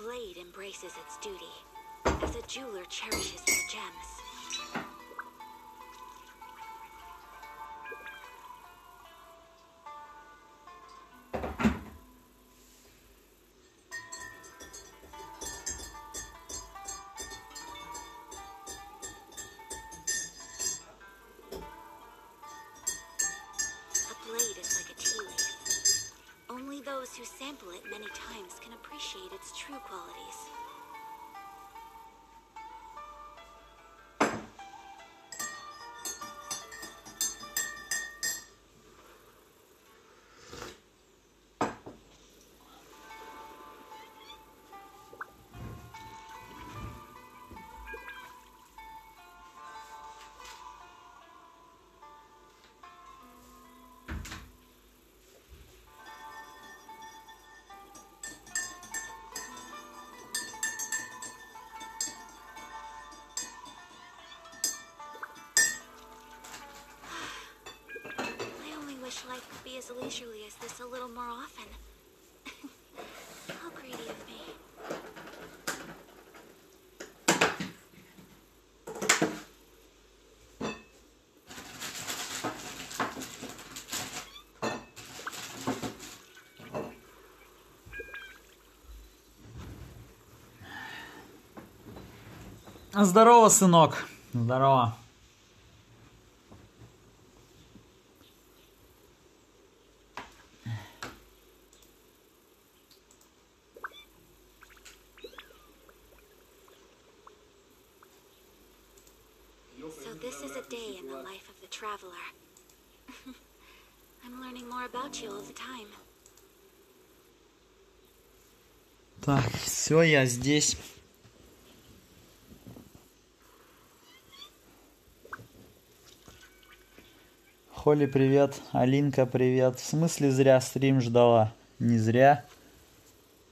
blade embraces its duty, as a jeweler cherishes their gems. A blade is like a tea leaf. Only those who sample it many times can appreciate its true qualities. Life could be as leisurely as this a little more often. How greedy of me. Здорово, сынок. Здорово. So this is a day in the life of the traveler. I'm learning more about you all the time. Так, все, я здесь. Холли, привет. Алинка, привет. В смысле зря стрим ждала? Не зря.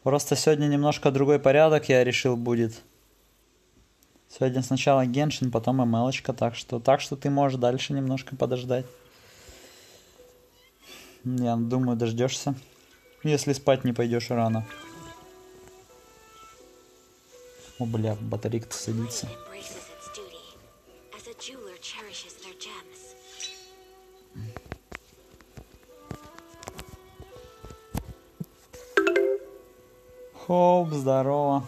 Просто сегодня немножко другой порядок, я решил, будет. Сегодня сначала Геншин, потом МЛочка, так что ты можешь дальше немножко подождать. Я думаю, дождешься. Если спать не пойдешь рано. О, бля, батарейка-то садится. Хоп, здорово.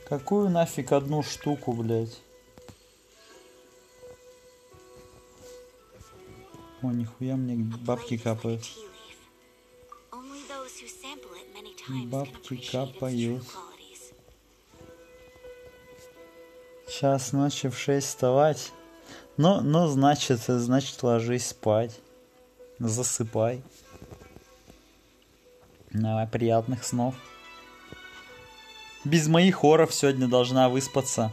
Какую нафиг одну штуку, блядь? О, нихуя мне бабки капают. Бабки капают. Час ночи в 6 вставать. Ну, значит, ложись спать. Засыпай. Давай, приятных снов. Без моих хоров сегодня должна выспаться.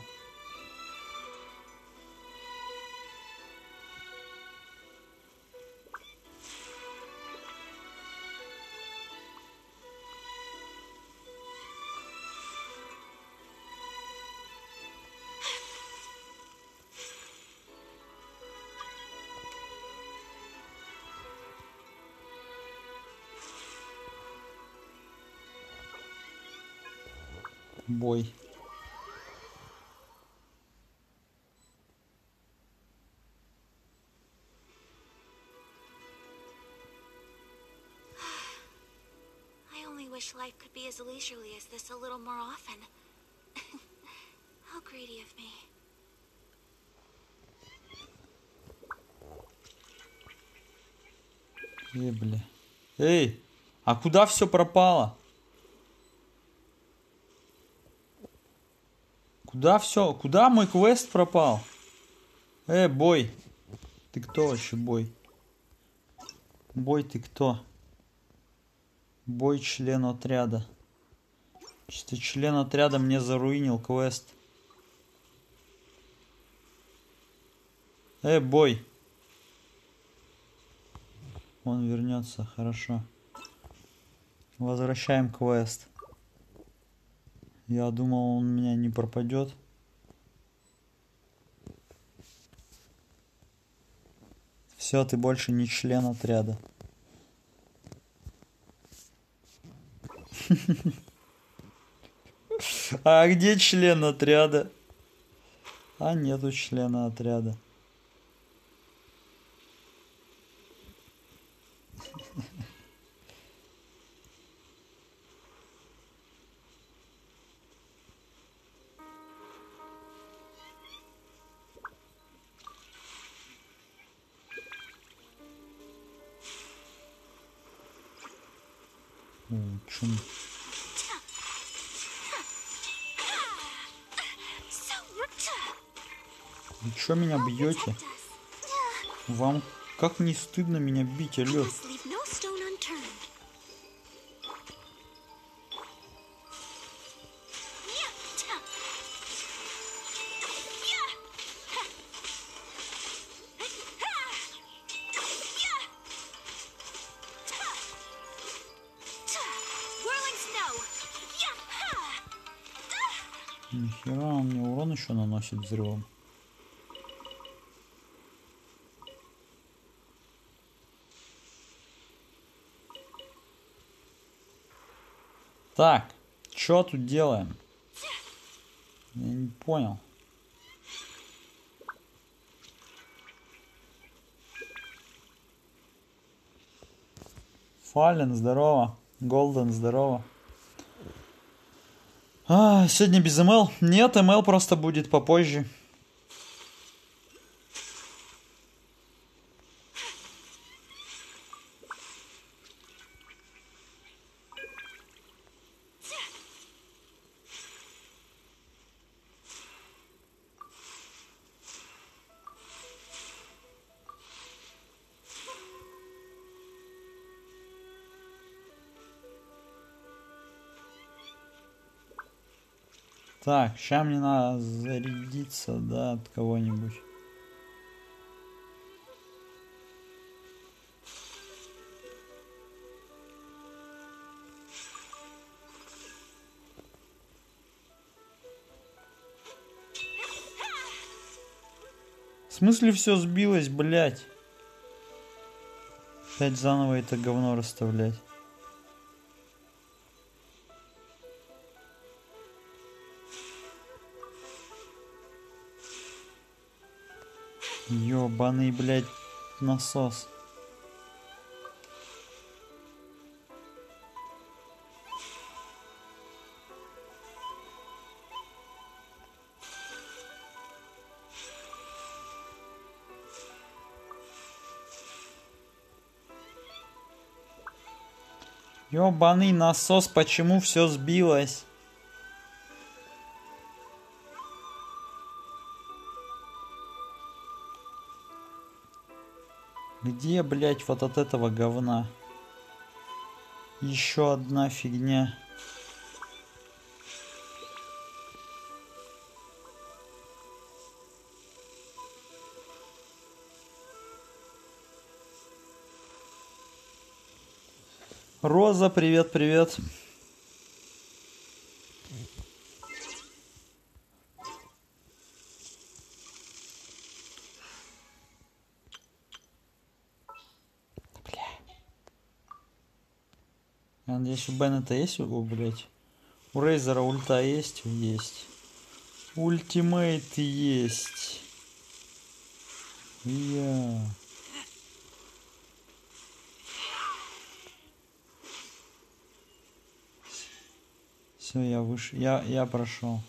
Бой. I only wish life could be as leisurely as this a little more often. How greedy of me. Бля. Эй, а куда все пропало? Куда все? Куда мой квест пропал? Бой. Ты кто вообще, бой? Бой, ты кто? Бой, член отряда. Что член отряда мне заруинил квест. Бой. Он вернется, хорошо. Возвращаем квест. Я думал, он у меня не пропадет. Все, ты больше не член отряда. А где член отряда? А нету члена отряда. О, чум. Вы чё меня бьете? Вам как не стыдно меня бить, алё? Нихера, он мне урон еще наносит взрывом. Так, что тут делаем? Я не понял. Фален, здорово. Голден, здорово. Сегодня без МЛ? Нет, МЛ просто будет попозже. Так, сейчас мне надо зарядиться, да, от кого-нибудь. В смысле все сбилось, блядь? Опять заново это говно расставлять. Ёбаный, блядь, насос. Ёбаный насос, почему все сбилось? Где, блядь, вот от этого говна? Еще одна фигня. Роза, привет, привет. Я надеюсь, у Беннета есть, блядь? У Рейзера ульта есть? Есть. Ультимейт есть. Все, я вышел. Я прошел.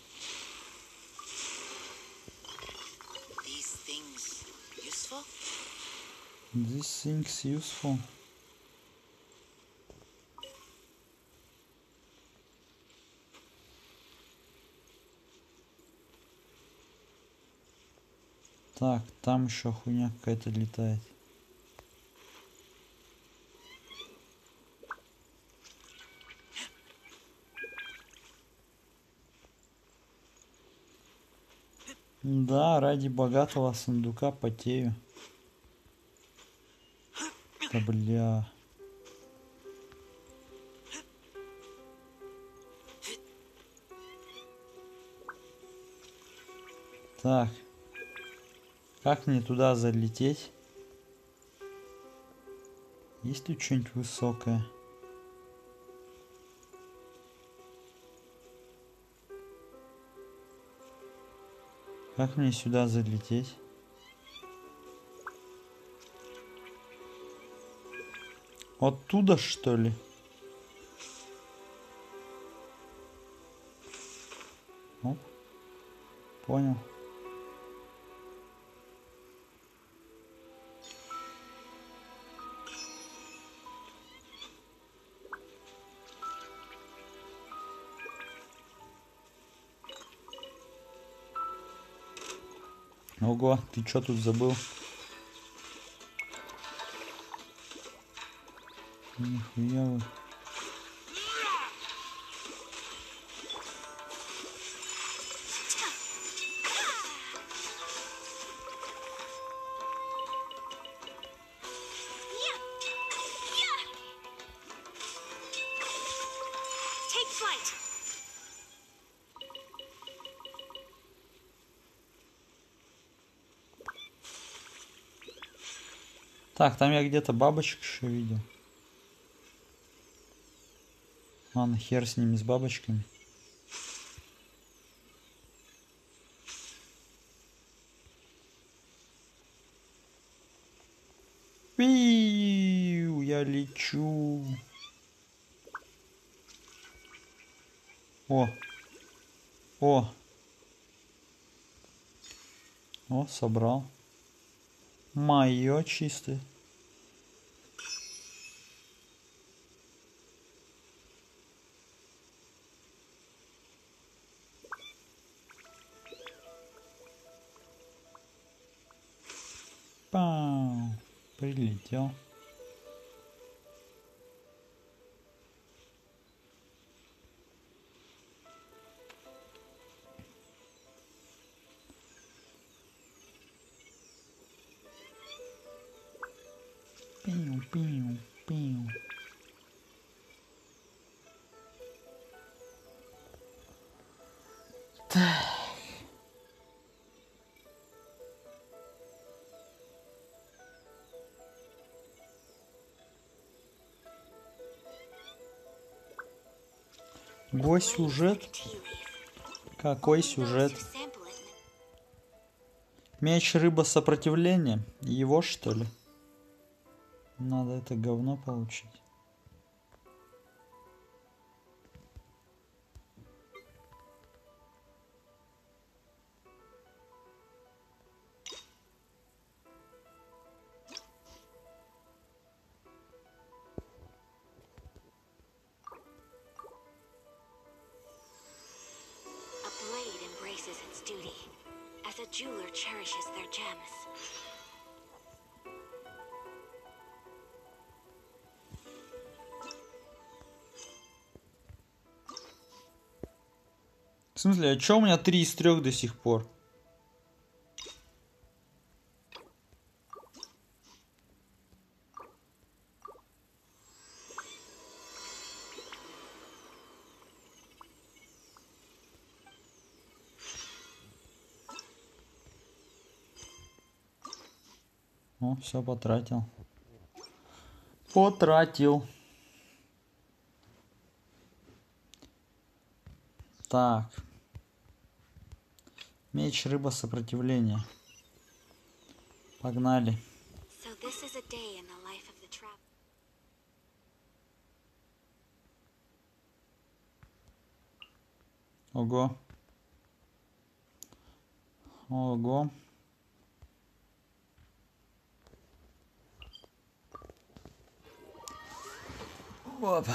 These things useful. Так, там еще хуйня какая-то летает. Да, ради богатого сундука потею. Да бля. Так. Как мне туда залететь? Есть ли что-нибудь высокое? Как мне сюда залететь? Оттуда, что ли? Оп. Понял. Ого, ты чё тут забыл? Нихуя вы. Take flight. Так, там я где-то бабочек еще видел. Ладно, хер с ними, с бабочками. Пиу, я лечу. О. О. О, собрал. Моё чистое. Пау. Прилетел. Пиу, пиу, пиу. Го сюжет? Какой сюжет? Меч рыба сопротивления? Его что ли? Надо это говно получить. A blade embraces its duty, as a jeweler cherishes their gems. В смысле, а чё у меня 3 из 3 до сих пор? О, все потратил. Потратил. Так. Меч рыба сопротивления. Погнали. So this is a day in the life of the traveler. Ого. Ого. Оп.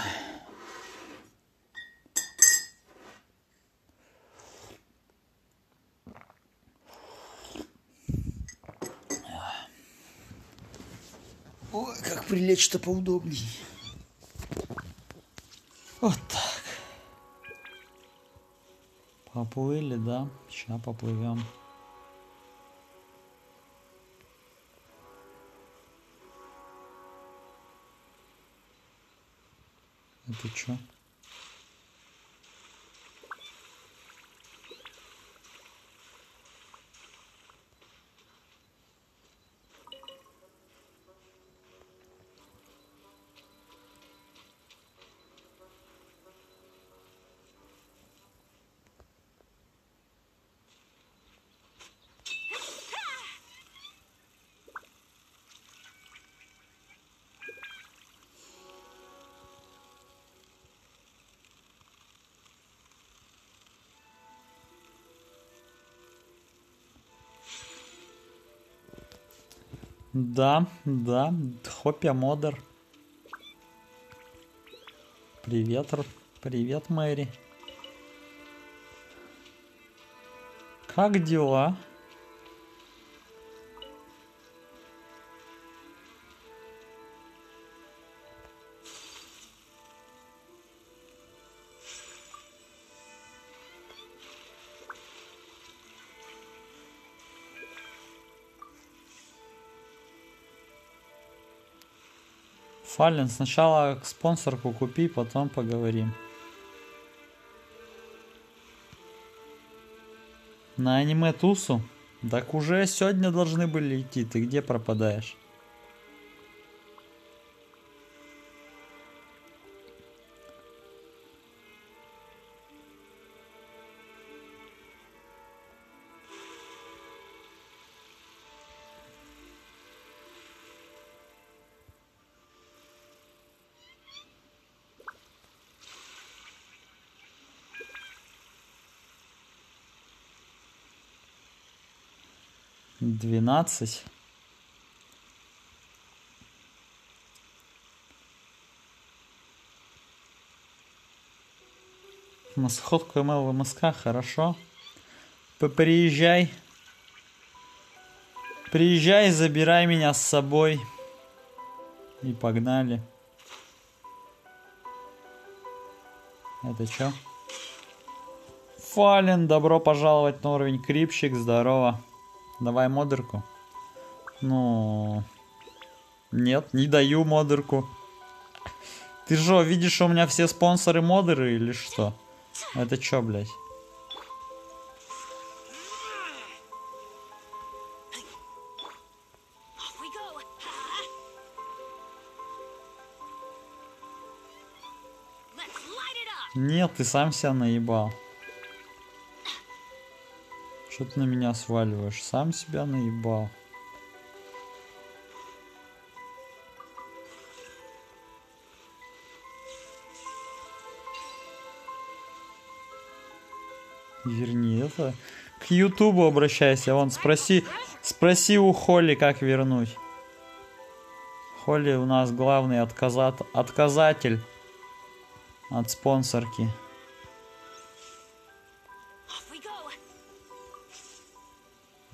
Ой, как прилечь-то поудобней. Вот так. Поплыли, да? Сейчас поплывем. Это что? Да, да, Хоппя Модер. Привет, привет, Мэри. Как дела? Фален, сначала спонсорку купи, потом поговорим. На аниме-тусу? Так уже сегодня должны были идти. Ты где пропадаешь? Двенадцать. На сходку МЛ в МСК, хорошо. Приезжай. Приезжай, забирай меня с собой. И погнали. Это чё? Фален, добро пожаловать на уровень Крипщик, здорово. Давай модерку. Ну... Нет, не даю модерку. Ты же видишь, что у меня все спонсоры модеры или что? Это чё, блядь? Нет, ты сам себя наебал. Что ты на меня сваливаешь? Сам себя наебал. Верни это. К Ютубу обращайся. Вон, спроси у Холли, как вернуть. Холли у нас главный отказатель от спонсорки.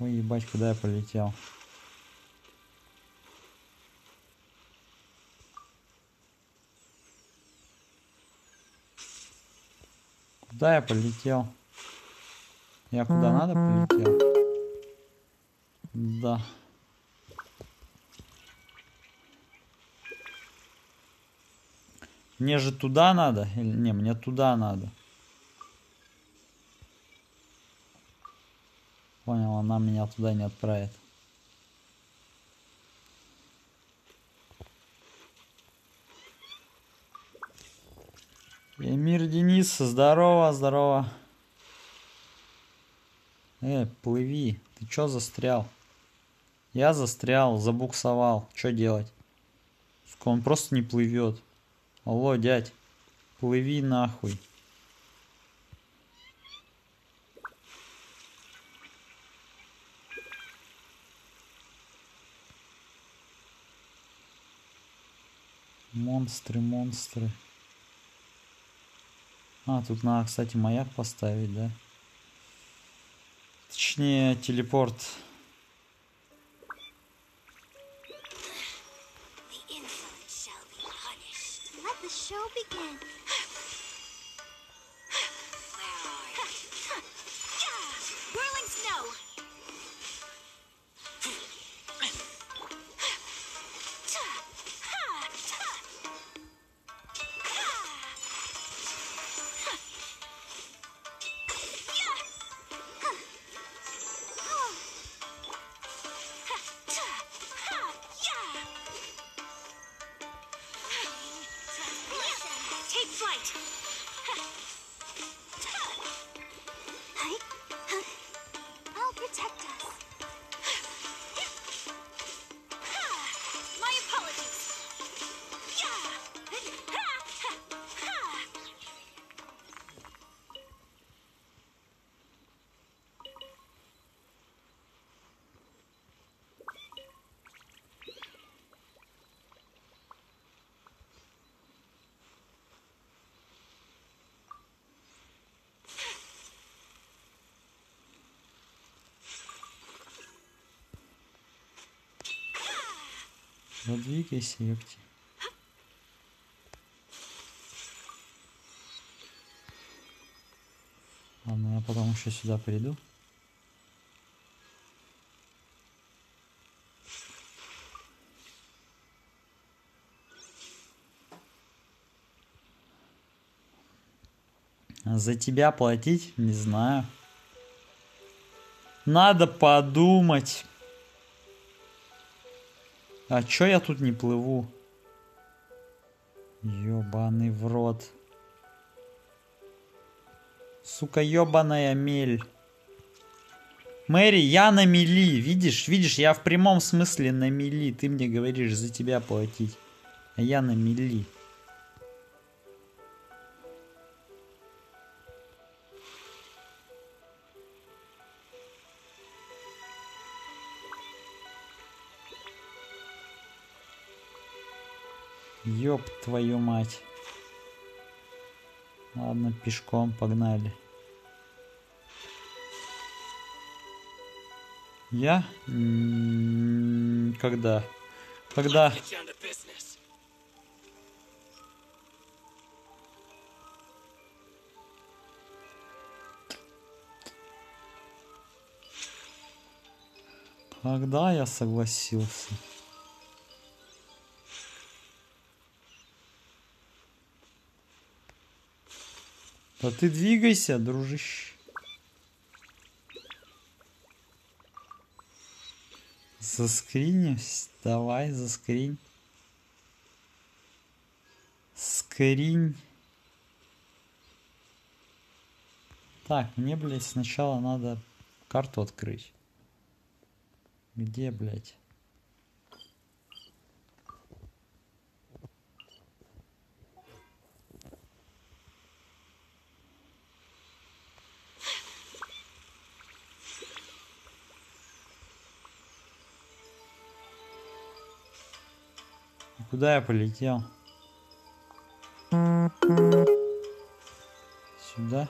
Ой, ебать, куда я полетел? Куда я полетел? Я куда надо полетел? Да. Мне же туда надо? Или не, мне туда надо. Понял, она меня туда не отправит. Эмир Денис, здорово, здорово. Плыви. Ты чё застрял? Я застрял, забуксовал. Чё делать? Сука, он просто не плывет. Алло, дядь. Плыви нахуй. Монстры, монстры. А, тут надо, кстати, маяк поставить, да? Точнее, телепорт. Да двигайся, ёпти. Ладно, я потом еще сюда приду. За тебя платить? Не знаю. Надо подумать. А чё я тут не плыву? Ёбаный в рот. Сука, ёбаная мель. Мэри, я на мели. Видишь, я в прямом смысле на мели. Ты мне говоришь за тебя платить. А я на мели. Ёб твою мать. Ладно, пешком погнали. Я? Когда? Когда? Когда я согласился? Да ты двигайся, дружище. Заскринись. Давай, заскринь. Скринь. Так, мне, блядь, сначала надо карту открыть. Где, блядь? Куда я полетел? Сюда?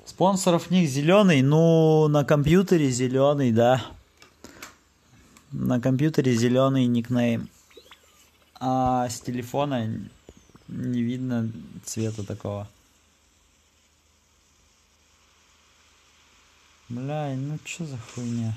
Спонсоров них зеленый, ну на компьютере зеленый, да. На компьютере зеленый никнейм. А с телефона не видно цвета такого. Бля, ну чё за хуйня?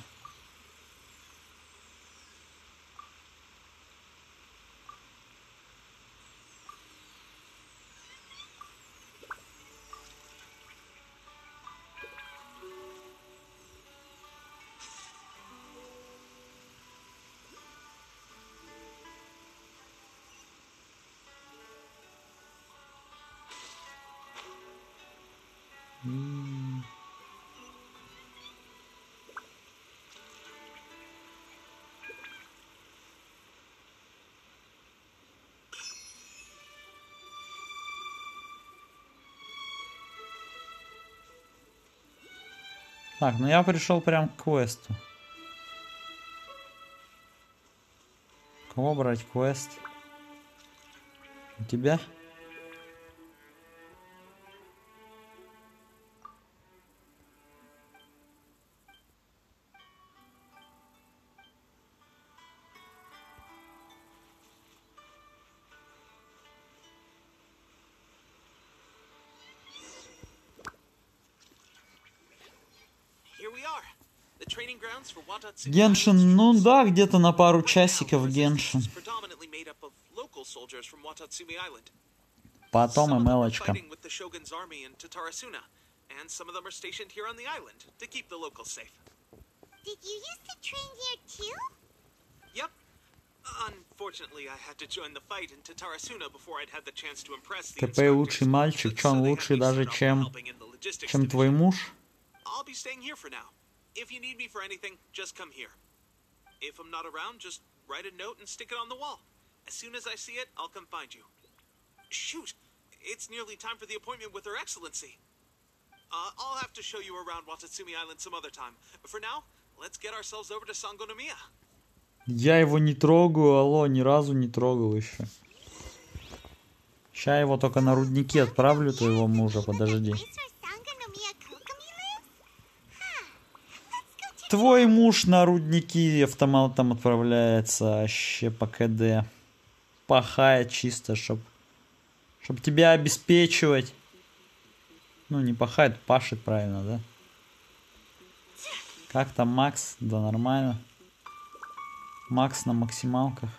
Так, ну я пришел прям к квесту. Кого брать квест? У тебя? Геншин, ну да, где-то на пару часиков Геншин. Потом и мелочка. Did you used to train here too? Yep. Unfortunately, I had to join the fight in Tatarasuna before I'd had the chance to impress the ТП лучший мальчик, чё он лучший даже, чем твой муж? I'll be staying here for now. If you need me for anything, just come here. If I'm not around, just write a note and stick it on the wall. As soon as I see it, I'll come find you. Shoot! It's nearly time for the appointment with Her Excellency. I'll have to show you around Watatsumi Island some other time. For now, let's get ourselves over to Sangonomiya. Я его не трогаю, алло, ни разу не трогал еще. Ща его только на рудники отправлю, твоего мужа, подожди. Твой муж на рудники автоматом отправляется, вообще по КД. Пахает чисто, чтоб тебя обеспечивать. Ну, не пахает, пашет правильно, да? Как там Макс? Да нормально. Макс на максималках.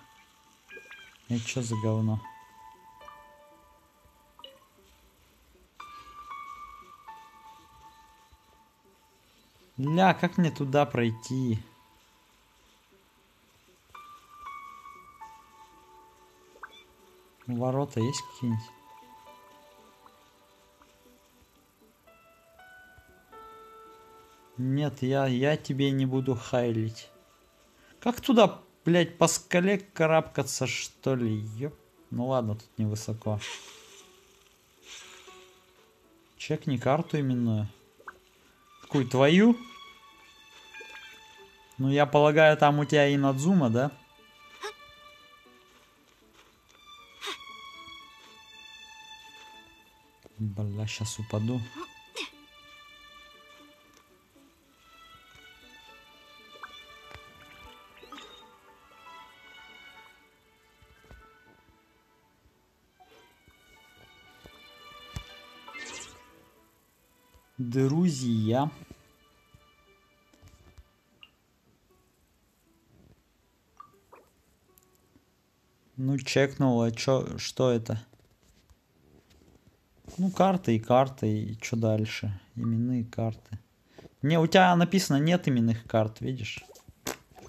Это что за говно? Ля, как мне туда пройти? Ворота есть какие-нибудь? Нет, я тебе не буду хайлить. Как туда, блядь, по скале карабкаться, что ли? Ёп. Ну ладно, тут невысоко. Чекни карту именную. Какую, твою? Ну, я полагаю, там у тебя и Надзума, да? Бля, сейчас упаду. Друзья. Ну, чекнул, а что это? Ну, карты, и что дальше? Именные карты. Не, у тебя написано нет именных карт, видишь?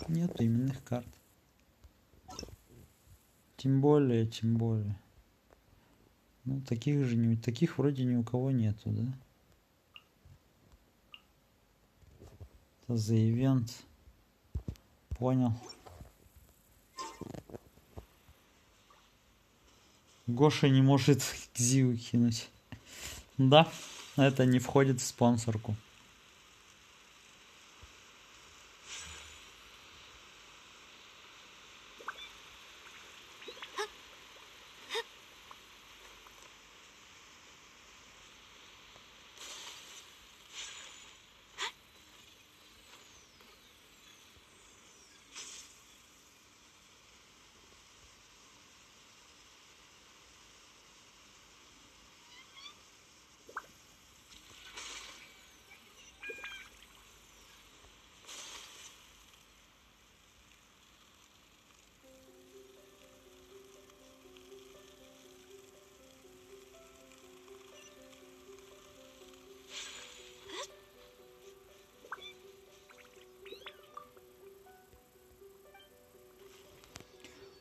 Нет именных карт. Тем более. Ну, таких вроде ни у кого нету, да? Это за ивент. Понял. Гоша не может Кзиу кинуть. Да, это не входит в спонсорку.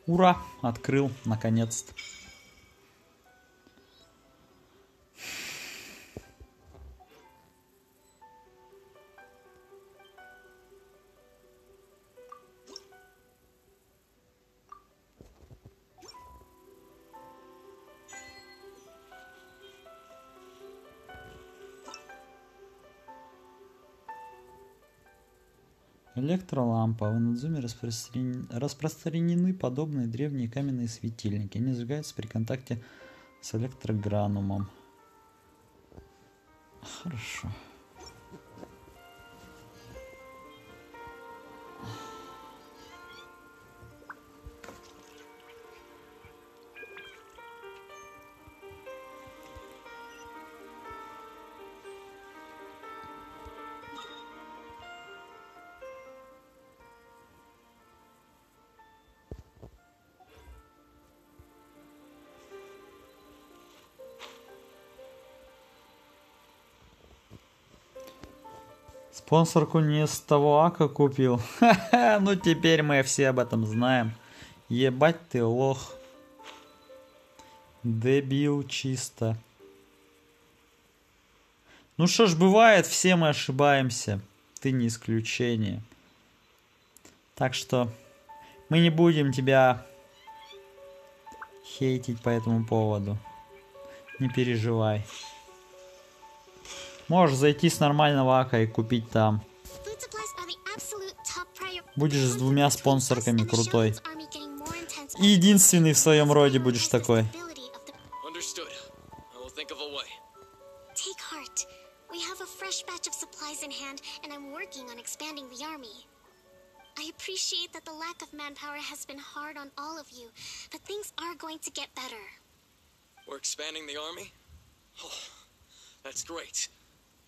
Ура! Открыл, наконец-то. Электролампа. В Инадзуме распространены подобные древние каменные светильники. Они зажигаются при контакте с электрогранумом. Хорошо. Спонсорку не с того ака купил. Ха-ха, ну теперь мы все об этом знаем. Ебать ты лох. Дебил чисто. Ну что ж, бывает, все мы ошибаемся. Ты не исключение. Так что мы не будем тебя хейтить по этому поводу. Не переживай. Можешь зайти с нормального ака и купить там. Будешь с 2 спонсорками крутой. И единственный в своем роде будешь такой. Take heart. We have a fresh batch of supplies in hand, and I'm working on expanding the army. I appreciate that the lack of manpower has been hard on all of you, but things are going to get better. We're expanding the army? Oh, that's great.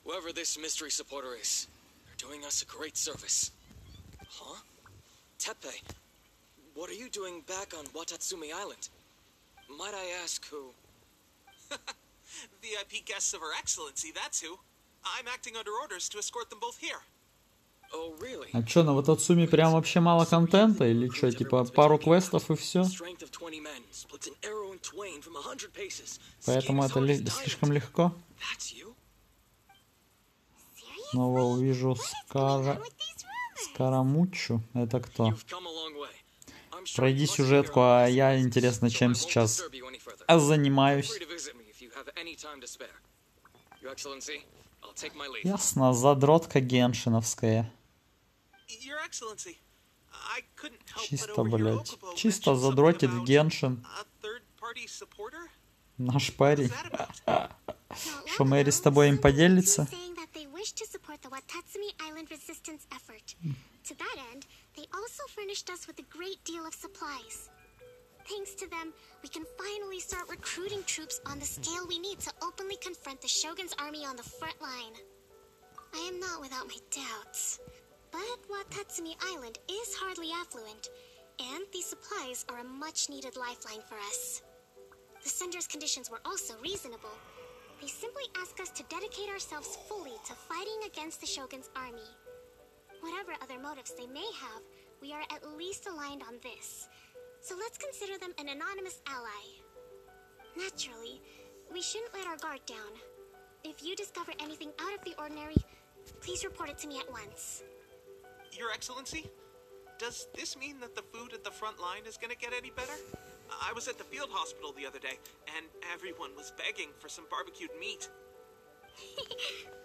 Whoever this mystery supporter is, they're doing us a great service. Huh? Teppei, what are you doing back on Watatsumi Island? Might I ask who? VIP guests of Her Excellency, that's who. I'm acting under orders to escort them both here. Oh, really? А чё, на Ватацуми прям вообще мало контента? Или чё, типа пару квестов и все? Поэтому это слишком легко. Снова увижу Скарамучу. Это кто? Пройди сюжетку, а я, интересно, чем сейчас занимаюсь. Ясно, задротка геншиновская. Чисто, блядь. Чисто задротит Геншин. Наш парень. Что, Мэри с тобой им поделится? Thanks to them, we can finally start recruiting troops on the scale we need to openly confront the Shogun's army on the front line. I am not without my doubts, but Watatsumi Island is hardly affluent, and these supplies are a much-needed lifeline for us. The sender's conditions were also reasonable. They simply ask us to dedicate ourselves fully to fighting against the Shogun's army. Whatever other motives they may have, we are at least aligned on this. So let's consider them an anonymous ally. Naturally, we shouldn't let our guard down. If you discover anything out of the ordinary, please report it to me at once. Your Excellency, does this mean that the food at the front line is gonna get any better? I was at the field hospital the other day, and everyone was begging for some barbecued meat.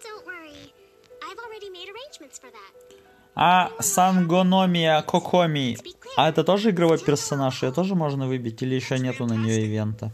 Don't worry. I've already made arrangements for that. А Сангономия Кокоми, а это тоже игровой персонаж? Ее тоже можно выбить? Или еще нету на нее ивента?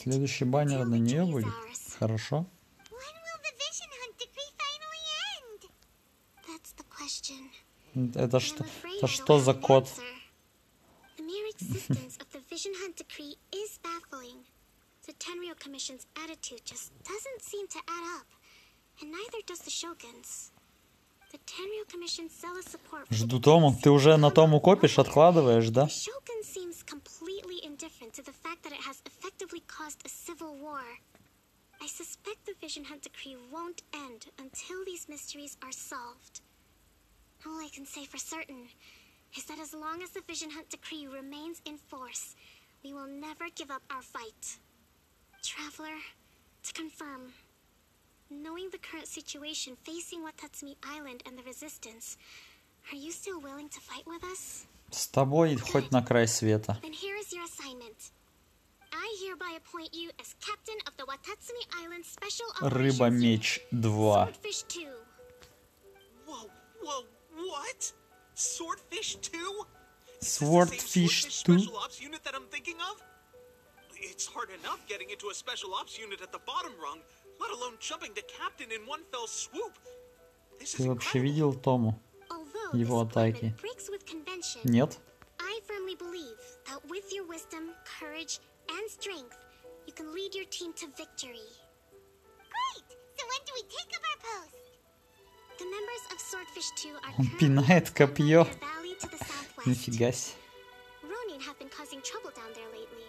Следующий баннер на нее будет? Хорошо. Это что? Это что за код? Жду Тому. Ты уже на Тому копишь, откладываешь, да? I suspect the Vision Hunt decree won't end until these mysteries are solved. All I can say for certain is that as long as the Vision Hunt decree remains in force, we will never give up our fight. Traveler, to confirm, knowing the current situation facing Watatsumi Island and the Resistance, are you still willing to fight with us? С тобой хоть на край света. Then here is your assignment. I hereby appoint you as captain of the Watatsumi Island Special Operations Рыба-меч 2. Swordfish 2. Whoa, what? Swordfish 2? Swordfish 2? Special Ops unit that I'm thinking of? It's hard enough getting into a Special Ops unit at the bottom rung, let alone jumping to captain in one fell swoop. Ты вообще видел Тому? Его атаки? Нет? I firmly believe that with your wisdom, courage, and strength, you can lead your team to victory. Great! So when do we take up our post? The members of Swordfish 2 are Он пинает копье. valley to the southwest. Нифига себе. Ronin have been causing trouble down there lately,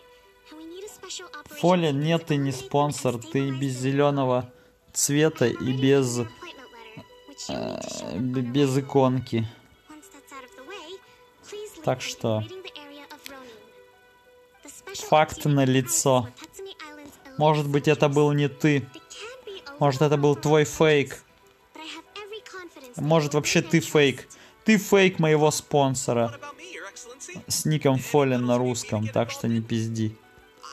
and we need a special operation. Фоля, нет, ты не спонсор. Ты без зеленого цвета и без иконки. Так что факт налицо. Может быть, это был не ты. They can be a Может, little это был rough твой around the фейк. edges, but I have every confidence that Может, you'll вообще win ты their фейк. trust. Ты фейк моего What спонсора. about me, Your Excellency? С ником Any Фоллен на battles you need me to русском, get так что involved не in? пизди.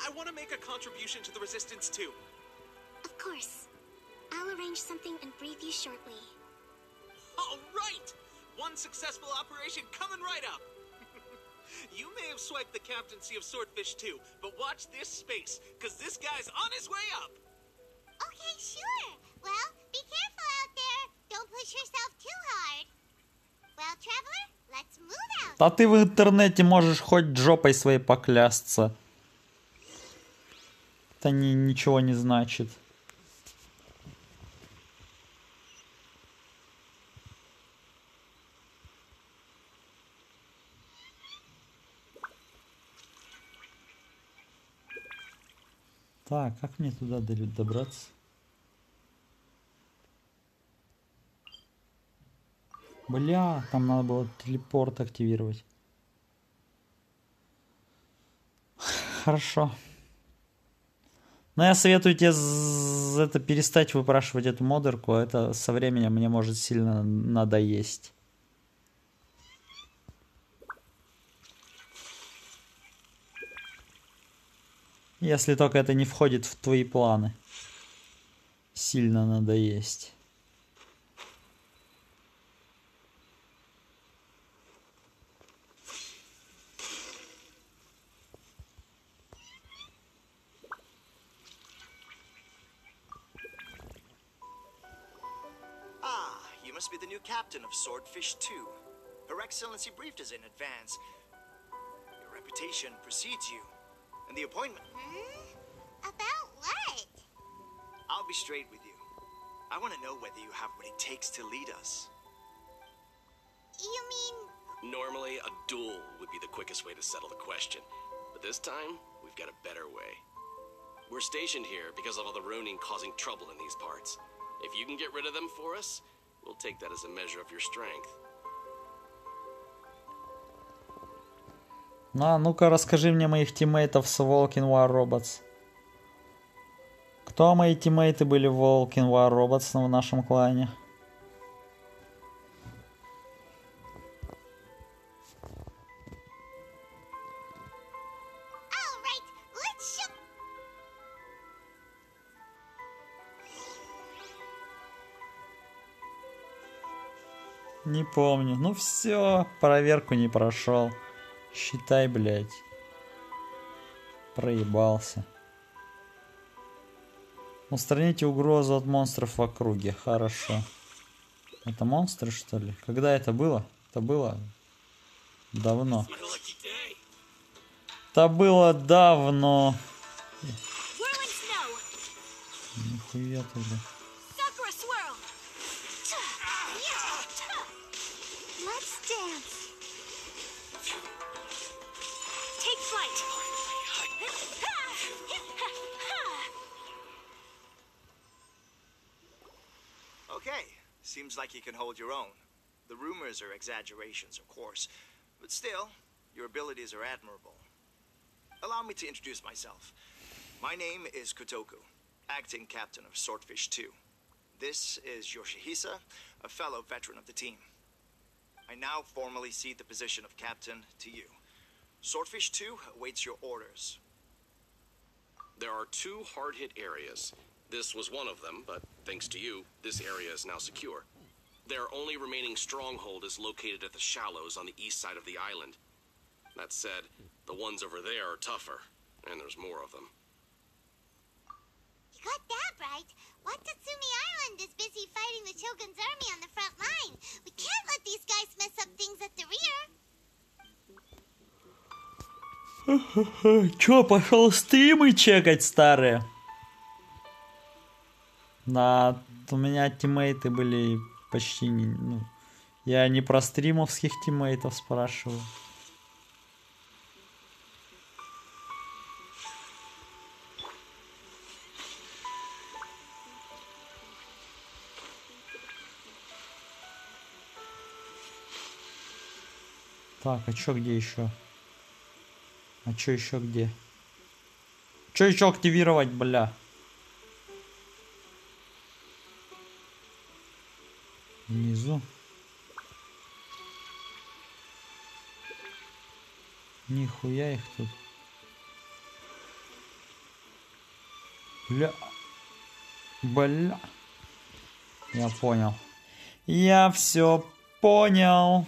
I want to make a contribution to the resistance too. Of course. I'll arrange something and brief you shortly. All right! One successful operation coming right up. You may have swiped the captaincy of Swordfish too, but watch this space, because this guy's on his way up. Okay, sure. Well, be careful out there. Don't push yourself too hard. Well, traveler, let's move out. А ты в интернете можешь хоть жопой своей поклясться. Это ничего не значит. Так, как мне туда добраться? Бля, там надо было телепорт активировать. Хорошо. Но я советую тебе это перестать выпрашивать эту модерку. Это со временем мне может сильно надоесть. Если только это не входит в твои планы. Сильно надоесть. Ah, you must be the new captain of Swordfish 2. Her Excellency briefed us in advance. Your reputation precedes you, and the appointment. About what? I'll be straight with you. I want to know whether you have what it takes to lead us. You mean... Normally, a duel would be the quickest way to settle the question. But this time, we've got a better way. We're stationed here because of all the Ronin causing trouble in these parts. If you can get rid of them for us, we'll take that as a measure of your strength. Ну-ка, расскажи мне моих тиммейтов с Walking War Robots. Кто мои тиммейты были в Walking War Robots в нашем клане? All right, let's show... Не помню. Ну все, проверку не прошел. Считай, блядь. Проебался. Устраните угрозу от монстров в округе. Хорошо. Это монстры, что ли? Когда это было? Это было давно. Это было давно. Нихуя ты, бля. Let's dance. Take flight. Okay, seems like you can hold your own. The rumors are exaggerations, of course, but still, your abilities are admirable. Allow me to introduce myself. My name is Kotoku, acting captain of Swordfish 2. This is Yoshihisa, a fellow veteran of the team. I now formally cede the position of captain to you. Swordfish 2 awaits your orders. There are two hard-hit areas. This was one of them, but thanks to you, this area is now secure. Their only remaining stronghold is located at the shallows on the east side of the island. That said, the ones over there are tougher, and there's more of them. You got that right. Watatsumi Island is busy fighting the Shogun's army on the front line. We can't let these guys mess up things at the rear. Чё, пошел стримы чекать старые? Да, у меня тиммейты были почти не... Ну, я не про стримовских тиммейтов спрашиваю. Так, а чё где еще? А чё еще где? Что еще активировать, бля? Внизу. Нихуя их тут. Бля. Бля. Я понял. Я все понял.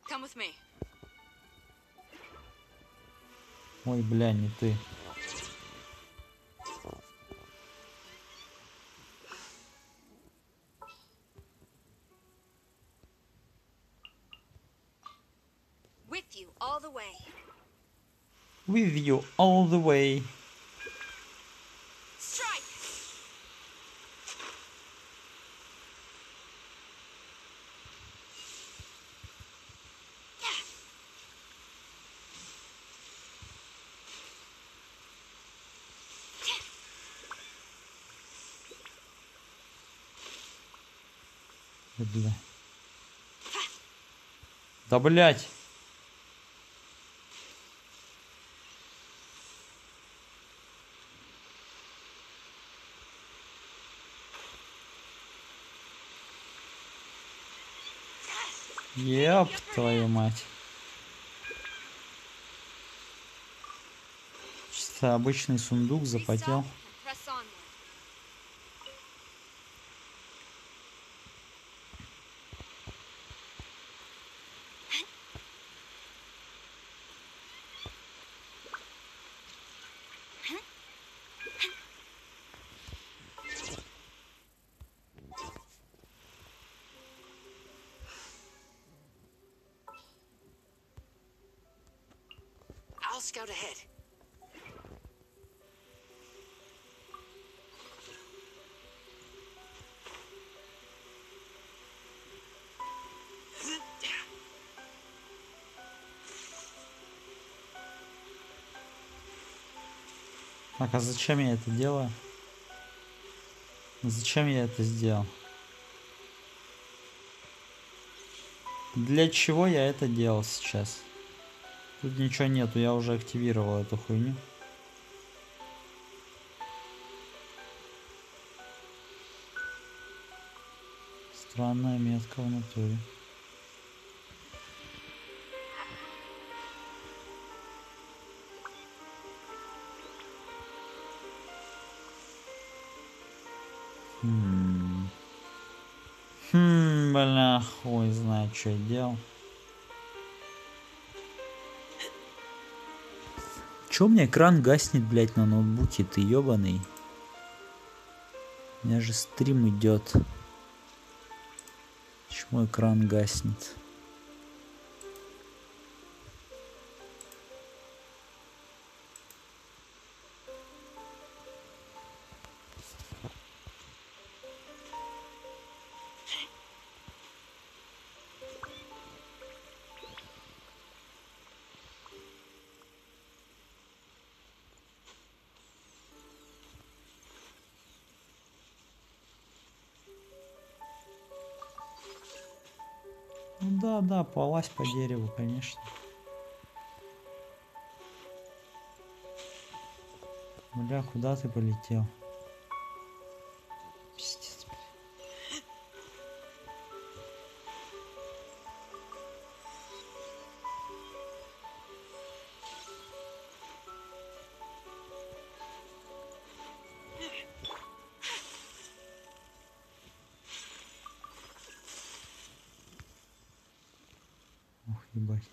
Come with me. Ой, бля, не ты. With you all the way. With you all the way. Strike! Бля. Да блять. Еп, твою мать. Чисто обычный сундук запотел. Press onward. I'll scout ahead. Так, а зачем я это делаю? Зачем я это сделал? Для чего я это делал сейчас? Тут ничего нету, я уже активировал эту хуйню. Странная метка в натуре. Бля, хуй знает, что я делал. Чё у меня экран гаснет, блядь, на ноутбуке, ты ёбаный? У меня же стрим идет. Почему экран гаснет? Ну да, да, полазь по дереву, конечно. Бля, куда ты полетел? Пиздец, бля. Ох, ебать.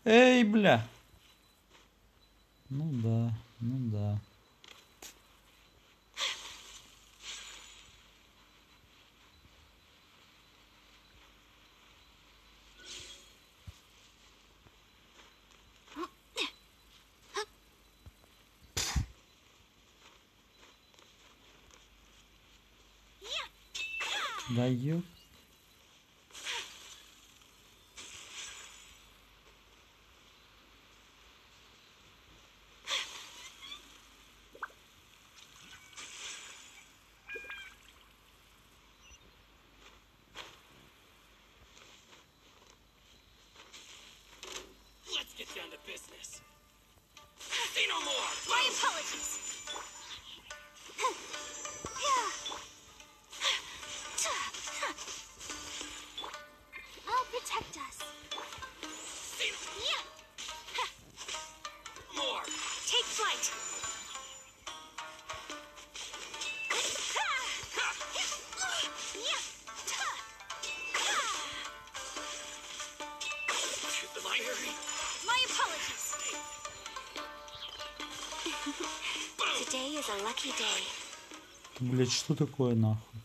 Эй, бля. Ну да, ну да. Да ёп. no more! My apologies. I'll protect us. More! Take flight. My apologies. Today is a lucky day. Блять, что такое нахуй?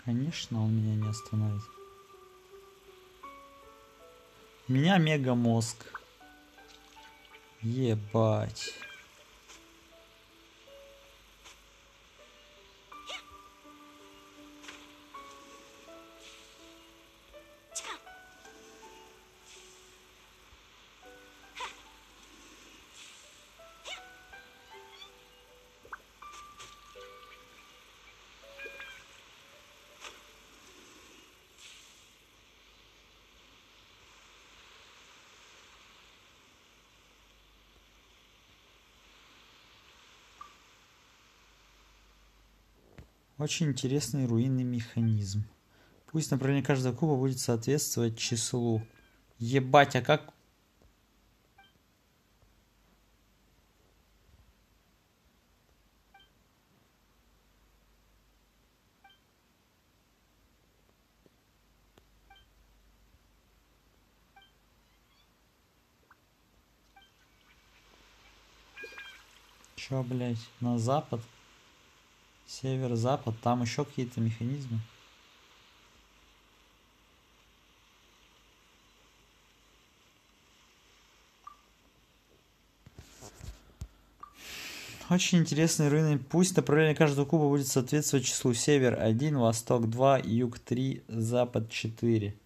Конечно, он меня не остановит. У меня мегамозг. Ебать. Очень интересный руинный механизм. Пусть направление каждого куба будет соответствовать числу. Ебать, а как... Чё, блядь, на запад? Север-запад, там еще какие-то механизмы. Очень интересный рынок. Пусть направление каждого куба будет соответствовать числу. Север 1, восток 2, юг 3, запад 4.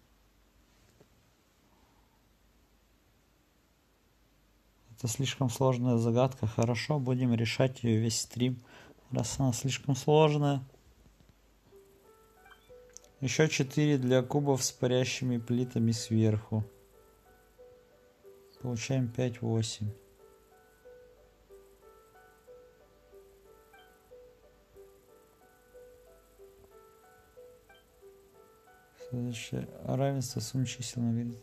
Это слишком сложная загадка. Хорошо, будем решать ее весь стрим. Раз она слишком сложная. Еще 4 для кубов с парящими плитами сверху. Получаем 5-8. Следующее. Равенство сумм чисел на вид.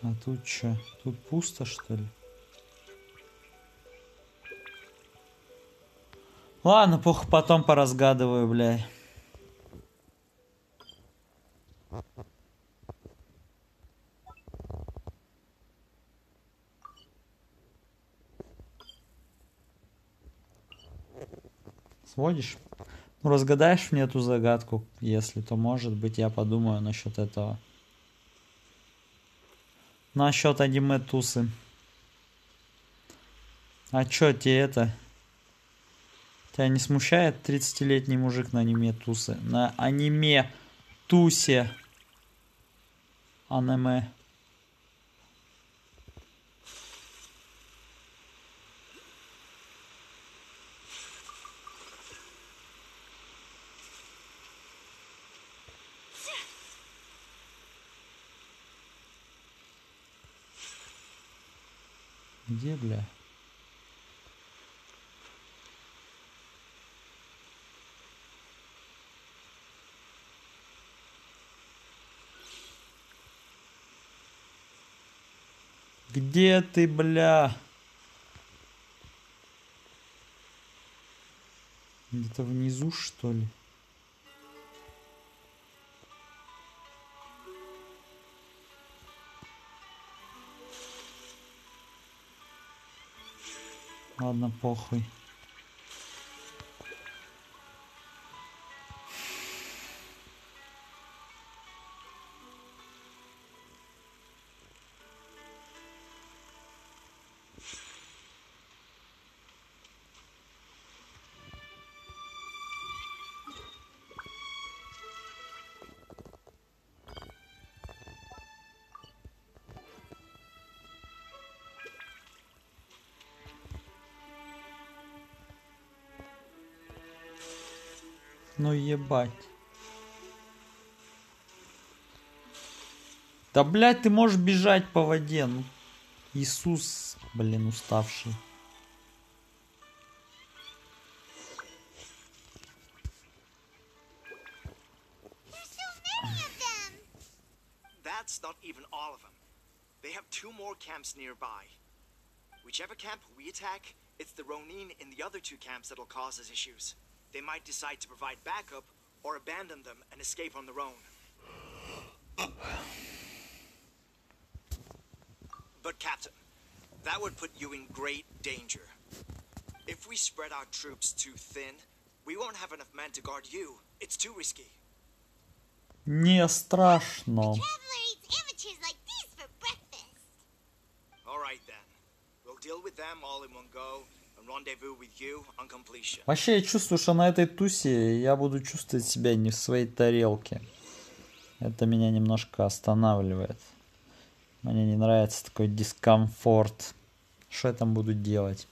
А тут что? Тут пусто, что ли? Ладно, похуй, потом поразгадываю, бля. Сводишь? Ну, разгадаешь мне эту загадку, если, то, может быть, я подумаю насчет этого. Насчет аниме тусы. А чё тебе это? Тебя не смущает 30-летний мужик на аниме-тусе? На аниме-тусе. Аниме. Где, бля? Где ты, бля? Где-то внизу, что ли? Ладно, похуй. Ну ебать. Да, блядь, ты можешь бежать по воде. Ну, Иисус, блин, уставший. That's not even all of them. They have 2 more camps nearby. Whichever camp we attack, it's the Ronin in the other 2 camps that'll cause us issues. They might decide to provide backup or abandon them and escape on their own. But Captain, that would put you in great danger. If we spread our troops too thin, we won't have enough men to guard you. It's too risky. Не страшно. Traveler eats amateurs like these for breakfast. All right then. We'll deal with them all in one go and rendezvous with you on completion. Вообще я чувствую, что на этой тусе я буду чувствовать себя не в своей тарелке. Это меня немножко останавливает. Мне не нравится такой дискомфорт. Что я там буду делать?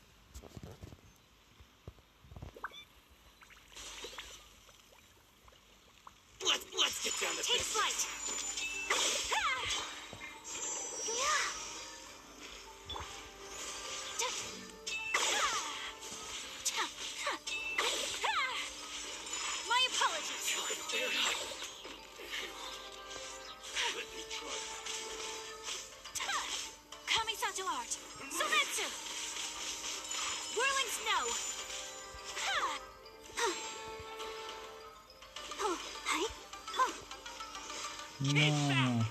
Let's get down to Take business. flight. My apologies. Let me try. Kamisato art. Sometsu. Whirling snow. На.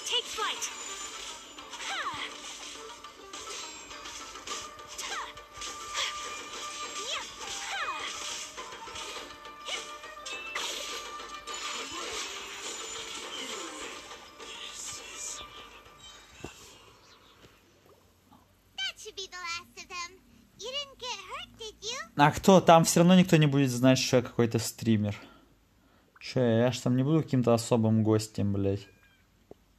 Take flight. That should be the last of them. You didn't get hurt, did you? А кто? Там все равно никто не будет знать, что я какой-то стример. Че, я ж там не буду каким-то особым гостем, блядь.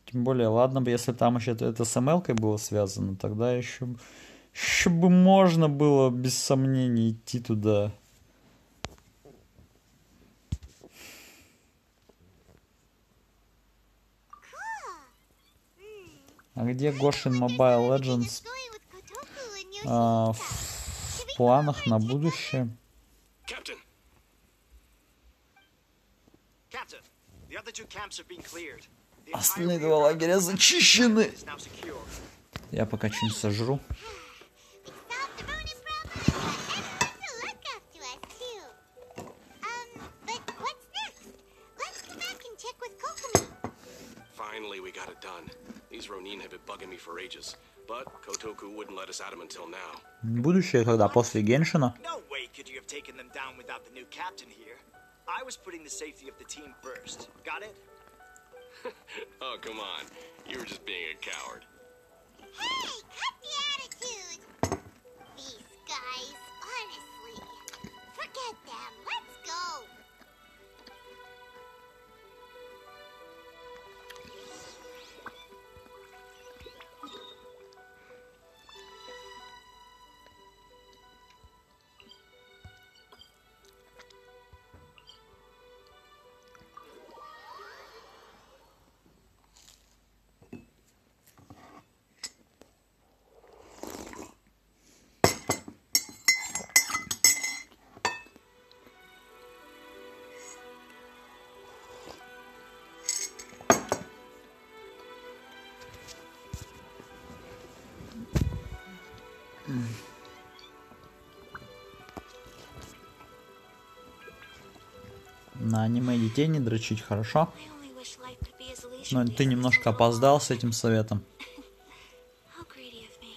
Тем более, ладно бы, если там еще это с ML-кой было связано, тогда еще бы можно было без сомнений идти туда. А где Goshin Mobile Legends? В планах на будущее. Captain, Captain, the other 2 camps have been cleared. The Остальные entire два rear лагеря guard зачищены. is now secure. Я пока что-нибудь сожру. We solved the Ronin problem and got everyone to look after us, too. But what's next? Let's go back and check with Kokomi. finally we got it done. These Ronin have been bugging me for ages. but Kotoku wouldn't let us at him until now. Будущее, когда после Геншина. No way could you have taken them down without the new captain here. I was putting the safety of the team first. Got it? Oh, come on. You were just being a coward. Hey, cut the attitude! These guys, honestly. Forget them. Let's go. На аниме детей не дрочить, хорошо? I only wish life could be as leisure Но ты немножко опоздал с этим советом. How greedy of me.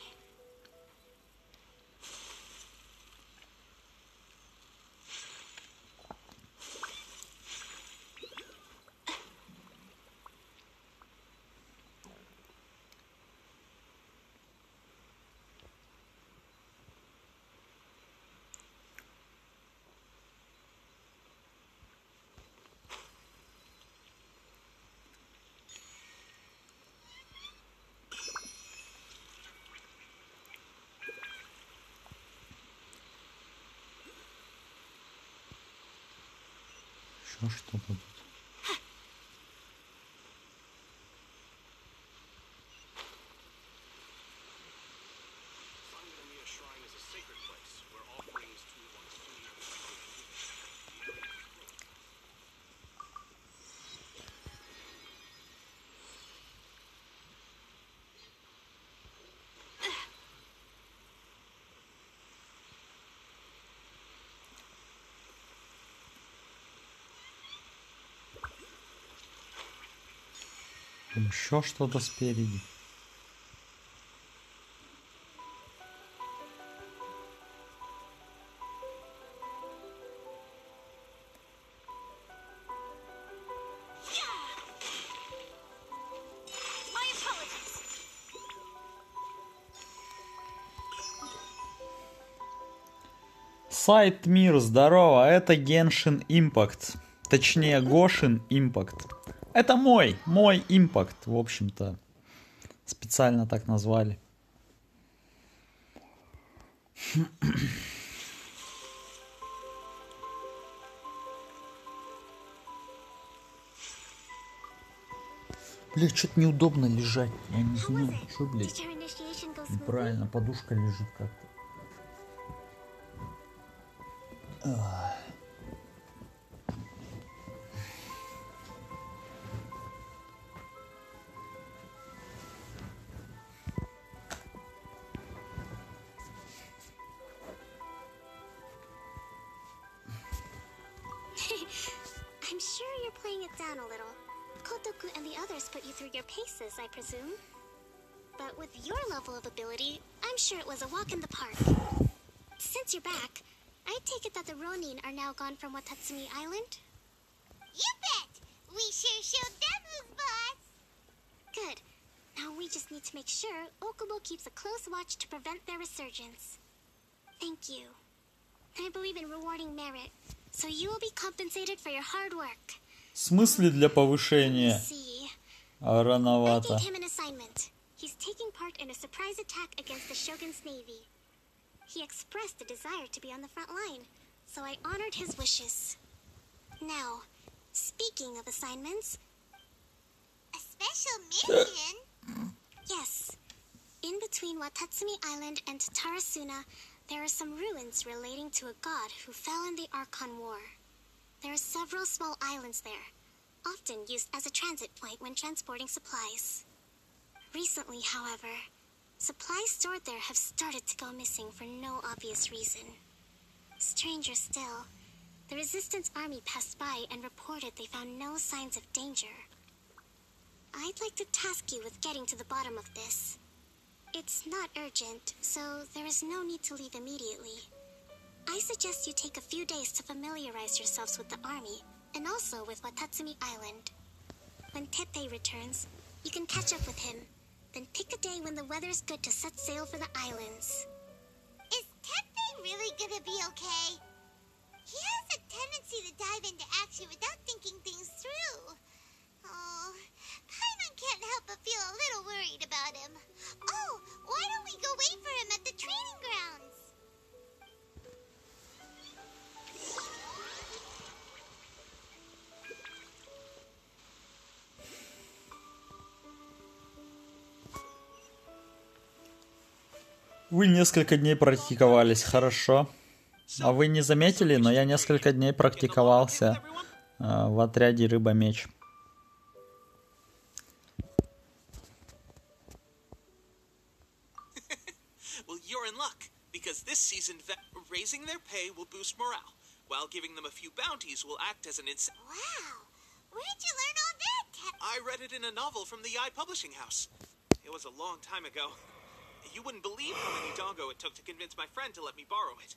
Еще что-то тут. Sangamiya Shrine is a sacred place where offerings to Еще что-то спереди. My apologies. Сайт Мир, здорово, это Genshin Impact. Точнее, Goshin Impact. Это мой Impact, в общем-то. Специально так назвали. Блять, что-то неудобно лежать. Я не знаю, что, Did блять. your initiation go smoothly? Неправильно, подушка лежит как-то. I'm sure you're playing it down a little. Kotoku and the others put you through your paces, I presume. But with your level of ability, I'm sure it was a walk in the park. Since you're back, I take it that the Ronin are now gone from Watatsumi Island? You bet! We sure showed them who's boss! Good. Now we just need to make sure Okubo keeps a close watch to prevent their resurgence. Thank you. I believe in rewarding merit, so you will be compensated for your hard work. В смысле для повышения? See, А I рановато. gave him an assignment. He's taking part in a surprise attack against the Shogun's navy. He expressed a desire to be on the front line, so I honored his wishes. Now, speaking of assignments, a special mission? Yes. In between Watatsumi Island and Tarasuna, there are some ruins relating to a god who fell in the Archon War. There are several small islands there, often used as a transit point when transporting supplies. Recently, however, supplies stored there have started to go missing for no obvious reason. Stranger still, the Resistance army passed by and reported they found no signs of danger. I'd like to task you with getting to the bottom of this. It's not urgent, so there is no need to leave immediately. I suggest you take a few days to familiarize yourselves with the army, and also with Watatsumi Island. When Teppei returns, you can catch up with him. Then pick a day when the weather's good to set sail for the islands. Is Teppei really gonna be okay? He has a tendency to dive into action without thinking things through. Oh, Paimon can't help but feel a little worried about him. Oh, why don't we go wait for him at the training grounds? Вы несколько дней практиковались, хорошо. А вы не заметили, но я несколько дней практиковался в отряде Рыба-Меч. Well, you're in luck, because this season raising their pay will boost morale, while giving them a few bounties will act as an incentive. Wow, where'd you learn all that, I read it in a novel from the Publishing House. It was a long time ago. You wouldn't believe how many dongo it took to convince my friend to let me borrow it.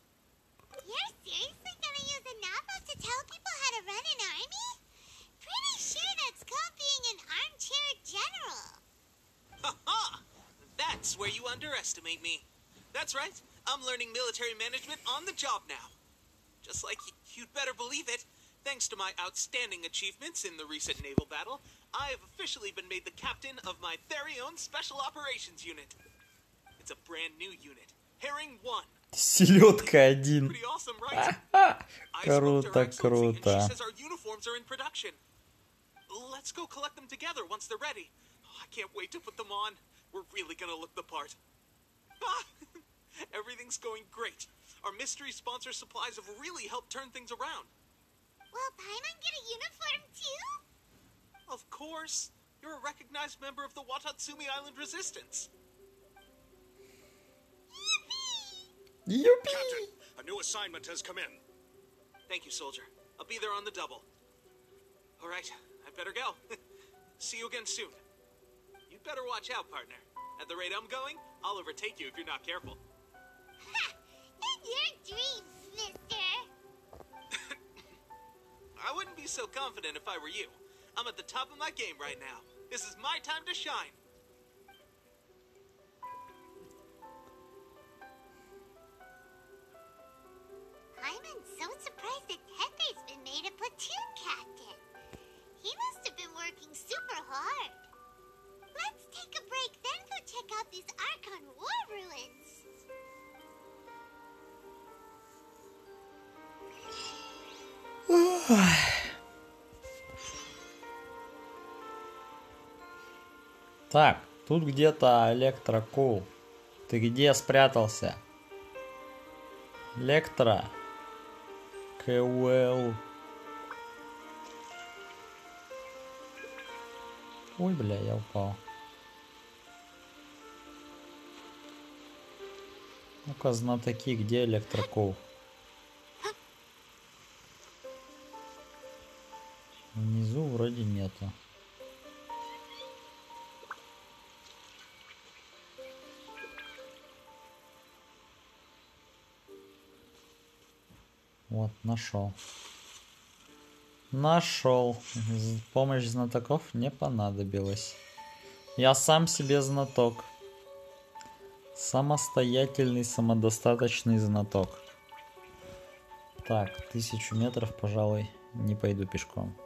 You're seriously gonna use a novel to tell people how to run an army? Pretty sure that's called being an armchair general. Ha ha! That's where you underestimate me. That's right. I'm learning military management on the job now. Just like you'd better believe it, thanks to my outstanding achievements in the recent naval battle, I have officially been made the captain of my very own Special Operations Unit. It's a brand new unit. Herring 1. Селедка один. Pretty awesome, right? Круто, круто. She says our uniforms are in production. Let's go collect them together once they're ready. I can't wait to put them on. We're really gonna look the part. Everything's going great. Our mystery sponsor supplies have really helped turn things around. Will Paimon get a uniform too? Of course. You're a recognized member of the Watatsumi Island Resistance. Юпи! Captain, a new assignment has come in. Thank you, soldier. I'll be there on the double. All right, I better go. See you again soon. You'd better watch out, partner. At the rate I'm going, I'll overtake you if you're not careful. Ha! In your dreams, mister! I wouldn't be so confident if I were you. I'm at the top of my game right now. This is my time to shine. Paimon's so surprised that Teppei's been made a platoon captain. He must have been working super hard. Let's take a break, then go check out these Archon War ruins. Так, тут где-то электрокул. Ты где спрятался? Электро. КУЛ. Ой, бля, я упал. Ну-ка, знатоки, где электрокул? Внизу вроде нету. Вот, нашел. Нашел. Помощь знатоков не понадобилась. Я сам себе знаток. Самостоятельный, самодостаточный знаток. Так, 1000 метров, пожалуй, не пойду пешком.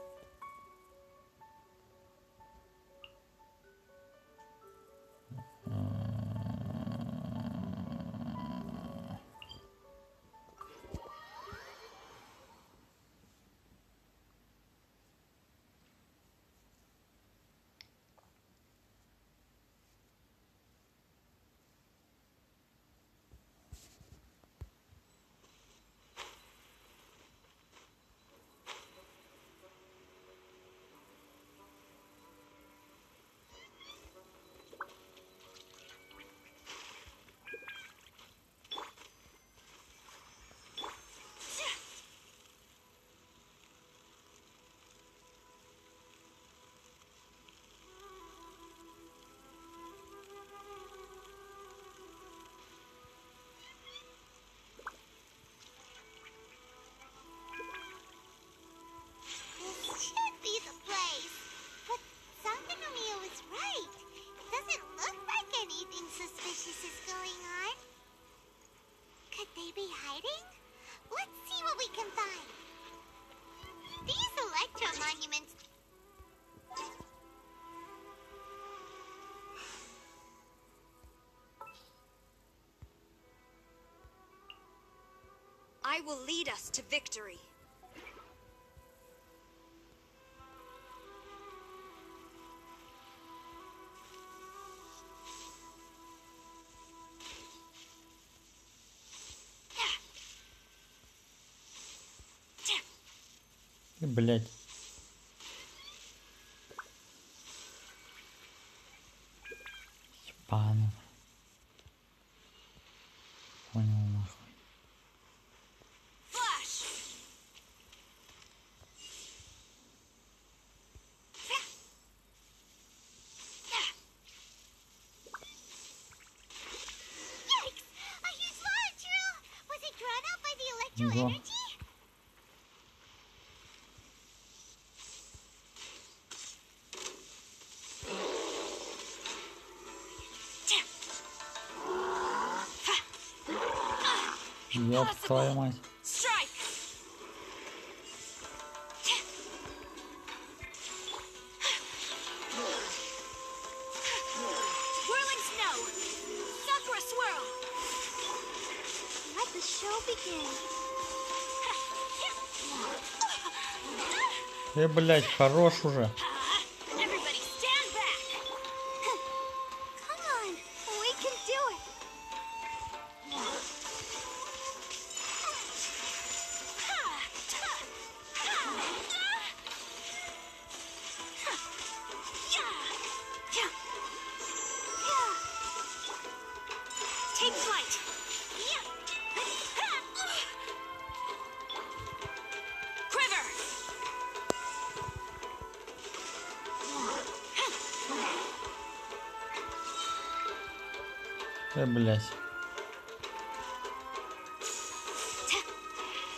can find. These electro monuments. I will lead us to victory. Блять. Ебаный. Понял нахуй. Flash! Yikes! A huge launcher! Was it drawn out by the electro Ого. energy? Ёб твою мать. Strike! Whirling snow! Sakura swirl! Let the show begin. Блять, хорош уже. Everybody stand back! Come on, we can do it. Take flight! Quiver! Блять.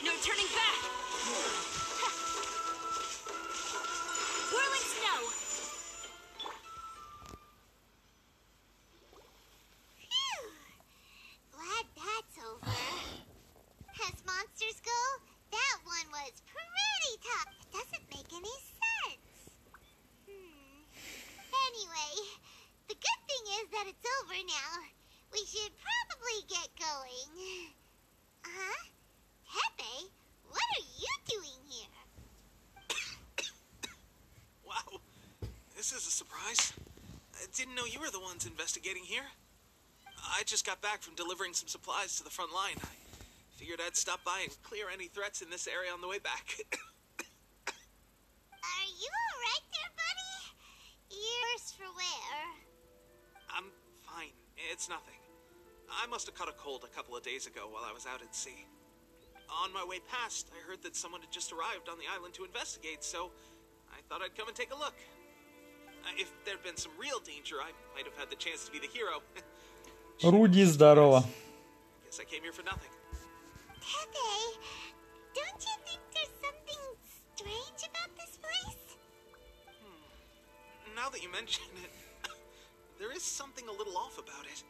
No turning back! Whirling snow! Phew. Glad that's over. As monsters go, that one was pretty tough. It doesn't make any sense. Anyway, the good thing is that it's over now. We should probably get going. Huh? Pepe, what are you doing here? Wow, this is a surprise. I didn't know you were the ones investigating here. I just got back from delivering some supplies to the front line. I figured I'd stop by and clear any threats in this area on the way back. Are you alright there, buddy? Yours for where? I'm fine. It's nothing. I must have caught a cold a couple of days ago while I was out at sea. On my way past, I heard that someone had just arrived on the island to investigate, so I thought I'd come and take a look. If there'd been some real danger, I might have had the chance to be the hero. Руди, здорово. Guess I came here for nothing. Pepe, don't you think there's something strange about this place? Now that you mention it, there is something a little off about it.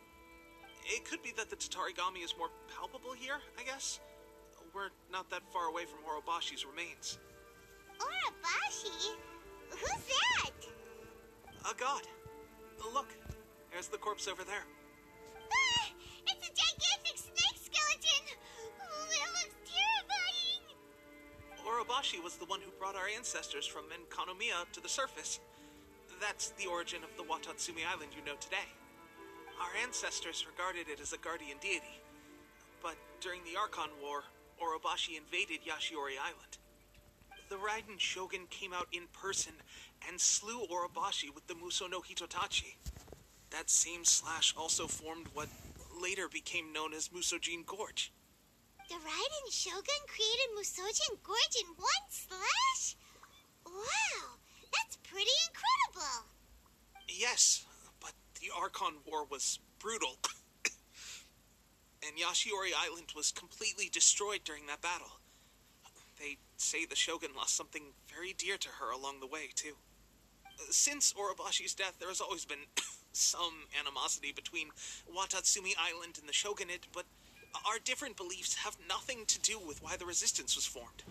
It could be that the Tatarigami is more palpable here, I guess. We're not that far away from Orobashi's remains. Orobashi? Who's that? A god. Look, there's the corpse over there. Ah, it's a gigantic snake skeleton! Oh, that looks terrifying! Orobashi was the one who brought our ancestors from Enkanomiya to the surface. That's the origin of the Watatsumi Island you know today. Our ancestors regarded it as a guardian deity. But during the Archon War, Orobashi invaded Yashiori Island. The Raiden Shogun came out in person and slew Orobashi with the Muso no Hitotachi. That same slash also formed what later became known as Musojin Gorge. The Raiden Shogun created Musojin Gorge in one slash? Wow, that's pretty incredible! Yes, but the Archon War was brutal. And Yashiori Island was completely destroyed during that battle. They say the Shogun lost something very dear to her along the way, too. Since Orobashi's death, there has always been some animosity between Watatsumi Island and the Shogunate, but Our different beliefs have nothing to do with why the resistance was formed.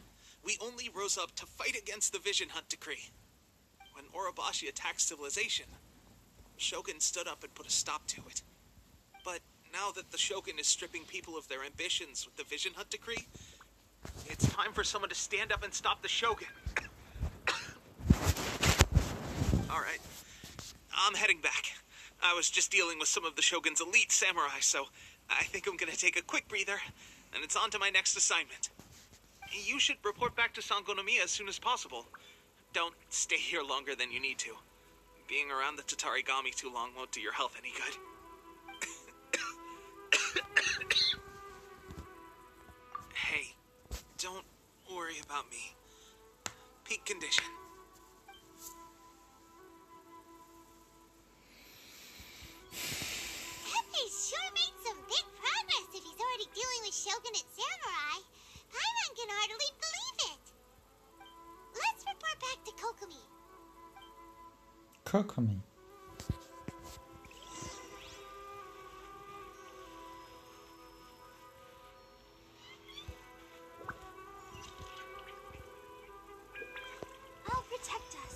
We only rose up to fight against the Vision Hunt Decree. When Orobashi attacked civilization, Shogun stood up and put a stop to it. But now that the Shogun is stripping people of their ambitions with the Vision Hunt Decree, it's time for someone to stand up and stop the Shogun. Alright, I'm heading back. I was just dealing with some of the Shogun's elite samurai, so I think I'm gonna take a quick breather, and it's on to my next assignment. You should report back to Sangonomiya as soon as possible. Don't stay here longer than you need to. Being around the Tatarigami too long won't do your health any good. Hey, don't worry about me. Peak condition. Pepe sure made some big progress if he's already dealing with Shogunate samurai. Paimon can hardly believe it. Let's report back to Kokomi. Kokomi. I'll protect us.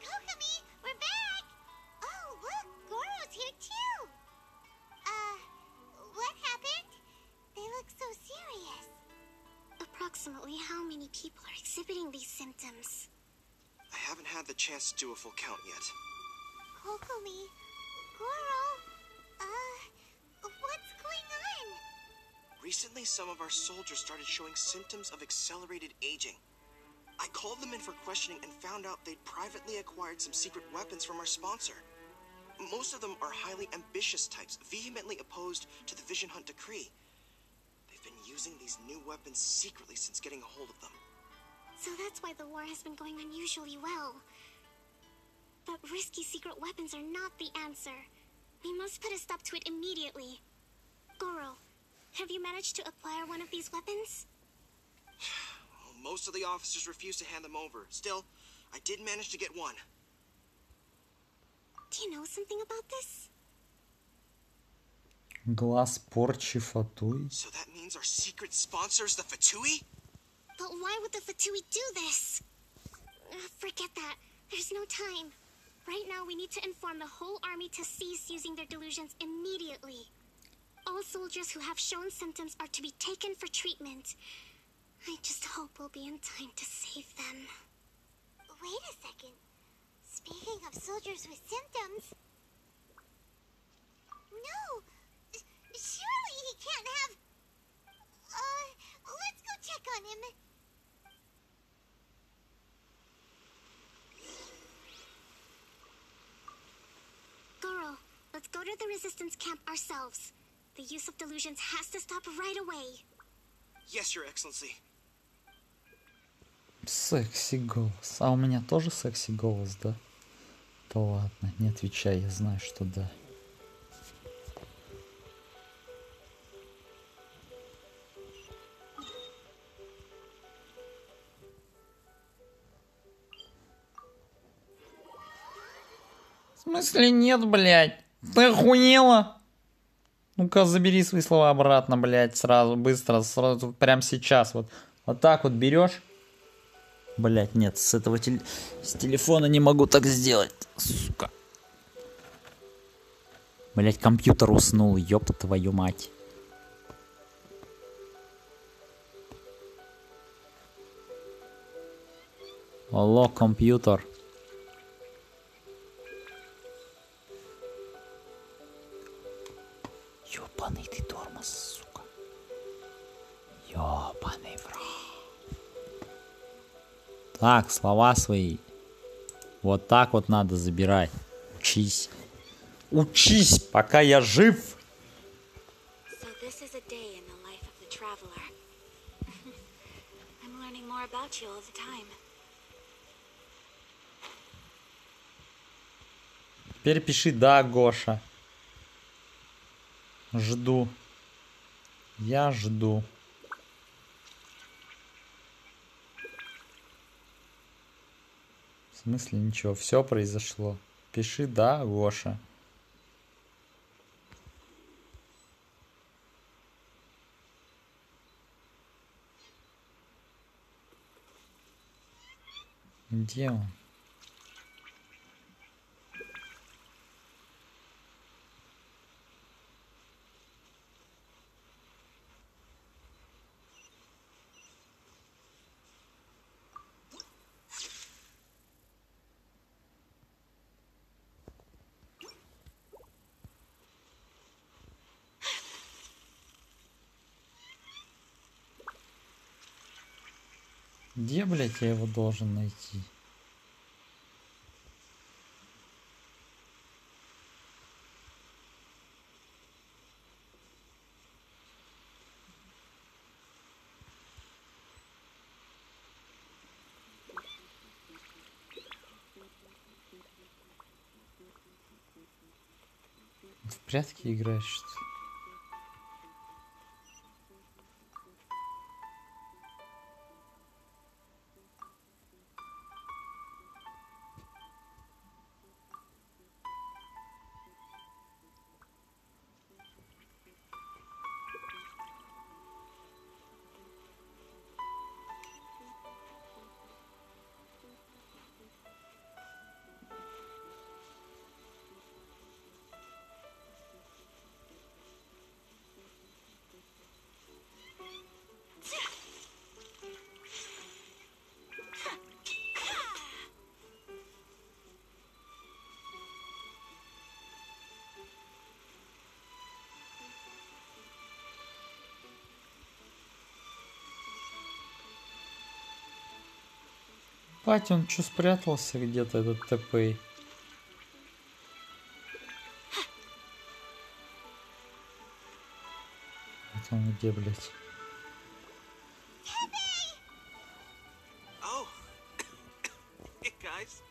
Kokomi, we're back! Oh, look, Goro's here too! What happened? They look so serious. Approximately how many people are exhibiting these symptoms? I haven't had the chance to do a full count yet. Kokomi, Goro, what's going on? Recently, some of our soldiers started showing symptoms of accelerated aging. I called them in for questioning and found out they'd privately acquired some secret weapons from our sponsor. Most of them are highly ambitious types, vehemently opposed to the Vision Hunt Decree. They've been using these new weapons secretly since getting a hold of them. So that's why the war has been going unusually well. But risky secret weapons are not the answer. We must put a stop to it immediately. Goro, have you managed to acquire one of these weapons? Most of the officers refused to hand them over. Still, I did manage to get one. Do you know something about this? Глаз порчи Фатуи. So that means our secret sponsor is the Fatui? But why would the Fatui do this? Forget that. There's no time. Right now, we need to inform the whole army to cease using their delusions immediately. All soldiers who have shown symptoms are to be taken for treatment. I just hope we'll be in time to save them. Wait a second. Speaking of soldiers with symptoms... No! Surely he can't have... let's go check on him. Goro, let's go to the resistance camp ourselves. The use of delusions has to stop right away. Yes, Your Excellency. Секси голос. А у меня тоже секси голос, да? Да ладно, не отвечай, я знаю, что да. В смысле нет, блядь? Ты охуела? Ну-ка, забери свои слова обратно, блядь, сразу, быстро, сразу, прямо сейчас. Вот так вот берешь. Блядь, нет, с этого с телефона не могу так сделать, сука. Блядь, компьютер уснул, ёпта твою мать. Алло, компьютер. Ёбаный ты тормоз, сука. Ёбаный в рот. Так, слова свои. Вот так вот надо забирать. Учись. Учись, пока я жив. So this is a day in the life of the traveler. I'm learning more about you all the time. Теперь пиши «Да, Гоша». Жду. Я жду. В смысле ничего, все произошло. Пиши «Да, Гоша». Где он? Где, блядь, я его должен найти? В прятки играешь, что ли? Бать, он что, спрятался где-то, этот ТП? Вот он где, блядь? Oh. Hey, guys.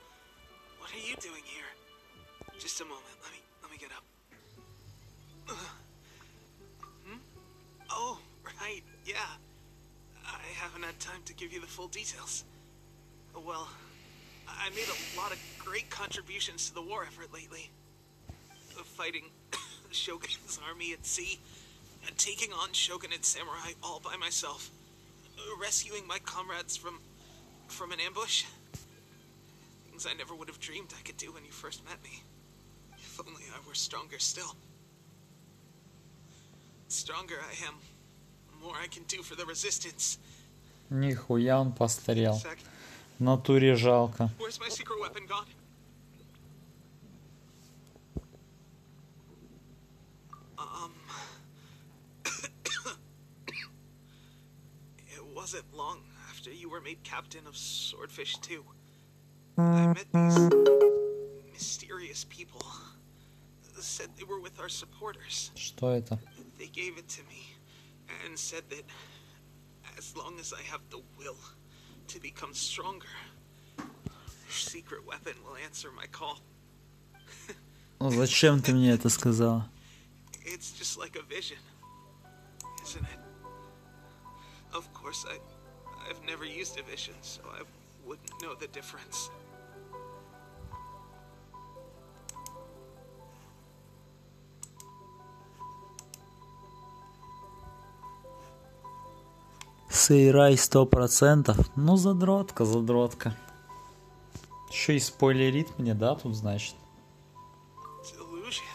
What are you doing here? Just a moment. Let me get up. Oh, right. Yeah. I haven't had time to give you the full details. Well, I made a lot of great contributions to the war effort lately. Fighting the Shogun's army at sea, and taking on Shogunate samurai all by myself. Rescuing my comrades from an ambush. Things I never would have dreamed I could do when you first met me. If only I were stronger still. The stronger I am, the more I can do for the resistance. Нихуя он постарел. В натуре жалко. Where's my secret weapon gone? It wasn't long after you were made captain of Swordfish 2. I met these mysterious people. Said they were with our supporters. Что это? They gave it to me and said that as long as I have the will to become stronger, their secret weapon will answer my call. Ну зачем ты мне это сказала? It's just like a vision, isn't it? Of course, I've never used a vision, so I wouldn't know the difference. Сейрай 100%. Ну, задротка, задротка. Еще и спойлерит мне, да, тут значит? Delusion.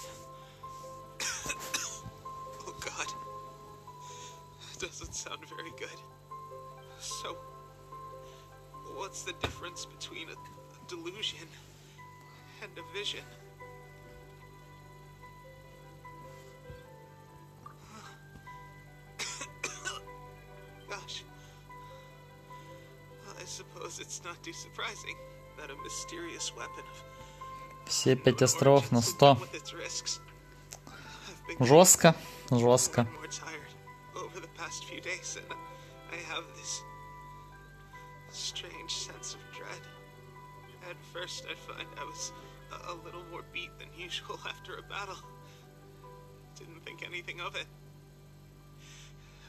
Oh God. Doesn't sound very good. So, what's the difference between a delusion and a vision? Gosh. Well, I suppose suppose it's not too surprising that a mysterious weapon of Все 5 островов на origins would 100. come with its risks. I've been Жестко, more жестко. and more tired over the past few days, and I have this strange sense of dread. At first, I find I was a little more beat than usual after a battle. Didn't think anything of it.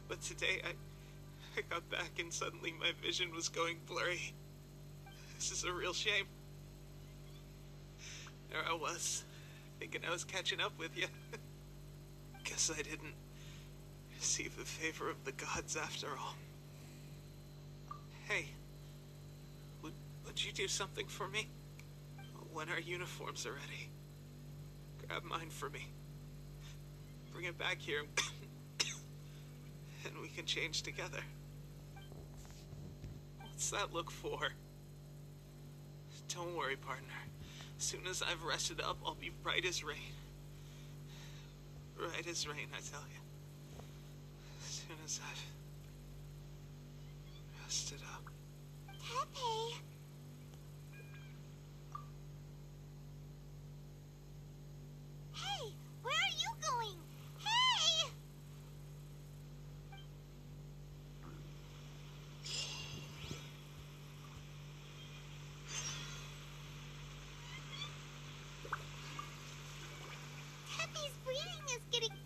But today, I got back and suddenly my vision was going blurry. This is a real shame. There I was, thinking I was catching up with you. Guess I didn't receive the favor of the gods after all. Hey, would you do something for me? When our uniforms are ready, grab mine for me. Bring it back here, and we can change together. What's that look for? Don't worry, partner. As soon as I've rested up, I'll be right as rain. Right as rain, I tell you. As soon as I've rested up. Tepe. Hey, where are you going? Hey! Tepe's breathing is getting...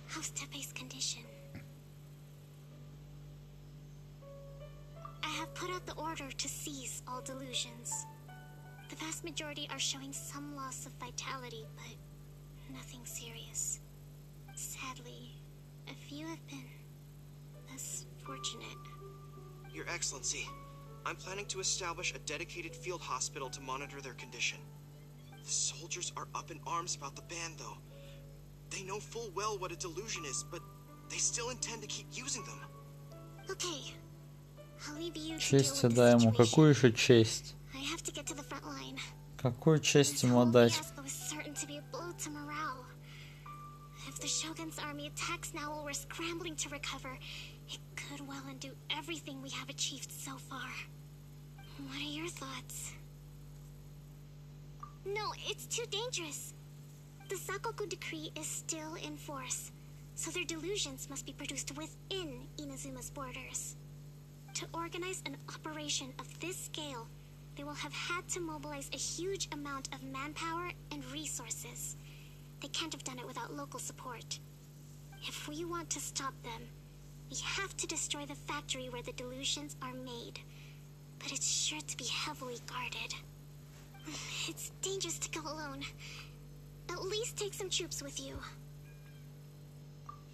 How's Tepe's condition? I have put out the order to seize all delusions. The vast majority are showing some loss of vitality, but nothing serious. Sadly, a few have been less fortunate. Your Excellency, I'm planning to establish a dedicated field hospital to monitor their condition. The soldiers are up in arms about the ban, though. They know full well what a delusion is, but they still intend to keep using them. Okay, I'll leave you to deal Честь with the отдай ему. situation. Какую еще честь? I have to get to the front line. Какую честь This ему whole отдать? fiasco is certain to be a blow to morale. If the Shogun's army attacks now while we're scrambling to recover, it could well undo everything we have achieved so far. What are your thoughts? No, it's too dangerous. The Sakoku decree is still in force, so their delusions must be produced within Inazuma's borders. To organize an operation of this scale, they will have had to mobilize a huge amount of manpower and resources. They can't have done it without local support. If we want to stop them, we have to destroy the factory where the delusions are made. But it's sure to be heavily guarded. It's dangerous to go alone. At least take some troops with you.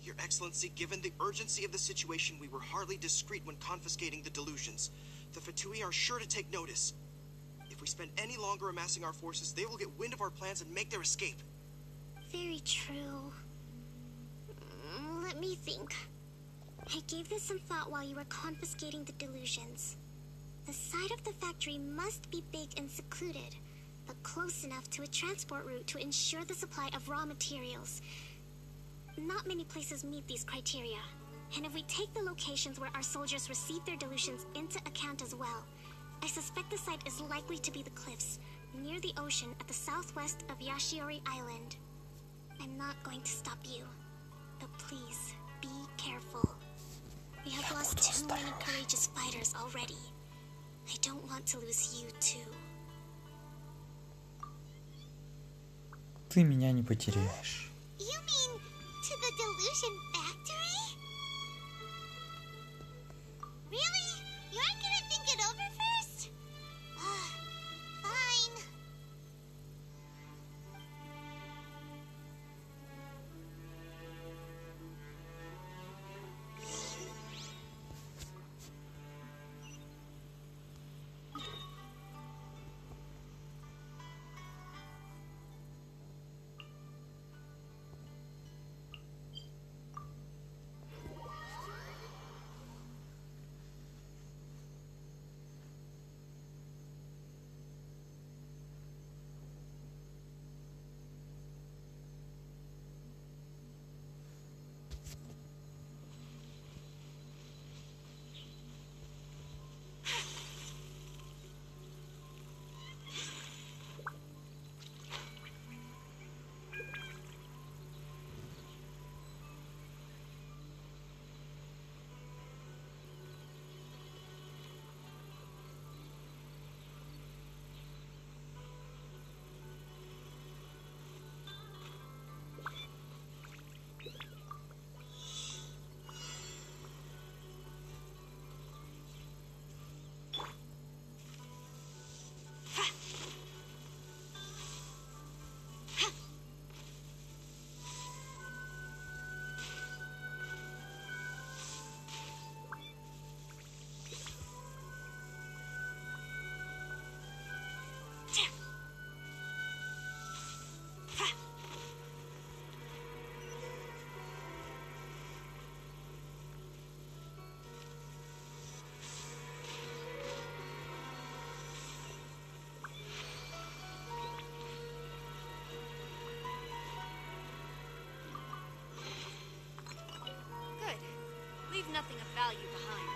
Your Excellency, given the urgency of the situation, we were hardly discreet when confiscating the delusions. The Fatui are sure to take notice. If we spend any longer amassing our forces, they will get wind of our plans and make their escape. Very true. Let me think. I gave this some thought while you were confiscating the delusions. The site of the factory must be big and secluded, but close enough to a transport route to ensure the supply of raw materials. Not many places meet these criteria, and if we take the locations where our soldiers receive their delusions into account as well, I suspect the site is likely to be the cliffs, near the ocean at the southwest of Yashiori Island. I'm not going to stop you, but please, be careful. We have lost too many courageous fighters already. I don't want to lose you too. Ты меня не потеряешь. You mean to the delusion factory? Really? You aren't gonna think it over first? Fine. value behind.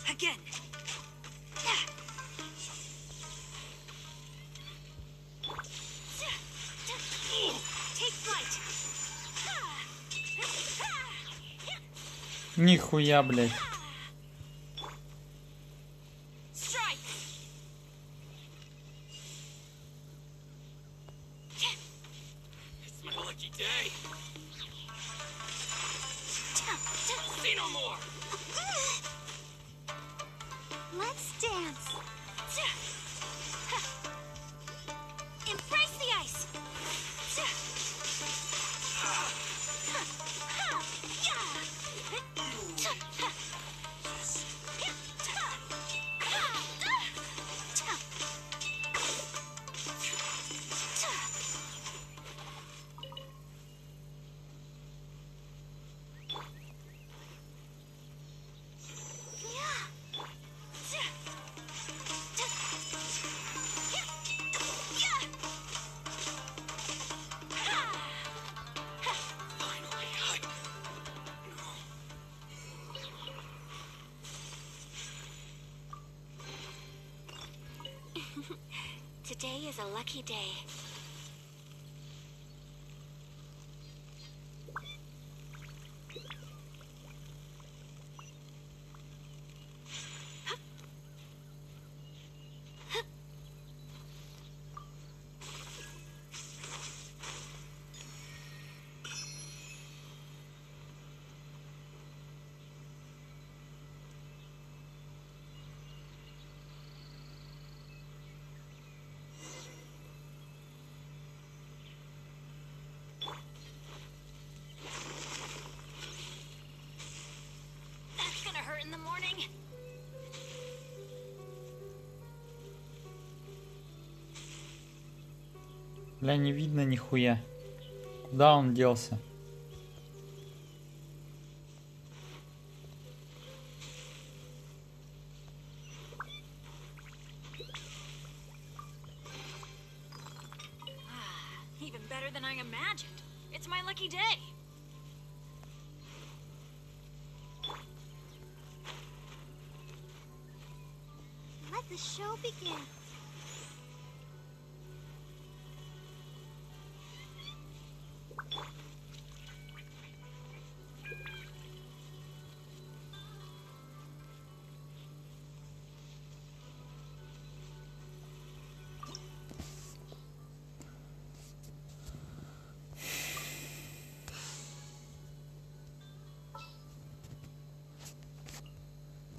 Again. Take flight. Нихуя, блядь. Strike. It's my lucky day. See no more. Let's dance. Embrace the ice. Today is a lucky day. That's gonna hurt in the morning. Бля, не видно нихуя. Куда он делся? Even better than I imagined. It's my lucky day. Let the show begin.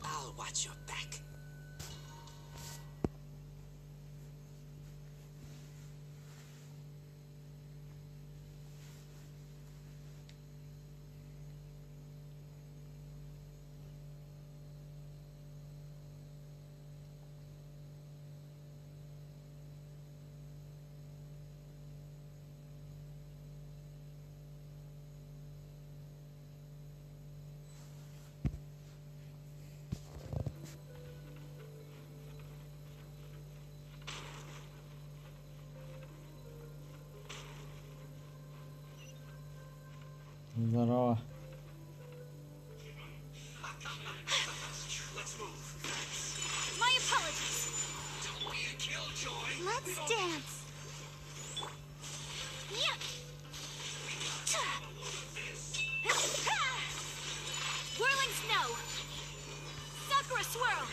I'll watch your back. Здорово. My apologies. Let's dance. Yeah. Whirling snow. Sakura swirl.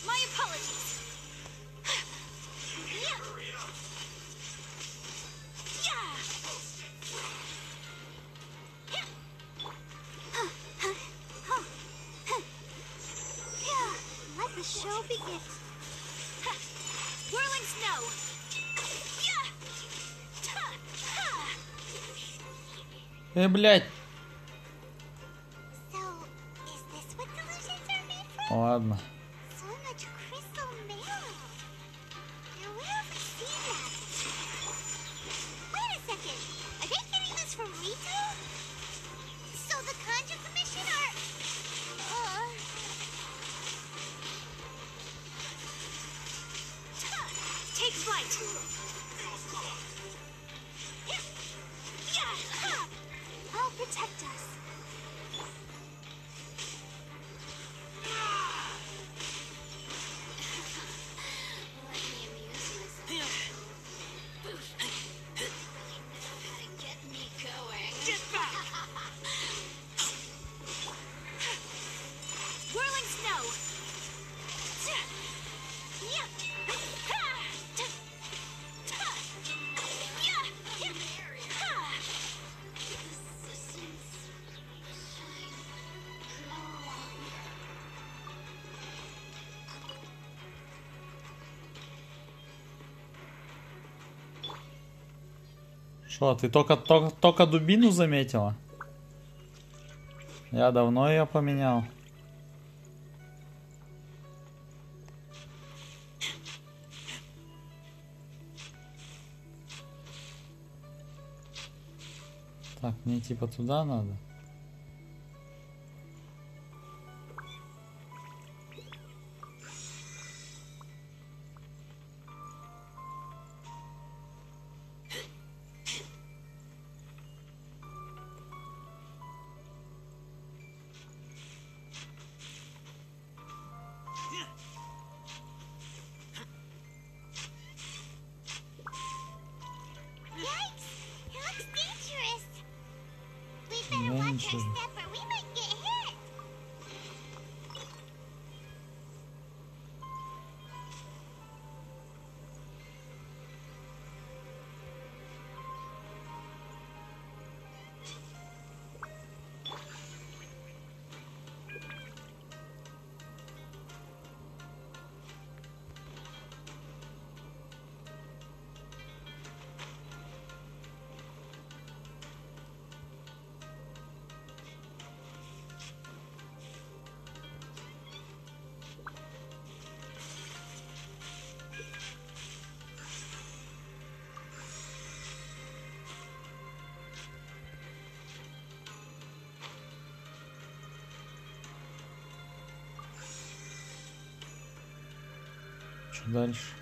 My apologies. Let the show begin. Whirling snow. Блядь. Ладно. So much crystal marrow. Now where have we seen that? Wait a second. Are they getting this from Rito? So the Conjure Commission are... Take flight. I'll protect us. Let me amuse myself. Get me going. Get back! Whirling snow. Что, ты только дубину заметила? Я давно ее поменял. Так, мне типа туда надо. Yikes! It looks dangerous. We better watch our step or we might get hit. Что дальше?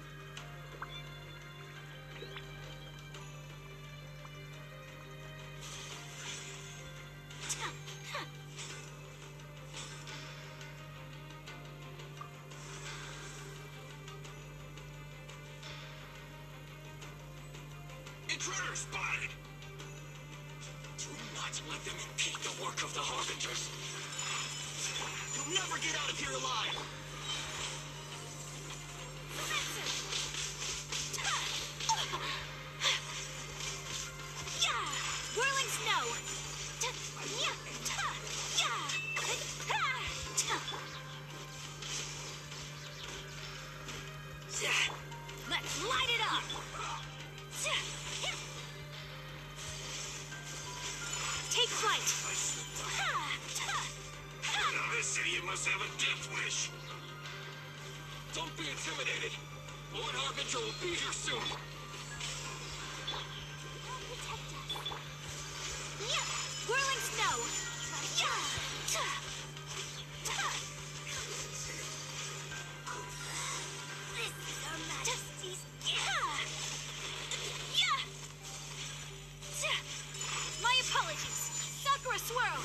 Intruder spotted! Do not let them impede the work of the Harbingers. You'll never get out of here alive! Whirling snow. Let's light it up. Take flight. Now this idiot must have a death wish! Don't be intimidated! Lord Harbinger will be here soon! Whirling snow. This is Her Majesty's My apologies. Sakura swirl.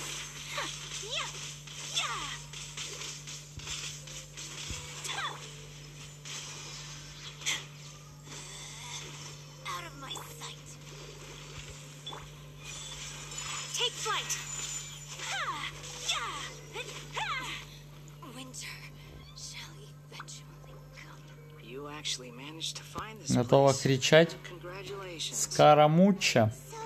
Out of my sight. Take flight. Winter shall eventually come. You actually managed to find this Готова place. кричать? Congratulations. Скоромуча. So,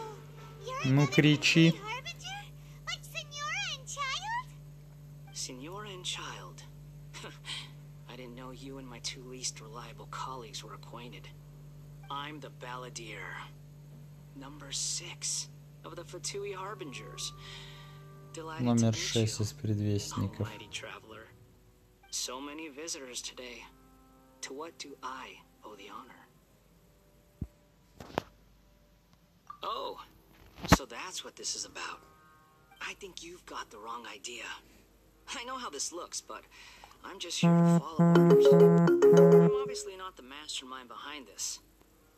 you're Ну another кричи. complete harbinger? Like Senora and Child? Senora and Child. I didn't know you and my two least reliable colleagues were acquainted. I'm the Balladeer. Number 6 of the Fatui Harbingers. Delighted to Номер meet 6 you, из предвестников. almighty traveler. So many visitors today. To what do I owe the honor? Oh, so that's what this is about. I think you've got the wrong idea. I know how this looks, but I'm just here to follow orders. I'm obviously not the mastermind behind this.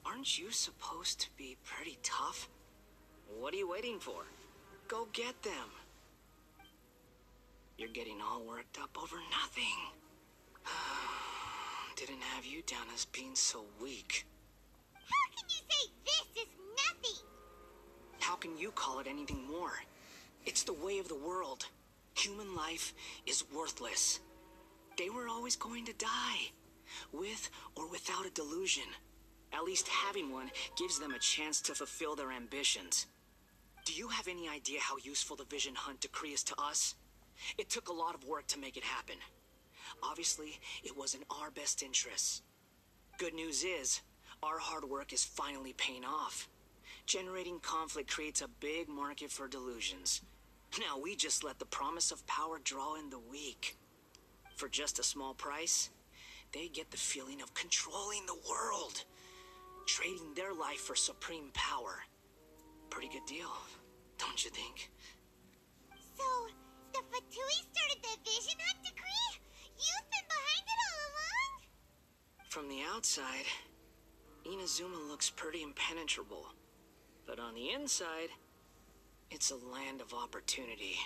Aren't you supposed to be pretty tough? What are you waiting for? Go get them. You're getting all worked up over nothing. Didn't have you down as being so weak. How can you say this is nothing? How can you call it anything more? It's the way of the world. Human life is worthless. They were always going to die, with or without a delusion. At least having one gives them a chance to fulfill their ambitions. Do you have any idea how useful the Vision Hunt decree is to us? It took a lot of work to make it happen. Obviously, it was in our best interests. Good news is, our hard work is finally paying off. Generating conflict creates a big market for delusions. Now we just let the promise of power draw in the weak. For just a small price, they get the feeling of controlling the world, trading their life for supreme power. Pretty good deal, don't you think? So, the Fatui started the Vision Hunt decree? You've been behind it all along? From the outside, Inazuma looks pretty impenetrable. But on the inside, it's a land of opportunity.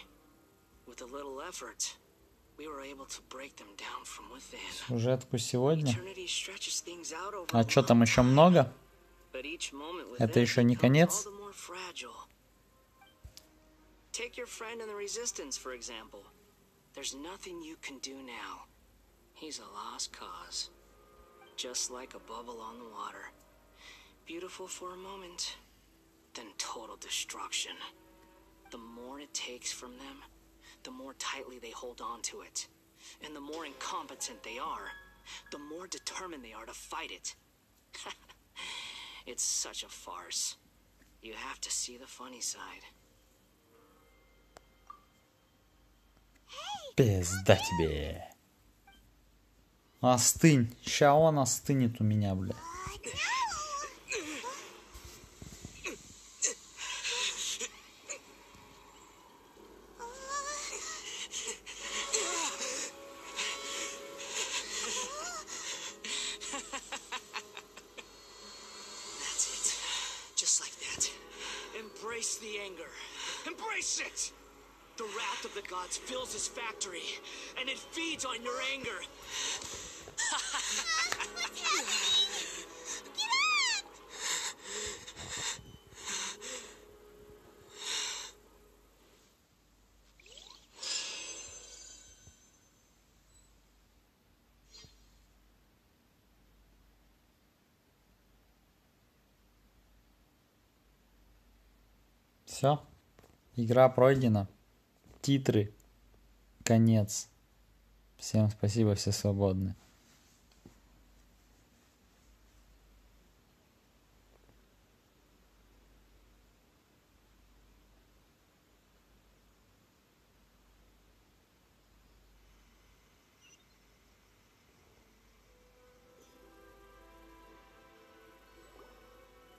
With a little effort, we were able to break them down from within. Сюжетку сегодня. Eternity stretches things out over А что там еще много? but each moment with Это it еще не becomes конец? all the more fragile. Take your friend in the Resistance, for example. There's nothing you can do now. He's a lost cause. Just like a bubble on the water. Beautiful for a moment, then total destruction. The more it takes from them, the more tightly they hold on to it. And the more incompetent they are, the more determined they are to fight it. It's such a farce. You have to see the funny side. Пизда тебе. Остынь. Ща он остынет у меня, бля. That's it. Just like that. Embrace the anger. Embrace it! The wrath of the gods fills his factory, and it feeds on your anger. What's happening? Get up! Все. Игра пройдена. Титры. Конец. Всем спасибо, все свободны.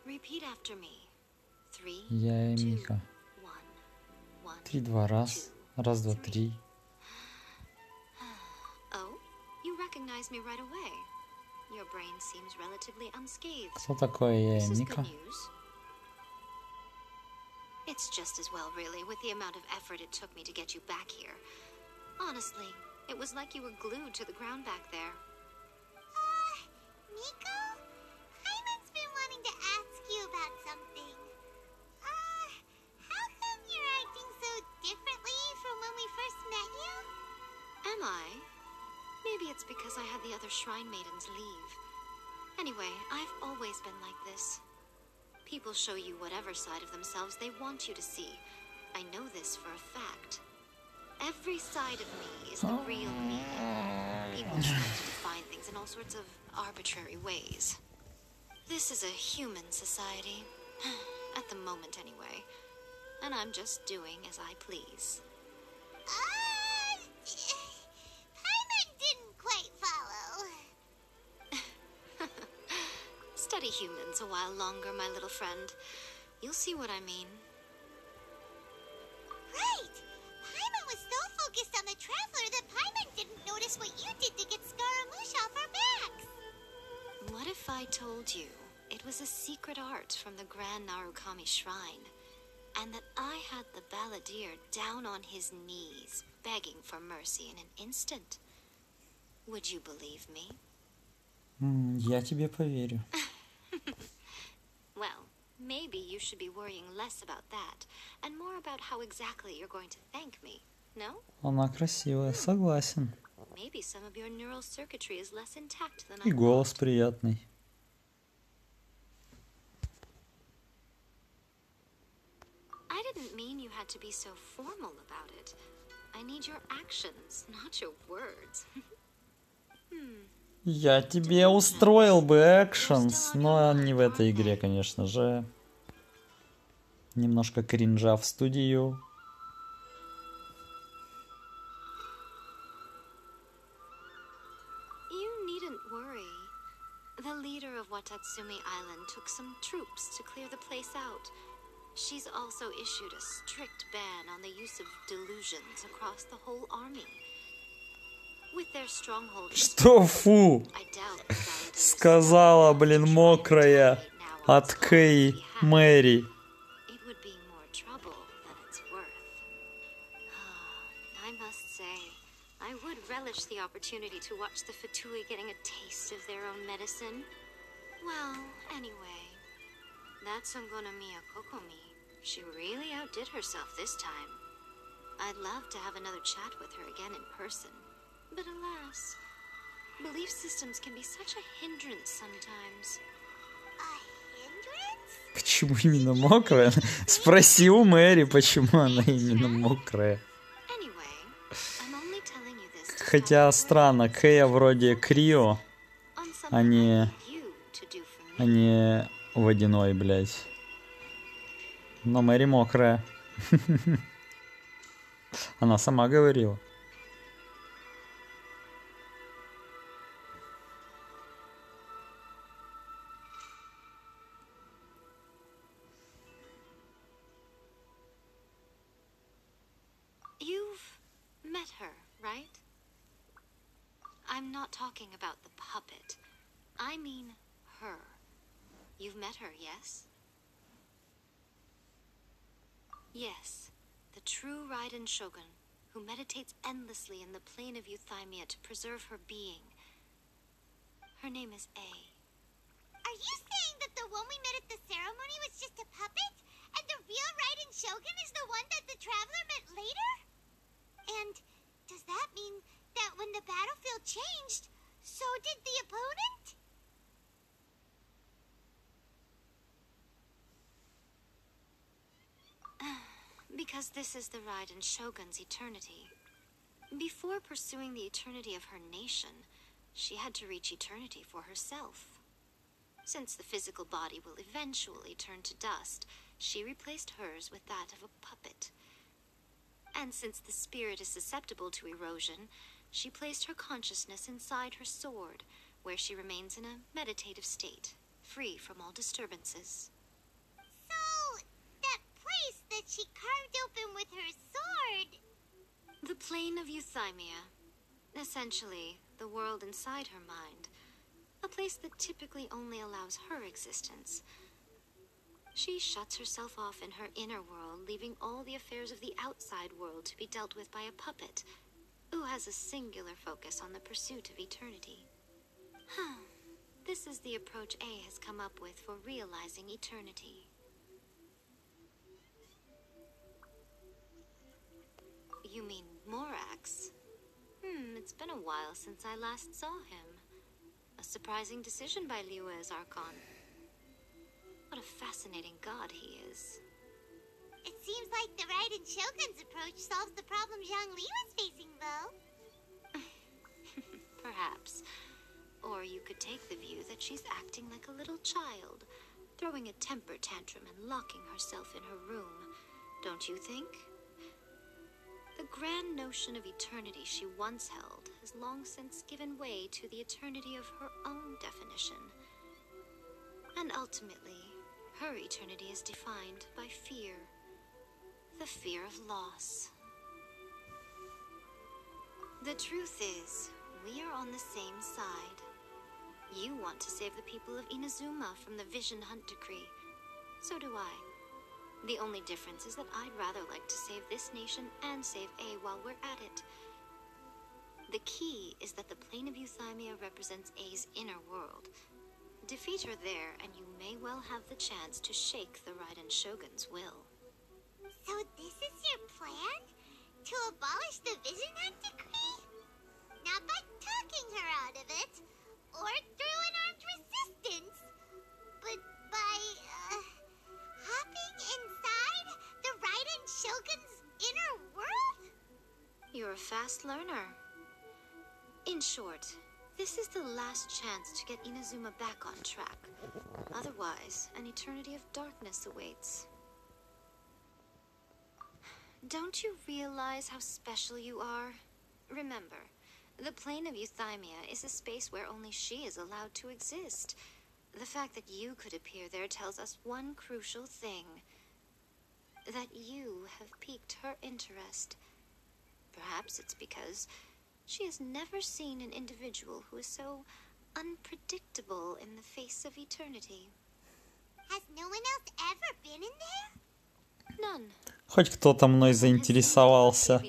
Repeat after me. 3, Я и 2, Мика. 1. 3, 2, раз. Раз, два, три. Oh, you recognize me right away. Your brain seems relatively unscathed. Кто такое я This и is Мика? good news. It's just as well, really, with the amount of effort it took me to get you back here. Honestly, it was like you were glued to the ground back there. Nico? Hyman's been wanting to ask you about something. How come you're acting so differently from when we first met you? Am I? Maybe it's because I had the other Shrine Maidens leave. Anyway, I've always been like this. People show you whatever side of themselves they want you to see. I know this for a fact. Every side of me is the real me. People try to define things in all sorts of arbitrary ways. This is a human society. At the moment, anyway. And I'm just doing as I please. Hyman didn't study humans a while longer, my little friend. You'll see what I mean. Right! Paimon was so focused on the Traveler that Paimon didn't notice what you did to get Scaramouche off our backs! What if I told you it was a secret art from the Grand Narukami Shrine, and that I had the balladeer down on his knees, begging for mercy in an instant? Would you believe me? Я тебе поверю. Well, maybe you should be worrying less about that, and more about how exactly you're going to thank me, no? Она красивая, согласен. Maybe some of your neural circuitry is less intact than I И голос thought. приятный. I didn't mean you had to be so formal about it. I need your actions, not your words. Я тебе устроил бы экшенс, но не в этой игре, конечно же. Немножко кринжа в студию. You needn't worry. The leader of Watatsumi Island took some troops to clear the place out. She's also issued a strict ban on the use of delusions across the whole army. With their stronghold, Что фу? I doubt the Balladeer Сказала, блин, мокрая от Кэй Мэри. It would be more trouble than it's worth. I must say, I would relish the opportunity to watch the Fatui getting a taste of their own medicine. Well, anyway, that's Miya Kokomi. She really outdid herself this time. I'd love to have another chat with her again in person. But alas, belief systems can be such a hindrance sometimes. A hindrance? Почему именно мокрая? Спроси у Мэри, почему она именно мокрая. Anyway, I'm only telling you this to Хотя start странно, Кэя вроде Крио, on something а не, I need you to do for me. а не водяной, блядь. Но Мэри мокрая. Она сама говорила. You've met her, right? I'm not talking about the puppet. I mean her. You've met her, yes? Yes, the true Raiden Shogun, who meditates endlessly in the plane of Euthymia to preserve her being. Her name is A. Are you saying that the one we met at the ceremony was just a puppet? And the real Raiden Shogun is the one that the Traveler met later? And does that mean that when the battlefield changed, so did the opponent? Because this is the Raiden Shogun's eternity. Before pursuing the eternity of her nation, she had to reach eternity for herself. Since the physical body will eventually turn to dust, she replaced hers with that of a puppet. And since the spirit is susceptible to erosion, she placed her consciousness inside her sword, where she remains in a meditative state, free from all disturbances. So, that place that she carved open with her sword... The plane of Euthymia. Essentially, the world inside her mind. A place that typically only allows her existence. She shuts herself off in her inner world, leaving all the affairs of the outside world to be dealt with by a puppet, who has a singular focus on the pursuit of eternity. This is the approach A has come up with for realizing eternity. You mean Morax? It's been a while since I last saw him. A surprising decision by Liyue's Archon. What a fascinating god he is. It seems like the Raiden Shogun's approach solves the problem Zhongli was facing, though. Perhaps. Or you could take the view that she's acting like a little child, throwing a temper tantrum and locking herself in her room. Don't you think? The grand notion of eternity she once held has long since given way to the eternity of her own definition. And ultimately, her eternity is defined by fear. The fear of loss. The truth is, we are on the same side. You want to save the people of Inazuma from the Vision Hunt decree. So do I. The only difference is that I'd rather like to save this nation and save A while we're at it. The key is that the plane of Euthymia represents A's inner world. Defeat her there, and you may well have the chance to shake the Raiden Shogun's will. So this is your plan? To abolish the Vision Hunt decree? Not by talking her out of it, or through an armed resistance, but by, hopping inside the Raiden Shogun's inner world? You're a fast learner. In short, this is the last chance to get Inazuma back on track. Otherwise, an eternity of darkness awaits. Don't you realize how special you are? Remember, the plane of Euthymia is a space where only she is allowed to exist. The fact that you could appear there tells us one crucial thing. That you have piqued her interest. Perhaps it's because she has never seen an individual who is so unpredictable in the face of eternity. Has no one else ever been in there? None. Хоть кто-то мной заинтересовался.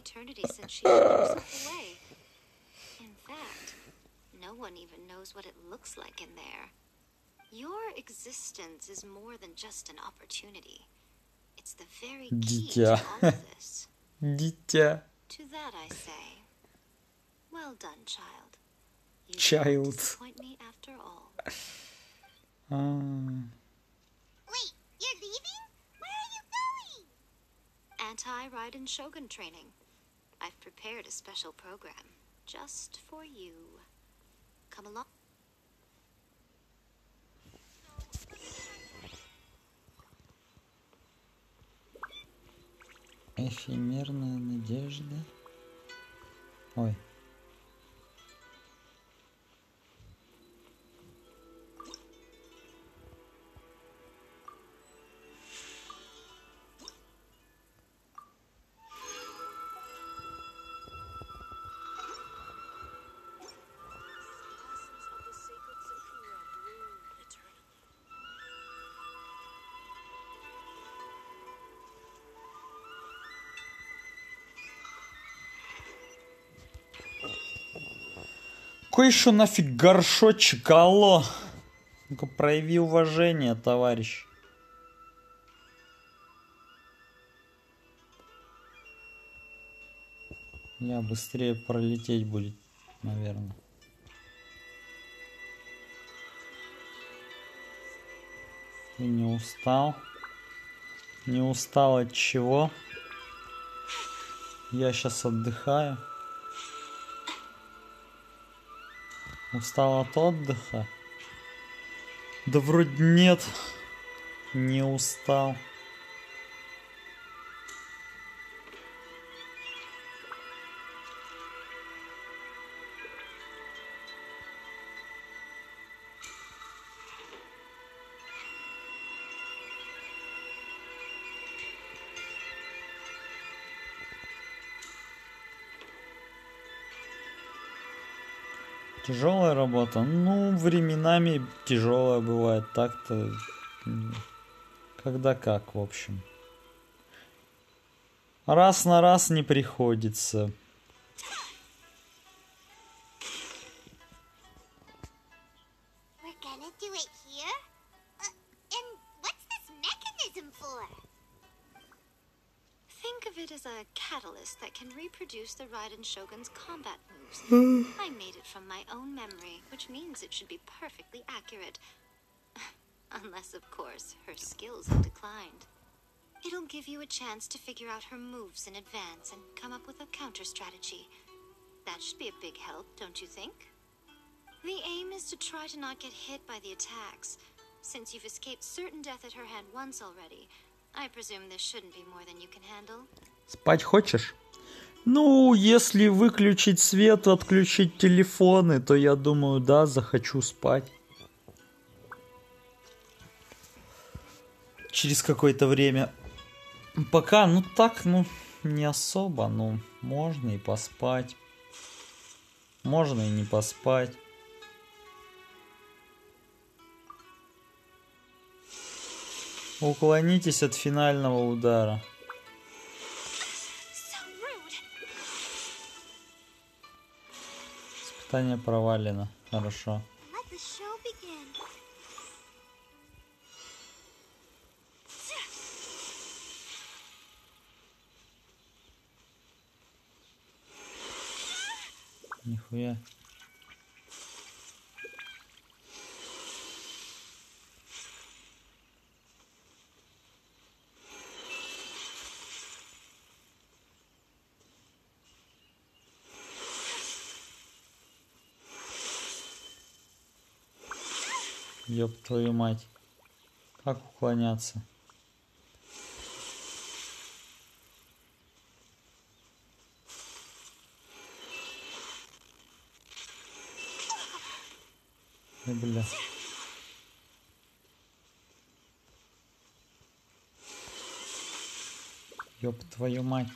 In fact, no one even knows what it looks like in there. Your existence is more than just an opportunity. It's the very key to all of this. Дитя. To that I say, well done, child. You Child. didn't disappoint me after all. Wait, you're leaving? Where are you going? Anti-Raiden Shogun training. I've prepared a special program just for you. Come along. Эфемерная надежда. Ой. Какой еще нафиг горшочек, алло? Ну-ка, прояви уважение, товарищ. Я быстрее пролететь будет, наверное. Ты не устал? Не устал от чего? Я сейчас отдыхаю. Устал от отдыха? Да вроде нет. Не устал. Тяжелая работа? Ну, временами тяжелая бывает. Так-то когда как, в общем. Раз на раз не приходится. We're gonna do it here? And what's this mechanism for? Think of it as a catalyst that can reproduce the Raiden Shogun's combat moves. I made it from my own memory, which means it should be perfectly accurate. Unless, of course, her skills have declined. It'll give you a chance to figure out her moves in advance and come up with a counter strategy. That should be a big help, don't you think? The aim is to try to not get hit by the attacks. Since you've escaped certain death at her hand once already, I presume this shouldn't be more than you can handle. Спать хочешь? Ну, если выключить свет, отключить телефоны, то я думаю, да, захочу спать. через какое-то время. Пока, ну так, ну, не особо, ну, можно и поспать. Можно и не поспать. Уклонитесь от финального удара. Испытание провалено. Хорошо. Нихуя. Ёб твою мать. Как уклоняться? Бля. Ёб твою мать.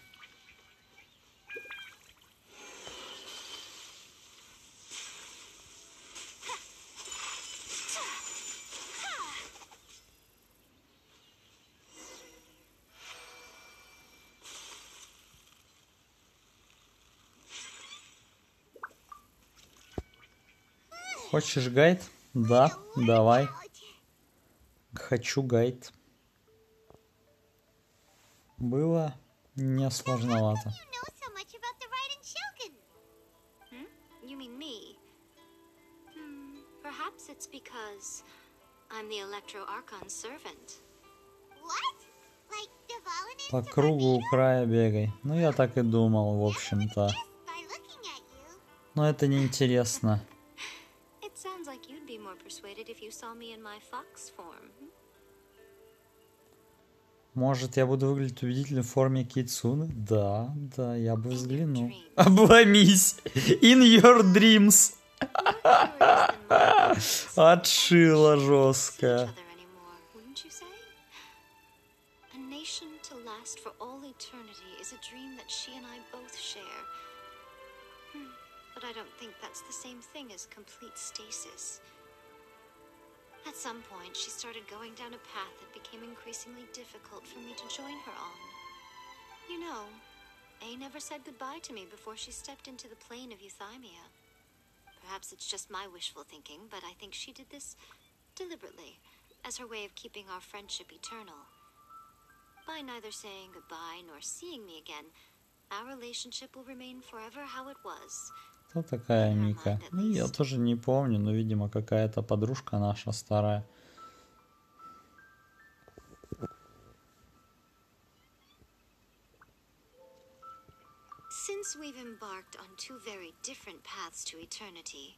Хочешь гайд? Да, давай. Хочу гайд. Было не сложновато. You mean me? Perhaps it's because I'm the Electro Archon's servant. What? Like Devalin is По to кругу у Magneto? края бегай. Ну, я так и думал, в общем-то. By looking at you. Но это неинтересно. It sounds like you'd be more persuaded if you saw me in my fox form. Может, я буду выглядеть убедительно в форме Кицуны? Да, да, я бы взглянул. Обломись! In your dreams! Отшила жестко. Wouldn't you say? A nation to last for all eternity is a dream that she and I both share. But I don't think that's the same thing as complete stasis. At some point, she started going down a path that became increasingly difficult for me to join her on. You know, A never said goodbye to me before she stepped into the plane of euthymia. Perhaps it's just my wishful thinking, but I think she did this deliberately, as her way of keeping our friendship eternal. By neither saying goodbye nor seeing me again, our relationship will remain forever how it was. Кто такая Мика? Ну, я тоже не помню, но, видимо, какая-то подружка наша старая. Since we've embarked on two very different paths to eternity,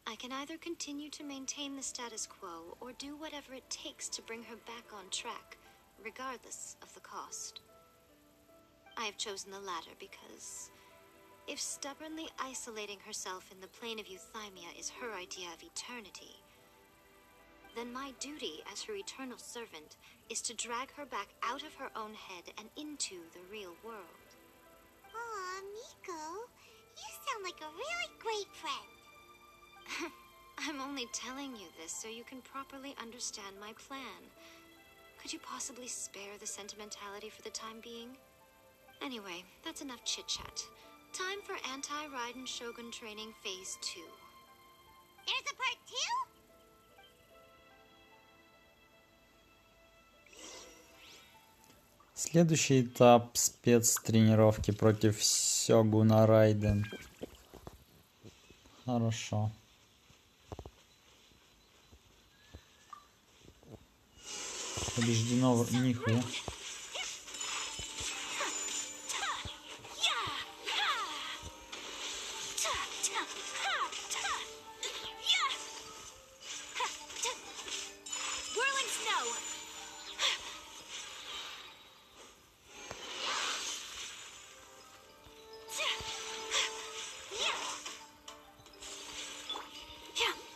I can either continue to maintain the status quo or do whatever it takes to bring her back on track, regardless of the cost. I have chosen the latter because if stubbornly isolating herself in the plane of euthymia is her idea of eternity, then my duty as her eternal servant is to drag her back out of her own head and into the real world. Aw, Miko, you sound like a really great friend. I'm only telling you this so you can properly understand my plan. Could you possibly spare the sentimentality for the time being? Anyway, that's enough chit-chat. Time for anti-Raiden Shogun training phase 2. There's a part 2? Следующий этап спецтренировки против Сёгуна Райден. Хорошо. Побеждено нихуя.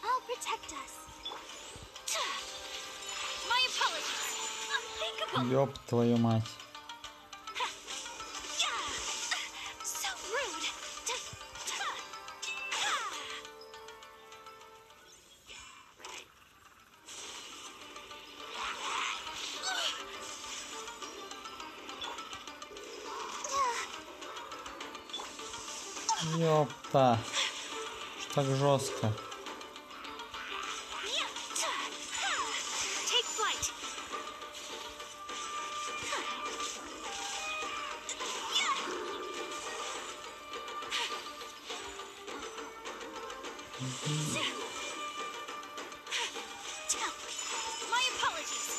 I'll protect us. My apologies. Ёб твою мать. So rude. Ёпта. Так жестко. Take flight. My apologies.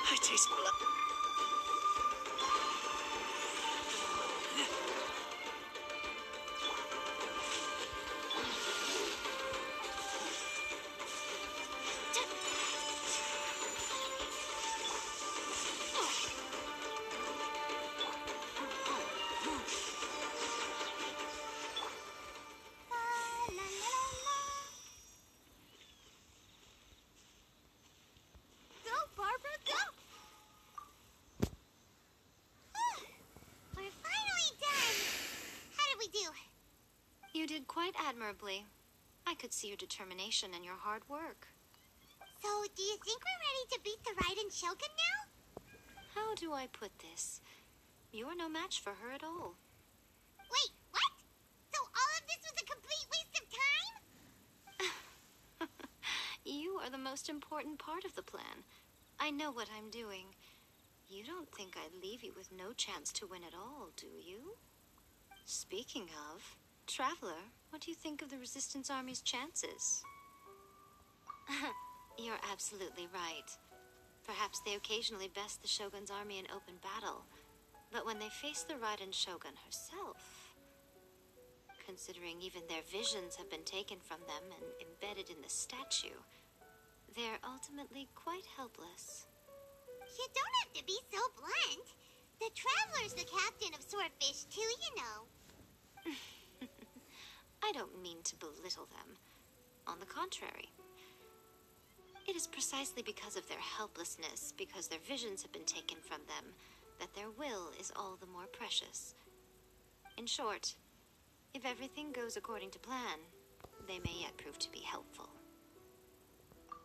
I taste blood. Go, Barbara, go! We're finally done! How did we do? You did quite admirably. I could see your determination and your hard work. So, do you think we're ready to beat the Raiden Shogun now? How do I put this? You are no match for her at all. Wait, what? So all of this was a complete waste of time? You are the most important part of the plan. I know what I'm doing. You don't think I'd leave you with no chance to win at all, do you? Speaking of, Traveler, what do you think of the Resistance Army's chances? You're absolutely right. Perhaps they occasionally best the Shogun's army in open battle, but when they face the Raiden Shogun herself, considering even their visions have been taken from them and embedded in the statue, they're ultimately quite helpless. You don't have to be so blunt. The Traveler's the captain of Swordfish too, you know. I don't mean to belittle them. On the contrary. It is precisely because of their helplessness, because their visions have been taken from them, that their will is all the more precious. In short, if everything goes according to plan, they may yet prove to be helpful.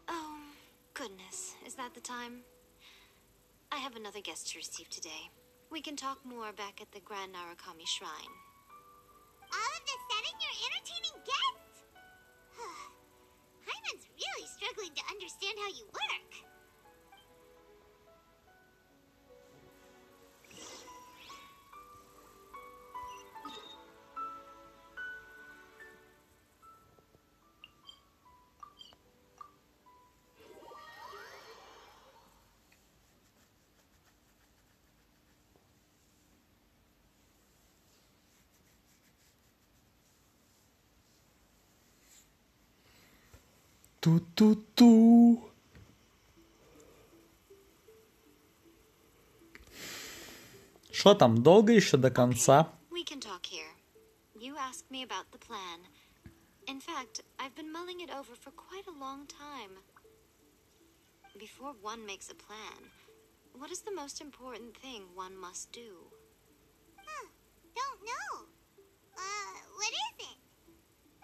Oh, goodness, is that the time? I have another guest to receive today. We can talk more back at the Grand Narukami Shrine. All of a sudden, you're entertaining guests? Hyman's really struggling to understand how you work. Ту-ту-ту. Что там, долго еще до конца? We can talk here. You asked me about the plan. In fact, I've been mulling it over for quite a long time. Before one makes a plan, what is the most important thing one must do? Don't know. What is it?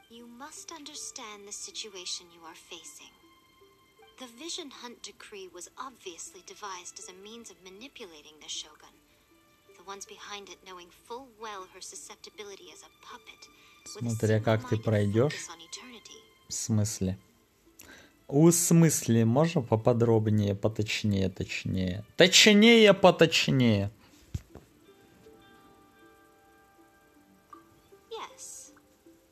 You must understand the situation you are facing. The Vision Hunt Decree was obviously devised as a means of manipulating the Shogun. The ones behind it knowing full well her susceptibility as a puppet. Смотря как ты пройдешь. В смысле? В смысле? Можно поподробнее, поточнее, точнее? Точнее, поточнее. Yes.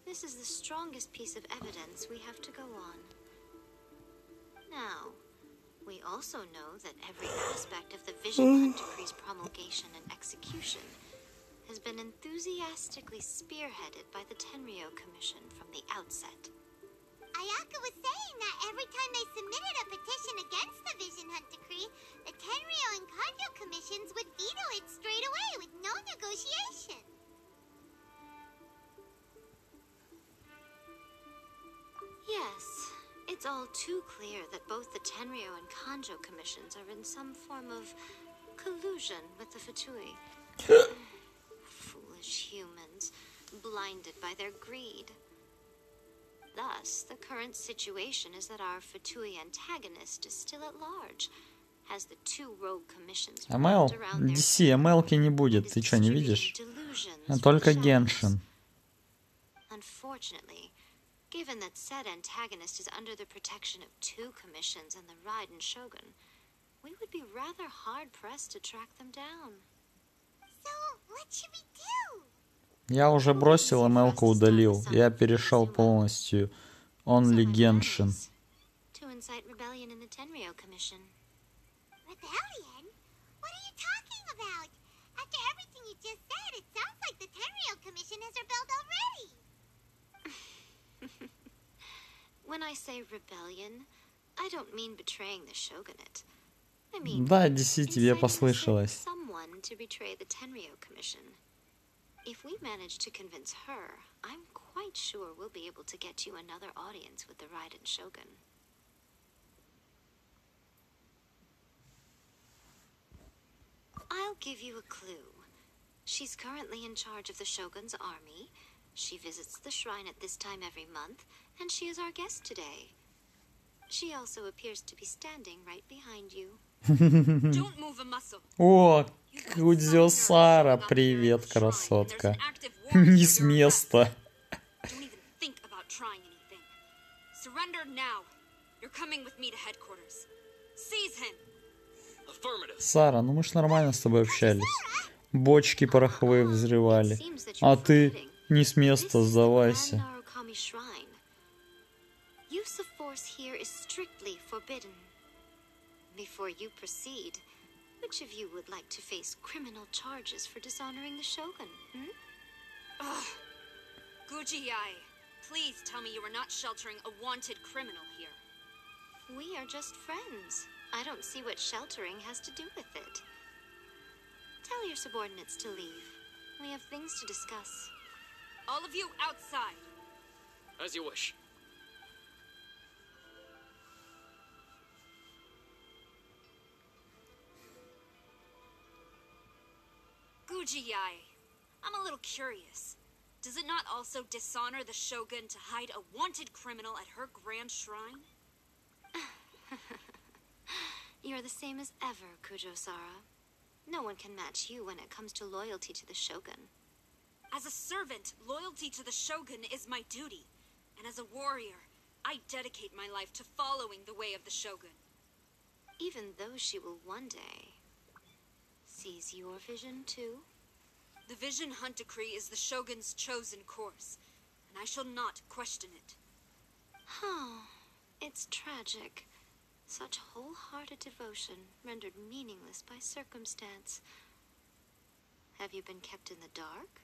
This is the strongest piece of evidence we have to go on. Now, we also know that every aspect of the Vision Hunt Decree's promulgation and execution has been enthusiastically spearheaded by the Tenryo Commission from the outset. Ayaka was saying that every time they submitted a petition against the Vision Hunt Decree, the Tenryo and Kanjo commissions would veto it straight away with no It's all too clear that both the Tenryo and Kanjo commissions are in some form of collusion with the Fatui. Foolish humans, blinded by their greed. Thus, the current situation is that our Fatui antagonist is still at large, has the two rogue commissions ML? wrapped around their DC, ML-ки не будет, ты что, не видишь? Только Геншин. Unfortunately, given that said antagonist is under the protection of two commissions and the Raiden Shogun, we would be rather hard-pressed to track them down. So, what should we do? Я уже бросил ML-ку, удалил. Я перешел полностью. Only Genshin. To incite rebellion in the Tenryo Commission. Rebellion? What are you talking about? After everything you just said, it sounds like the Tenryo Commission has rebelled already. When I say rebellion, I don't mean betraying the shogunate. I mean, Да, DC, тебе послышалось. someone to betray the Tenryo Commission. If we manage to convince her, I'm quite sure we'll be able to get you another audience with the Raiden Shogun. I'll give you a clue. She's currently in charge of the Shogun's army. She visits the shrine at this time every month, and she is our guest today. She also appears to be standing right behind you. Don't move a muscle. О, Кудзё Сара, привет, красотка. Не с места. Don't even think about trying anything. Surrender now. You're coming with me to headquarters. Seize him. Affirmative. Сара, ну мы ж нормально с тобой общались. Бочки пороховые взрывали. А ты не с места, сдавайся. Use of force here is strictly forbidden. Before you proceed, which of you would like to face criminal charges for dishonoring the Shogun? Ugh. Guji-ai, please tell me you are not sheltering a wanted criminal here. We are just friends. I don't see what sheltering has to do with it. Tell your subordinates to leave. We have things to discuss. All of you outside. As you wish. Guji-ai, I'm a little curious. Does it not also dishonor the Shogun to hide a wanted criminal at her grand shrine? You're the same as ever, Kujo-Sara. No one can match you when it comes to loyalty to the Shogun. As a servant, loyalty to the Shogun is my duty. And as a warrior, I dedicate my life to following the way of the Shogun. Even though she will one day seize your vision too? The Vision Hunt Decree is the Shogun's chosen course, and I shall not question it. It's tragic. Such wholehearted devotion rendered meaningless by circumstance. Have you been kept in the dark?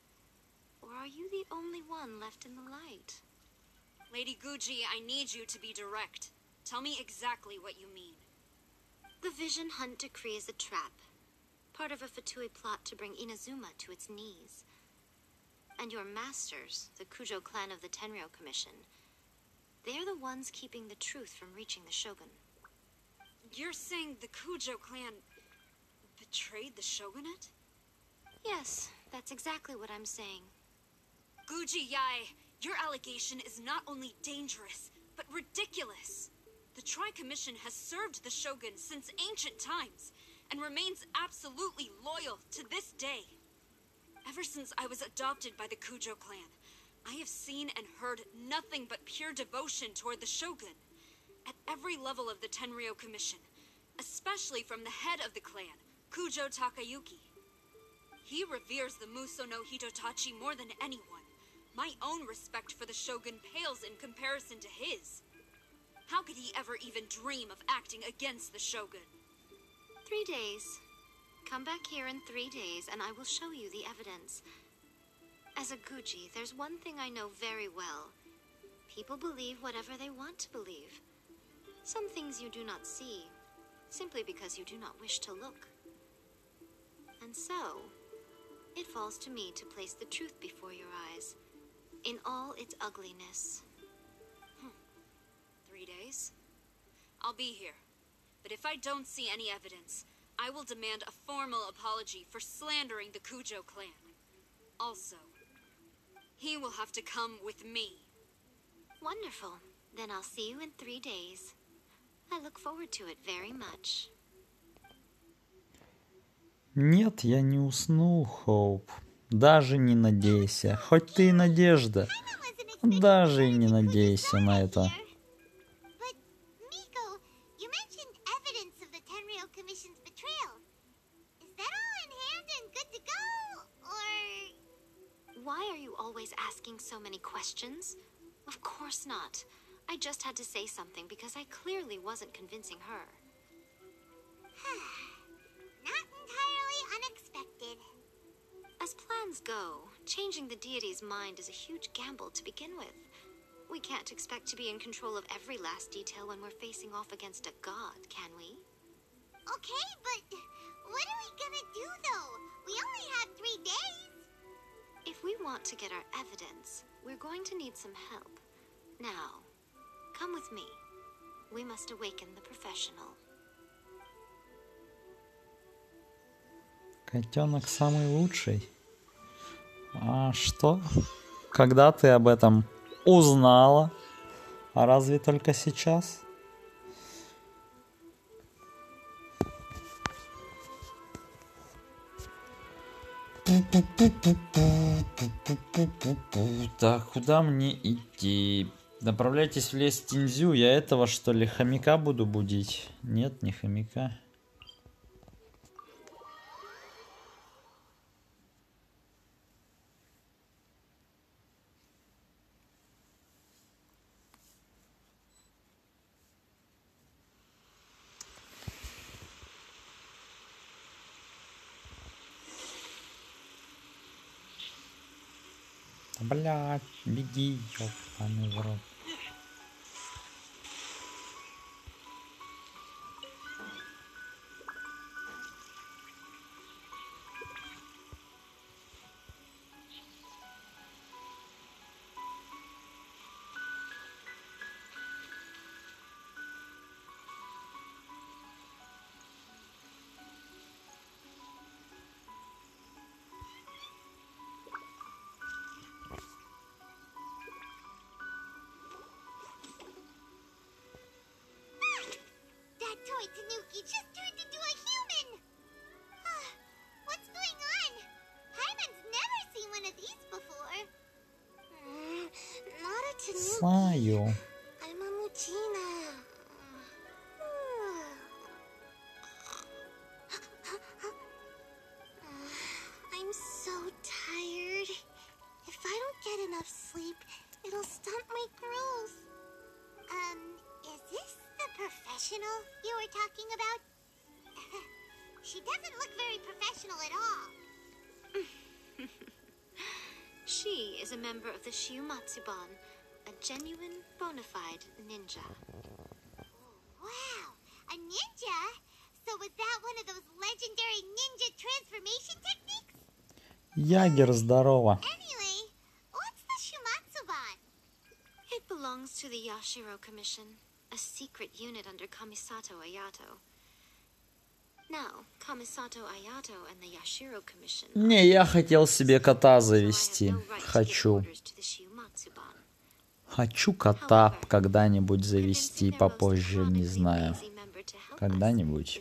Or are you the only one left in the light? Lady Guji, I need you to be direct. Tell me exactly what you mean. The Vision Hunt Decree is a trap. Part of a Fatui plot to bring Inazuma to its knees. And your masters, the Kujo clan of the Tenryo Commission, they're the ones keeping the truth from reaching the Shogun. You're saying the Kujo clan betrayed the Shogunate? Yes, that's exactly what I'm saying. Guji-ai, your allegation is not only dangerous, but ridiculous. The Tri-Commission has served the Shogun since ancient times, and remains absolutely loyal to this day. Ever since I was adopted by the Kujo clan, I have seen and heard nothing but pure devotion toward the Shogun. At every level of the Tenryo Commission, especially from the head of the clan, Kujo Takayuki. He reveres the Muso no Hitotachi more than anyone. My own respect for the Shogun pales in comparison to his. How could he ever even dream of acting against the Shogun? 3 days. Come back here in 3 days, and I will show you the evidence. As a Guji, there's one thing I know very well. People believe whatever they want to believe. Some things you do not see, simply because you do not wish to look. And so, it falls to me to place the truth before your eyes, in all its ugliness. 3 days? days? I'll be here. But if I don't see any evidence, I will demand a formal apology for slandering the Kujo clan. Also, he will have to come with me. Wonderful. Then I'll see you in 3 days. I look forward to it very much. Нет, я не уснул, Хоуп. Даже не надейся. Хоть ты и надежда. Даже и не надейся на это. But, Miko, you mentioned evidence of the Tenryou Commission's betrayal. Is that all in hand and good to go? Or... Why are you always asking so many questions? Of course not. I just had to say something because I clearly wasn't convincing her. Not entirely unexpected. As plans go, changing the deity's mind is a huge gamble to begin with. We can't expect to be in control of every last detail when we're facing off against a god, can we? Okay, but what are we gonna do though? We only have 3 days. If we want to get our evidence, we're going to need some help. Now, come with me. We must awaken the professional. Котенок самый лучший. А что? Когда ты об этом узнала? А разве только сейчас? Так, куда мне идти? Направляйтесь в лес Тинзю. Я этого, что ли, хомяка буду будить? Нет, не хомяка. Блядь, беги, ёбаный в рот. That toy Tanuki just turned into a human! What's going on? Hyman's never seen one of these before. Not a Tanuki. Знаю. I'm a Muchina. I'm so tired. If I don't get enough sleep, it'll stunt my growth. Is this the professional you were talking about? She doesn't look very professional at all. She is a member of the Shiumatsuban, a genuine, bona fide ninja. Wow, a ninja? So was that one of those legendary ninja transformation techniques? Ягер, здорово. Anyway, what's the Shiumatsuban? It belongs to the Yashiro Commission, a secret unit under Kamisato Ayato. Now, Kamisato Ayato and the Yashiro Commission... Не, я хотел себе кота завести. Хочу. Хочу кота когда-нибудь завести попозже, не знаю. Когда-нибудь.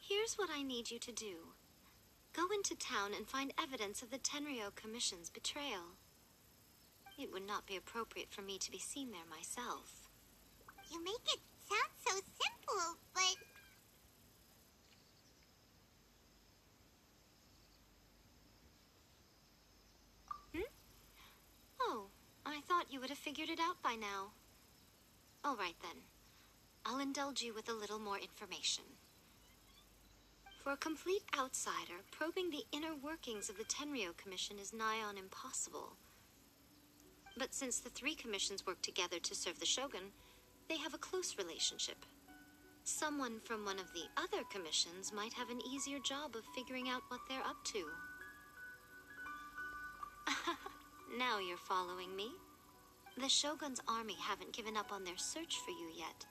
Here's what I need you to do. Go into town and find evidence of the Tenryou Commission's betrayal. It would not be appropriate for me to be seen there myself. You make it sound so simple, but... Oh, I thought you would have figured it out by now. All right then. I'll indulge you with a little more information. For a complete outsider, probing the inner workings of the Tenryou Commission is nigh on impossible. But since the 3 commissions work together to serve the Shogun, they have a close relationship. Someone from one of the other commissions might have an easier job of figuring out what they're up to. Now you're following me. The Shogun's army haven't given up on their search for you yet.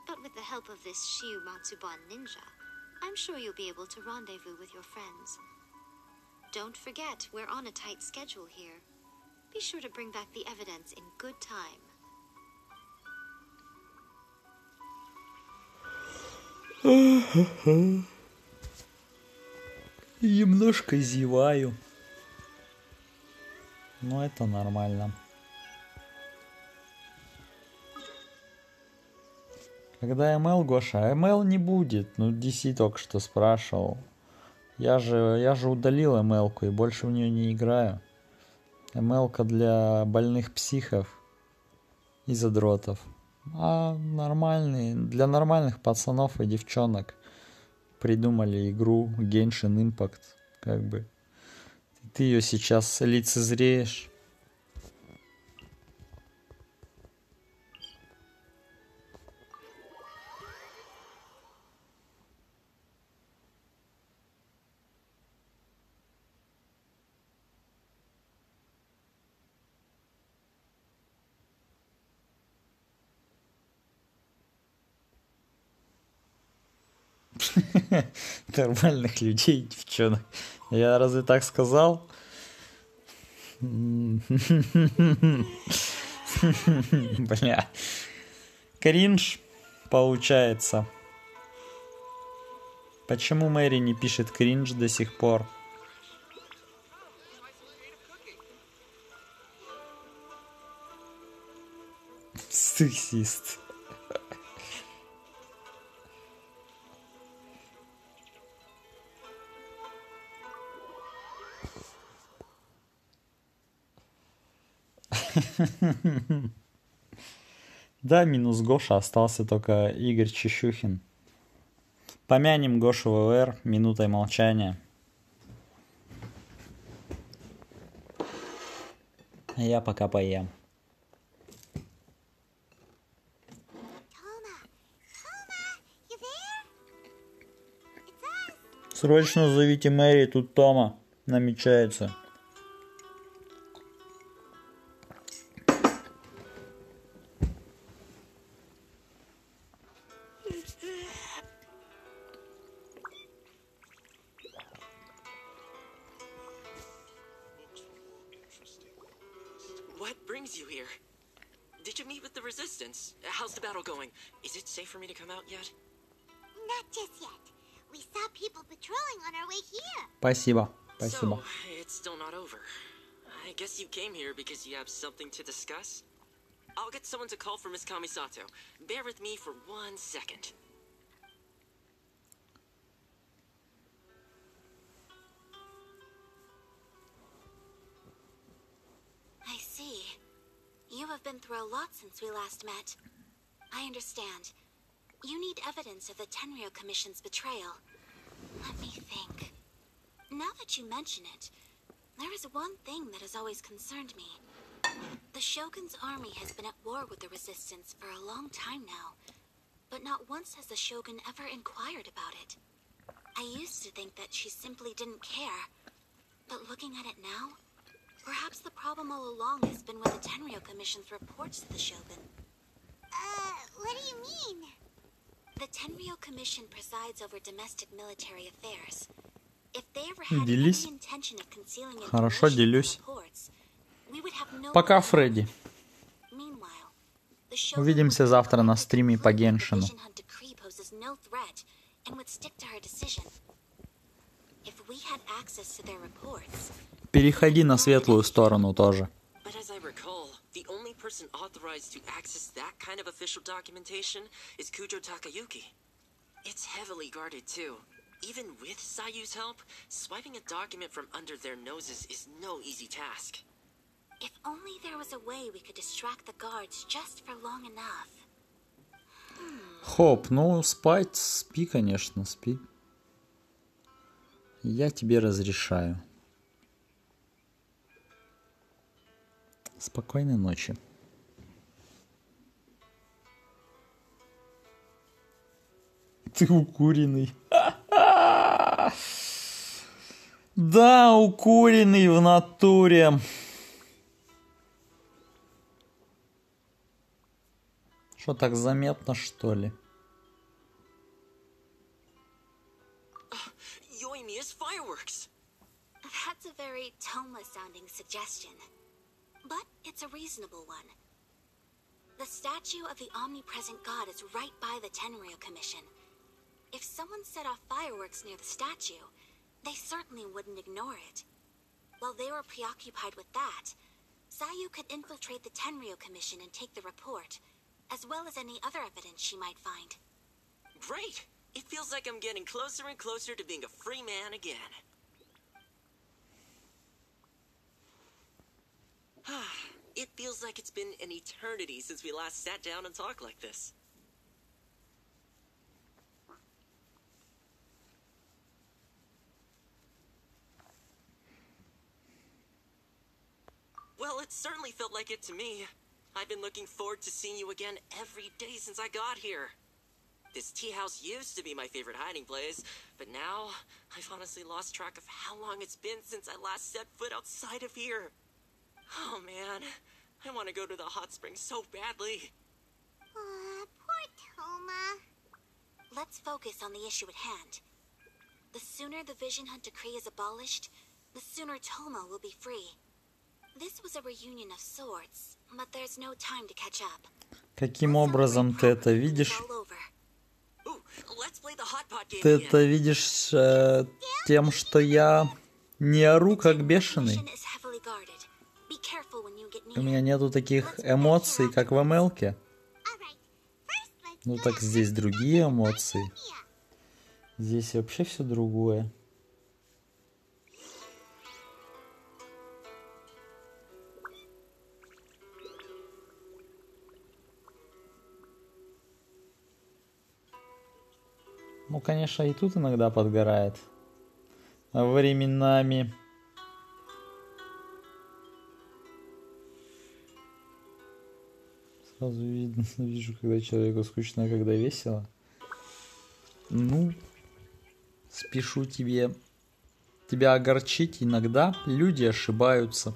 But with the help of this Shiu Matsuban ninja, I'm sure you'll be able to rendezvous with your friends. Don't forget, we're on a tight schedule here. Be sure to bring back the evidence in good time. Немножко зеваю. Но это нормально. Когда МЛ, Гоша? МЛ не будет. Ну, DC только что спрашивал. Я же удалил МЛ-ку и больше в нее не играю. МЛ-ка для больных психов и задротов. А для нормальных пацанов и девчонок придумали игру Genshin Impact. Как бы. Ты ее сейчас лицезреешь. Нормальных людей, девчонок. Я разве так сказал? Бля. Кринж получается. Почему Мэри не пишет кринж до сих пор? Сексист. Да, минус Гоша, остался только Игорь Чищухин. Помянем Гошу ВВР минутой молчания. А я пока поем. Срочно зовите Мэри, тут Тома намечается. What brings you here? Did you meet with the Resistance? How's the battle going? Is it safe for me to come out yet? Not just yet. We saw people patrolling on our way here. Спасибо. So, it's still not over. I guess you came here because you have something to discuss? I'll get someone to call for Miss Kamisato. Bear with me for 1 second. I see. You have been through a lot since we last met. I understand. You need evidence of the Tenryo Commission's betrayal. Let me think. Now that you mention it, there is one thing that has always concerned me. The Shogun's army has been at war with the Resistance for a long time now, but not once has the Shogun ever inquired about it. I used to think that she simply didn't care, but looking at it now, perhaps the problem all along has been with the Tenryo Commission's reports to the Shogun. What do you mean? The Tenryo Commission presides over domestic military affairs. If they ever had Делись. any intention of concealing Хорошо, information in делюсь. reports, we would have no Пока, way. Фредди. Meanwhile, the Shogun Увидимся would завтра на conclude стриме по that the Геншину. Vision Hunt decree poses no threat and would stick to her decision. If we had access to their reports, Переходи на светлую сторону тоже. But as I recall, the only person authorized to access that kind of official documentation is Kujo Takayuki. It's heavily guarded too. Even with Sayu's help, swiping a document from under their noses is no easy task. if only there was a way we could distract the guards just for long enough. Хоп, ну спать, спи, конечно, спи. Я тебе разрешаю. Спокойной ночи. Ты укуренный. Да, укуренный в натуре. Что, так заметно, что ли? Yoimiya's fireworks. That's a very Toma-sounding suggestion. But it's a reasonable one. The statue of the omnipresent god is right by the Tenryo Commission. If someone set off fireworks near the statue, they certainly wouldn't ignore it. While they were preoccupied with that, Sayu could infiltrate the Tenryo Commission and take the report, as well as any other evidence she might find. Great! It feels like I'm getting closer and closer to being a free man again. It feels like it's been an eternity since we last sat down and talked like this. Well, it certainly felt like it to me. I've been looking forward to seeing you again every day since I got here. This tea house used to be my favorite hiding place, but now I've honestly lost track of how long it's been since I last set foot outside of here. Oh man, I want to go to the hot springs so badly. Poor Toma. Let's focus on the issue at hand. The sooner the Vision Hunt decree is abolished, the sooner Toma will be free. This was a reunion of sorts, but there's no time to catch up. Каким образом ты это видишь? Ты это видишь тем, что я не ору как бешеный. У меня нету таких эмоций, как в МЛке. Ну так здесь другие эмоции. Здесь вообще все другое. Ну, конечно, и тут иногда подгорает. Временами. Сразу видно, вижу, когда человеку скучно, а когда весело. Ну, спешу тебя огорчить. Иногда люди ошибаются.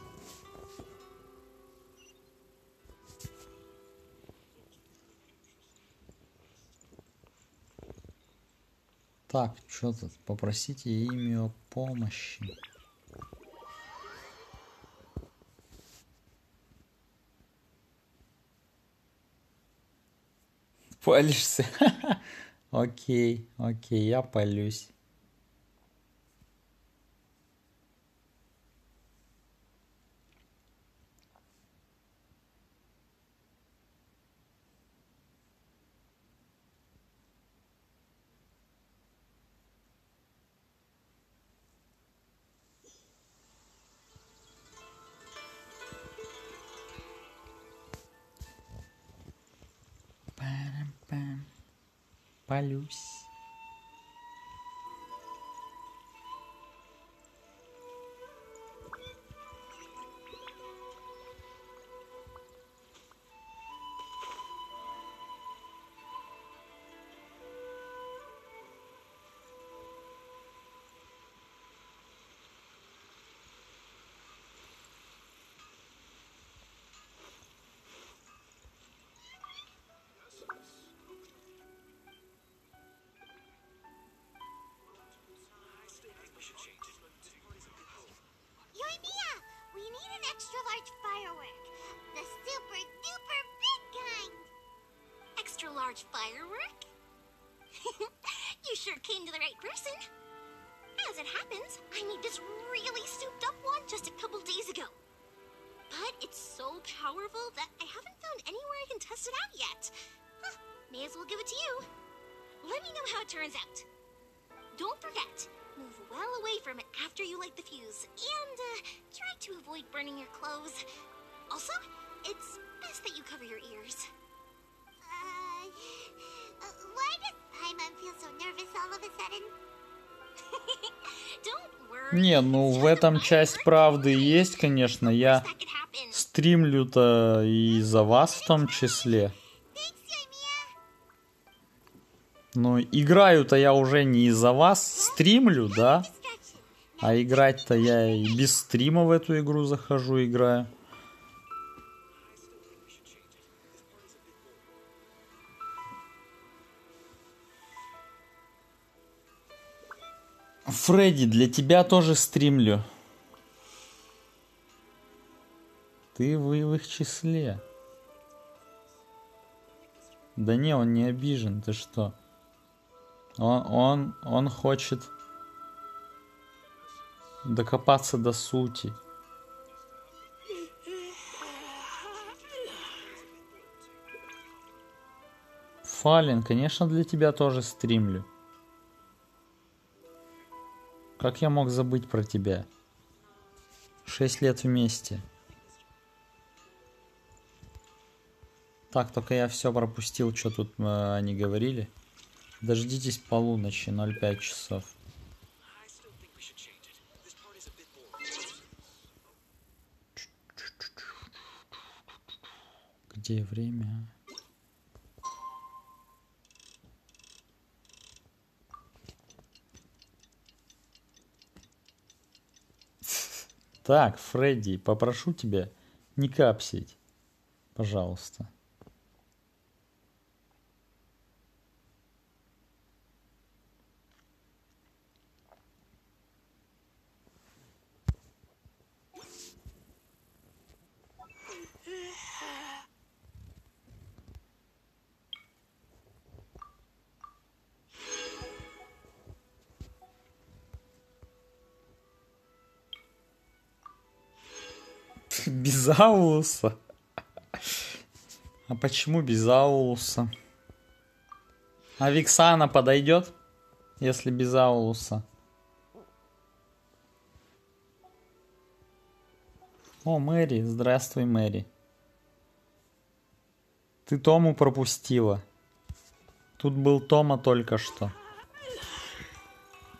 Так, что тут? Попросите имя о помощи. Палишься? Окей, я палюсь. Палюсь. Yoimiya, we need an extra large firework. The super duper big kind. Extra large firework? You sure came to the right person. As it happens, I made this really souped up one just a couple days ago. But it's so powerful that I haven't found anywhere I can test it out yet. Huh, may as well give it to you. Let me know how it turns out. Don't forget, move well away from it after you light the fuse, and try to avoid burning your clothes. Also, it's best that you cover your ears. Why does Paimon feel so nervous all of a sudden? Don't worry. Не, ну в этом часть правды есть, конечно. Я стримлю-то и за вас в том числе. Но играю-то я уже не из-за вас, стримлю, да? А играть-то я и без стрима в эту игру захожу, играю. Фредди, для тебя тоже стримлю. Ты в их числе. Да не, он не обижен, ты что? Он хочет докопаться до сути. Фален, конечно, для тебя тоже стримлю. Как я мог забыть про тебя? 6 лет вместе. Так, только я все пропустил, что тут они говорили. Дождитесь полуночи, 05 часов. Где время? Так, Фредди, попрошу тебя не капсить, пожалуйста. Без Аулуса? А почему без Аулуса? А Виксана подойдет, если без Аулуса? О, Мэри, здравствуй, Мэри. Ты Тому пропустила. Тут был Тома только что.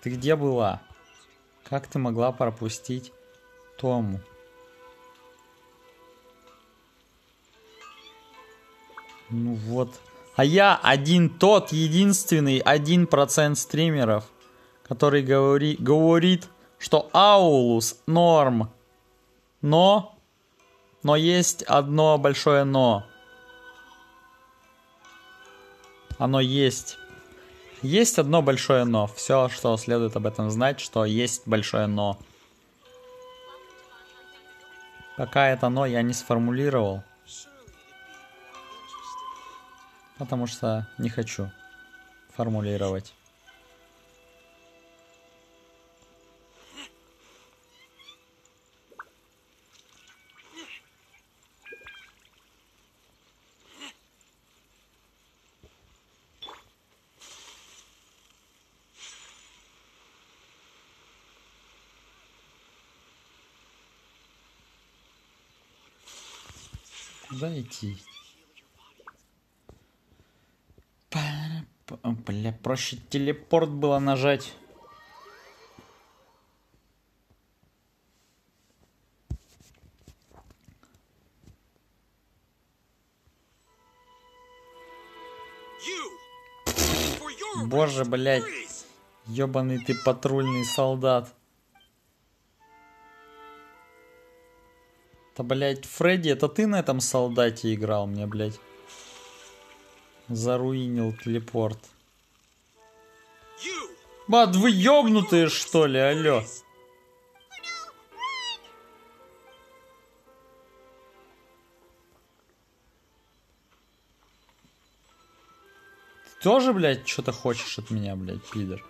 Ты где была? Как ты могла пропустить Тому? Ну вот. А я тот единственный 1% стримеров, который говорит, что Аулус норм. Но есть одно большое но. Оно есть. Есть одно большое но. Все, что следует об этом знать, что есть большое но. Пока это но я не сформулировал. Потому что не хочу формулировать. Куда идти? Бля, проще телепорт было нажать. Боже, блядь. Ёбаный ты патрульный солдат. Да, блядь, Фредди, это ты на этом солдате играл мне, блядь? Заруинил телепорт. Бад, вы ёбнутые, что ли, алё? Ты тоже, блядь, что-то хочешь от меня, блядь, пидор?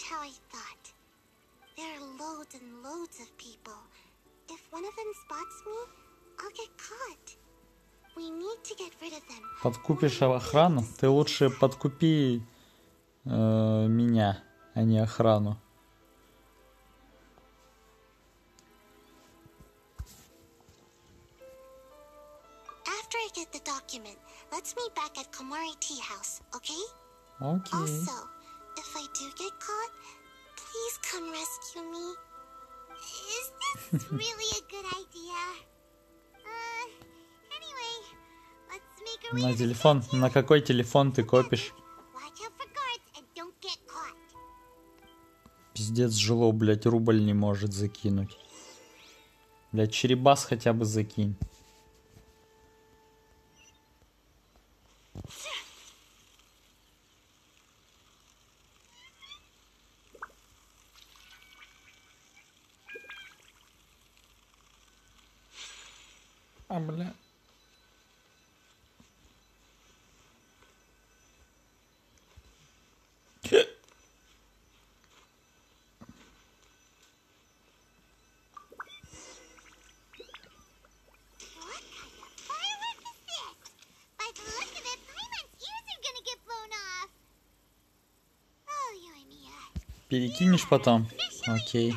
How I thought. There are loads and loads of people. If one of them spots me, I'll get caught. We need to get rid of them. Подкупишь охрану? Ты лучше подкупи меня, а не охрану. After I get the document, let's meet back at Komari Tea House, okay? Okay. Also, if I do get caught, please come rescue me. Is this really a good idea? Anyway, let's На телефон? На какой телефон ты копишь? Пиздец, жило, блять, рубль не может закинуть. Блять, черебас хотя бы закинь. А, бля. Перекинешь потом? Окей.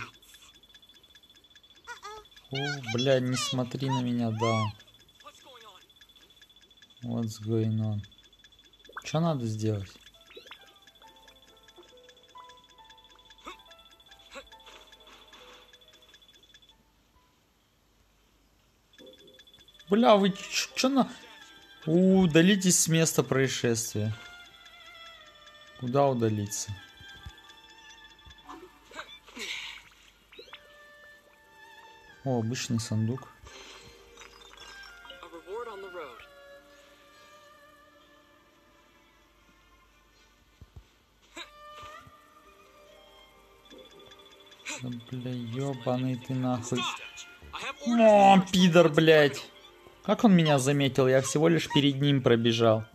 О, бля, не смотри на меня, да. What's going on? Что надо сделать? Бля, вы чё на... Удалитесь с места происшествия. Куда удалиться? О, обычный сундук. Да, бля, ёбаный ты нахуй. О, пидор, блядь. Как он меня заметил? Я всего лишь перед ним пробежал.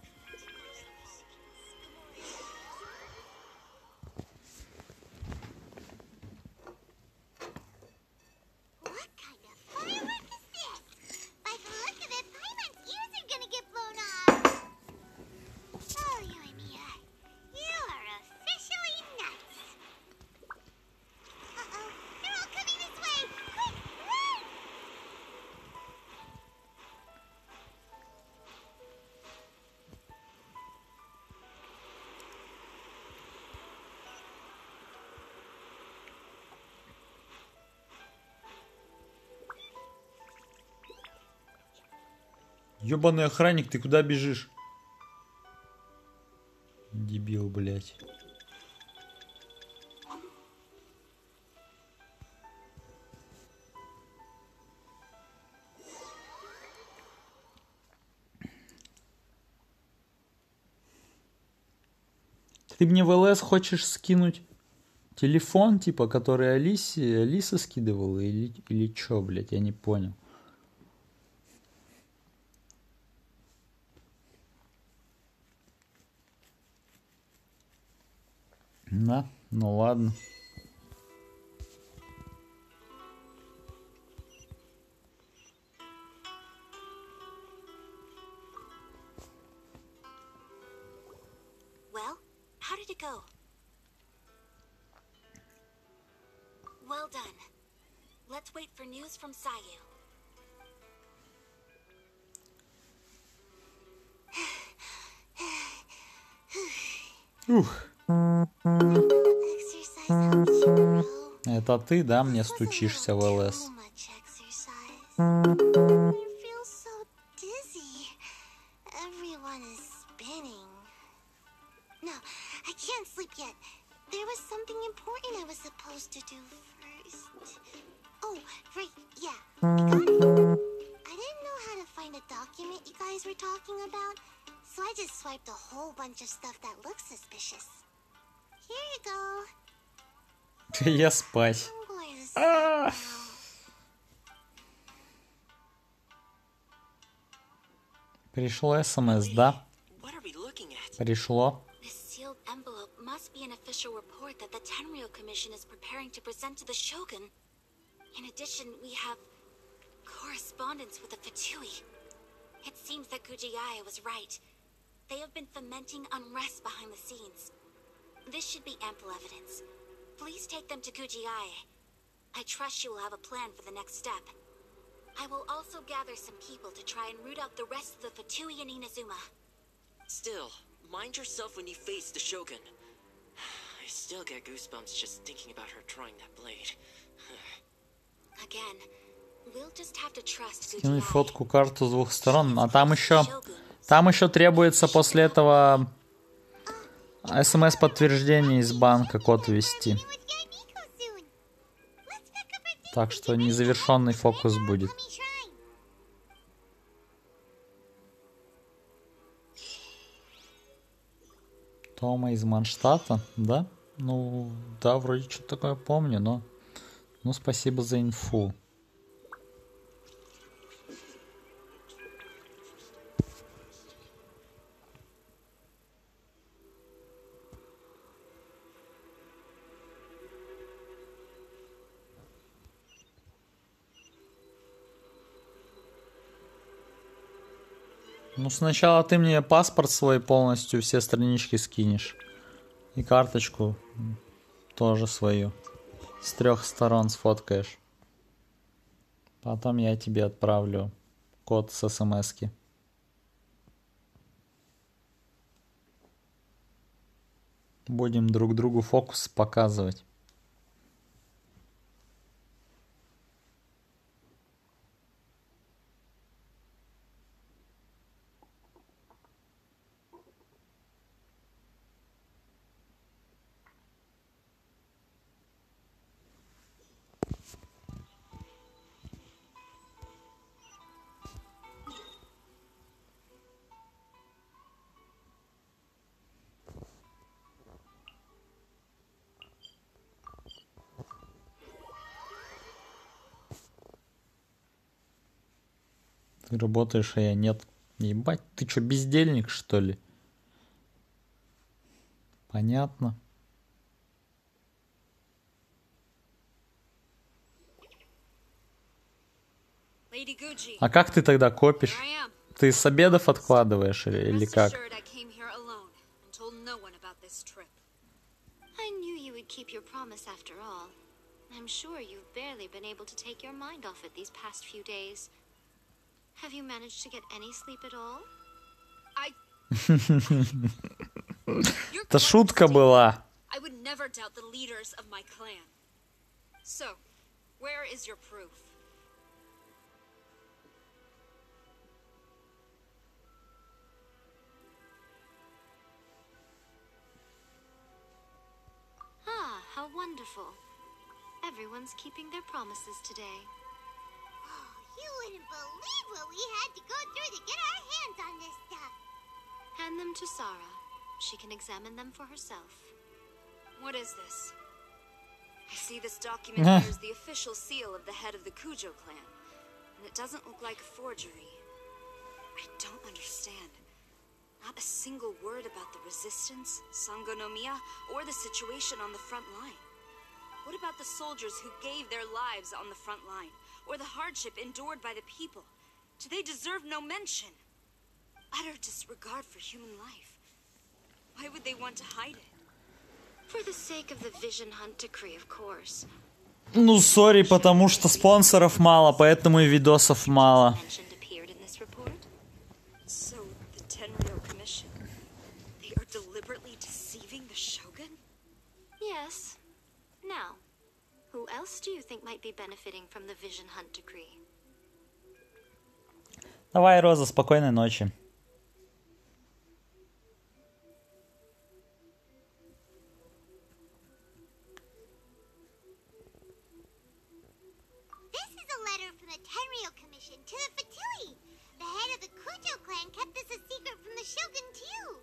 Ёбаный охранник, ты куда бежишь? Дебил, блядь. Ты мне в ЛС хочешь скинуть телефон, типа, который Алиса скидывала, или чё, блядь, я не понял. Да, ну ладно. Well, how did it go? Well done. Let's wait for news from Sayu. Ух. Это ты, да, мне стучишься в ЛС? So I just swiped a whole bunch of stuff that looks suspicious. Here you go. Я спать. Пришло СМС, да? Пришло. This sealed envelope must be an official report that the Tenryo Commission is preparing to present to the Shogun. In addition, we have correspondence with the Fatui. It seems that Kujiaya was right. They have been fomenting unrest behind the scenes. This should be ample evidence. Please take them to Kujiaya. I trust you will have a plan for the next step. I will also gather some people to try and root out the rest of the Fatui in Inazuma. Still, mind yourself when you face the Shogun. I still get goosebumps just thinking about her trying that blade. Again, we'll just have to trust Скинуть Kujiaya. фотку карту с двух сторон, а там еще Там еще требуется после этого СМС-подтверждение из банка, код ввести. Так что незавершенный фокус будет. Тома из Манштата, да? Ну, да, вроде что-то такое помню, но... Ну, спасибо за инфу. Ну, сначала ты мне паспорт свой полностью, все странички скинешь. И карточку тоже свою. С 3 сторон сфоткаешь. Потом я тебе отправлю код с смс-ки. Будем друг другу фокус показывать. Ты работаешь, а я нет. Ебать, ты что, бездельник, что ли? Понятно. А как ты тогда копишь? Ты с обедов откладываешь или как? I knew you would keep your promise after all. I'm sure you've barely been able to take your mind off it these past few days. Have you managed to get any sleep at all? Это шутка была. I would never doubt the leaders of my clan. So, where is your proof? Ah, how wonderful. Everyone's keeping their promises today. Oh, you wouldn't believe what we had to go through to get our hands on this stuff. Hand them to Sarah. She can examine them for herself. What is this? I see this document bears the official seal of the head of the Kujo clan, and it doesn't look like a forgery. I don't understand. Not a single word about the resistance, Sangonomiya, or the situation on the front line. What about the soldiers who gave their lives on the front line, or the hardship endured by the people? Do they deserve no mention? Utter disregard for human life. Why would they want to hide it? For the sake of the Vision Hunt decree, of course. Ну, сори, потому что спонсоров мало, поэтому и видосов мало. So, the Tenryo Commission, they are deliberately deceiving the Shogun? Yes. Now, who else do you think might be benefiting from the Vision Hunt decree? Давай, Роза, спокойной ночи. This is a letter from the Tenryo Commission to the Fatui. The head of the Kujo clan kept this a secret from the Shogun, too.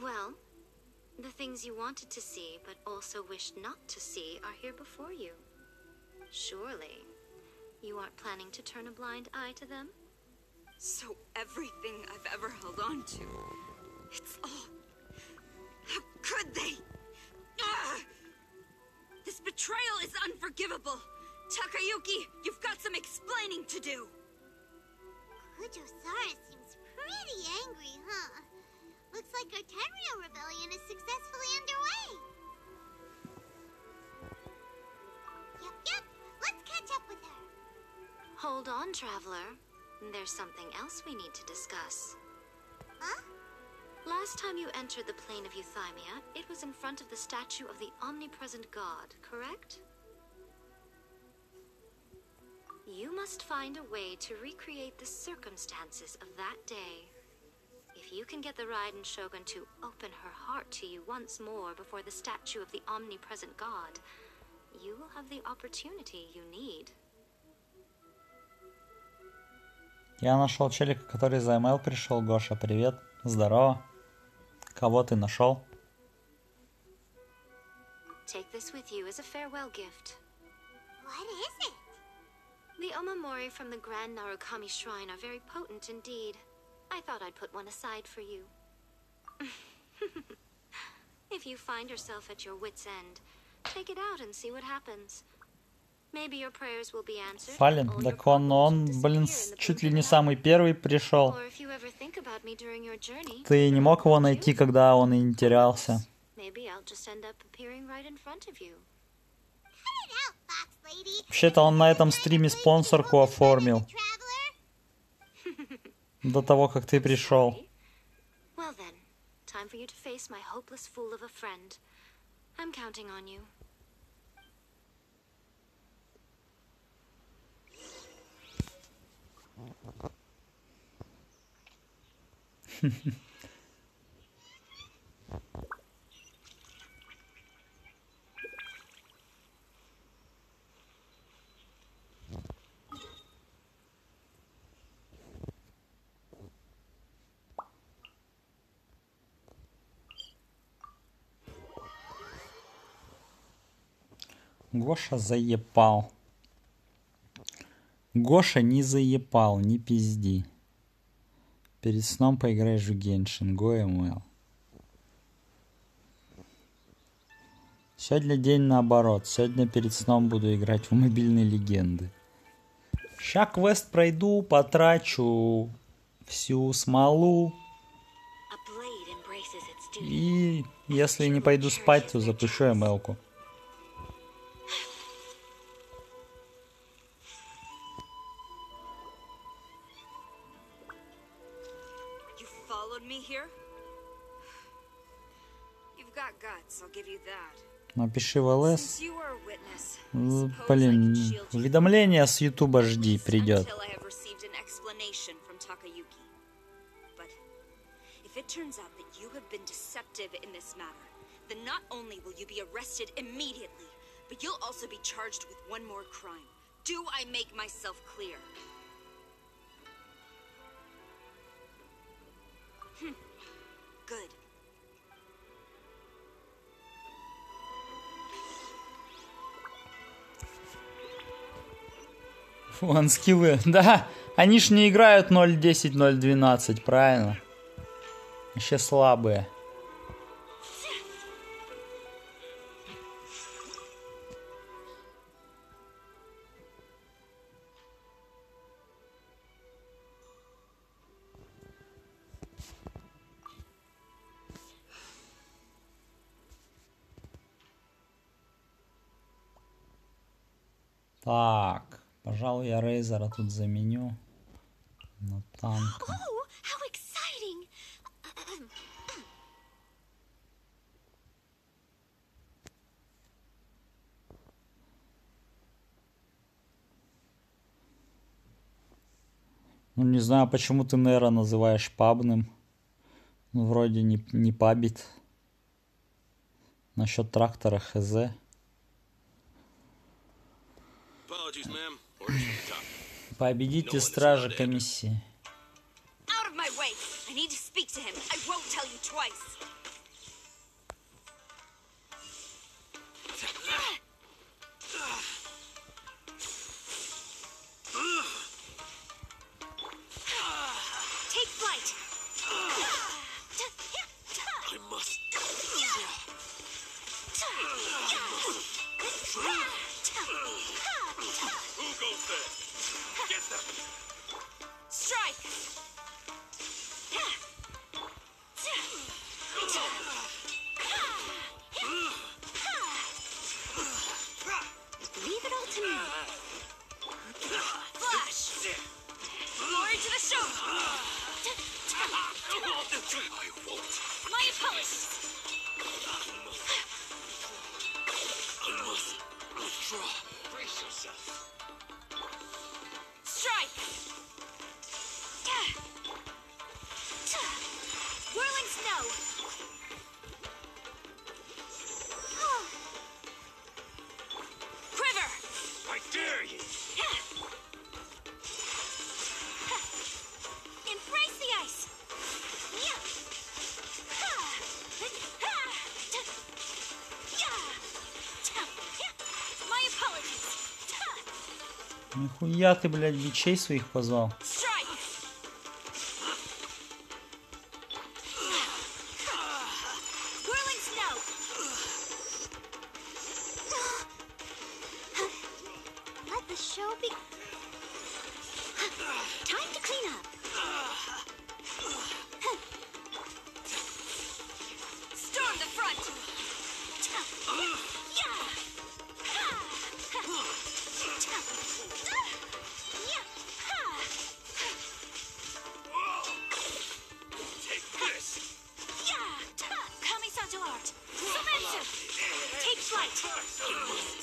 Well, the things you wanted to see but also wished not to see are here before you. Surely, you aren't planning to turn a blind eye to them? So everything I've ever held on to, it's all... How could they? Ugh! This betrayal is unforgivable. Takayuki, you've got some explaining to do. Kujo-Sara seems pretty angry, huh? Looks like our Tenryo rebellion is successfully underway. Yep. Let's catch up with her. Hold on, Traveler. There's something else we need to discuss. Huh? Last time you entered the plane of Euthymia, it was in front of the statue of the omnipresent god, correct? You must find a way to recreate the circumstances of that day. If you can get the Raiden Shogun to open her heart to you once more before the statue of the omnipresent god, you will have the opportunity you need. Я нашел челика, который за email пришел. Гоша, привет. Здорово. Кого ты нашел? Take this with you as a farewell gift. What is it? The omamori from the Grand Narukami Shrine are very potent indeed. I thought I'd put one aside for you. If you find yourself at your wit's end, take it out and see what happens. Maybe your prayers will be answered. Фален, так он, блин, чуть ли не самый первый пришел. Ты не мог его найти, когда он и не терялся. Вообще-то он на этом стриме спонсорку оформил. До того, как ты пришел. Гоша заепал. Гоша не заепал, не пизди. Перед сном поиграешь в Геншин. GoML. Сегодня день наоборот. Сегодня перед сном буду играть в мобильные легенды. Ща квест пройду, потрачу всю смолу. И если не пойду спать, то запущу ML-ку. Напиши в ЛС. Блин, уведомление с Ютуба жди, придет. Good. Вон скиллы. Да, они ж не играют 0.10, 0.12, правильно? Еще слабые. Так, пожалуй, я Рейзера тут заменю на танка. Ну, не знаю, почему ты Нера называешь пабным. Ну, вроде не пабит. Насчет трактора хз. Победите стражи комиссии. Strike! Whirling snow! Quiver! I dare you! Embrace the ice! My apologies! Нихуя ты, блядь, бичей своих позвал. Strike! Whirling snow! Let the show be. Time to clean up. Storm the front! Take this! Kamisato art! Sumetsu! Take flight!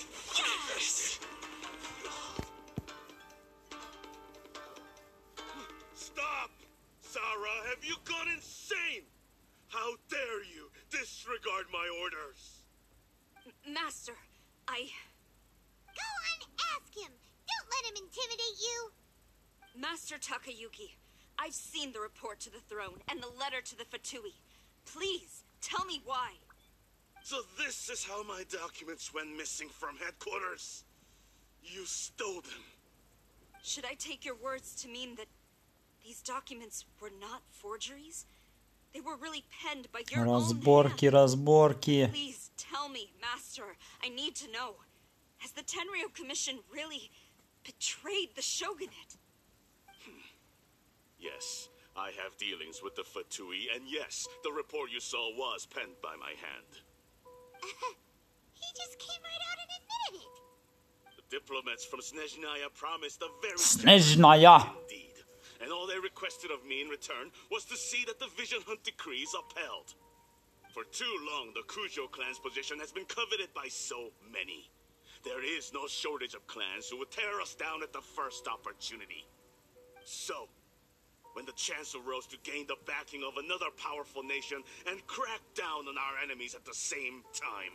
Stop! Sarah, have you gone insane? How dare you disregard my orders? Master, I... Go on, ask him. Don't let him intimidate you. Master Takayuki, I've seen the report to the throne and the letter to the Fatui. Please, tell me why. So this is how my documents went missing from headquarters. You stole them. Should I take your words to mean that these documents were not forgeries? They were really penned by your Разборки, own hand. разборки. Please tell me, Master. I need to know. Has the Tenryo Commission really betrayed the shogunate? Yes, I have dealings with the Fatui, and yes, the report you saw was penned by my hand. He just came right out and admitted it. The diplomats from Snezhnaya promised a very Snezhnaya. indeed, and all they requested of me in return was to see that the Vision Hunt decrees upheld. For too long, the Kujo clan's position has been coveted by so many. There is no shortage of clans who would tear us down at the first opportunity. So, when the chance arose to gain the backing of another powerful nation and crack down on our enemies at the same time,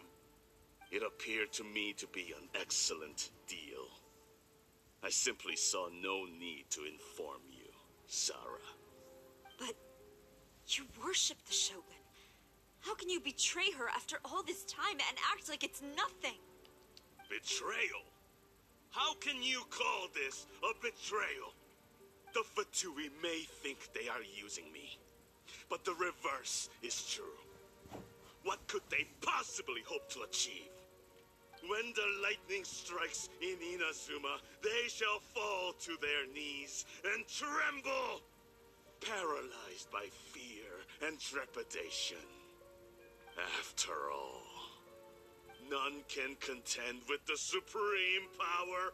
it appeared to me to be an excellent deal. I simply saw no need to inform you, Sarah. But you worship the shogun. How can you betray her after all this time and act like it's nothing? Betrayal? How can you call this a betrayal? The Fatui may think they are using me, but the reverse is true. What could they possibly hope to achieve? When the lightning strikes in Inazuma, they shall fall to their knees and tremble, paralyzed by fear and trepidation. After all, none can contend with the supreme power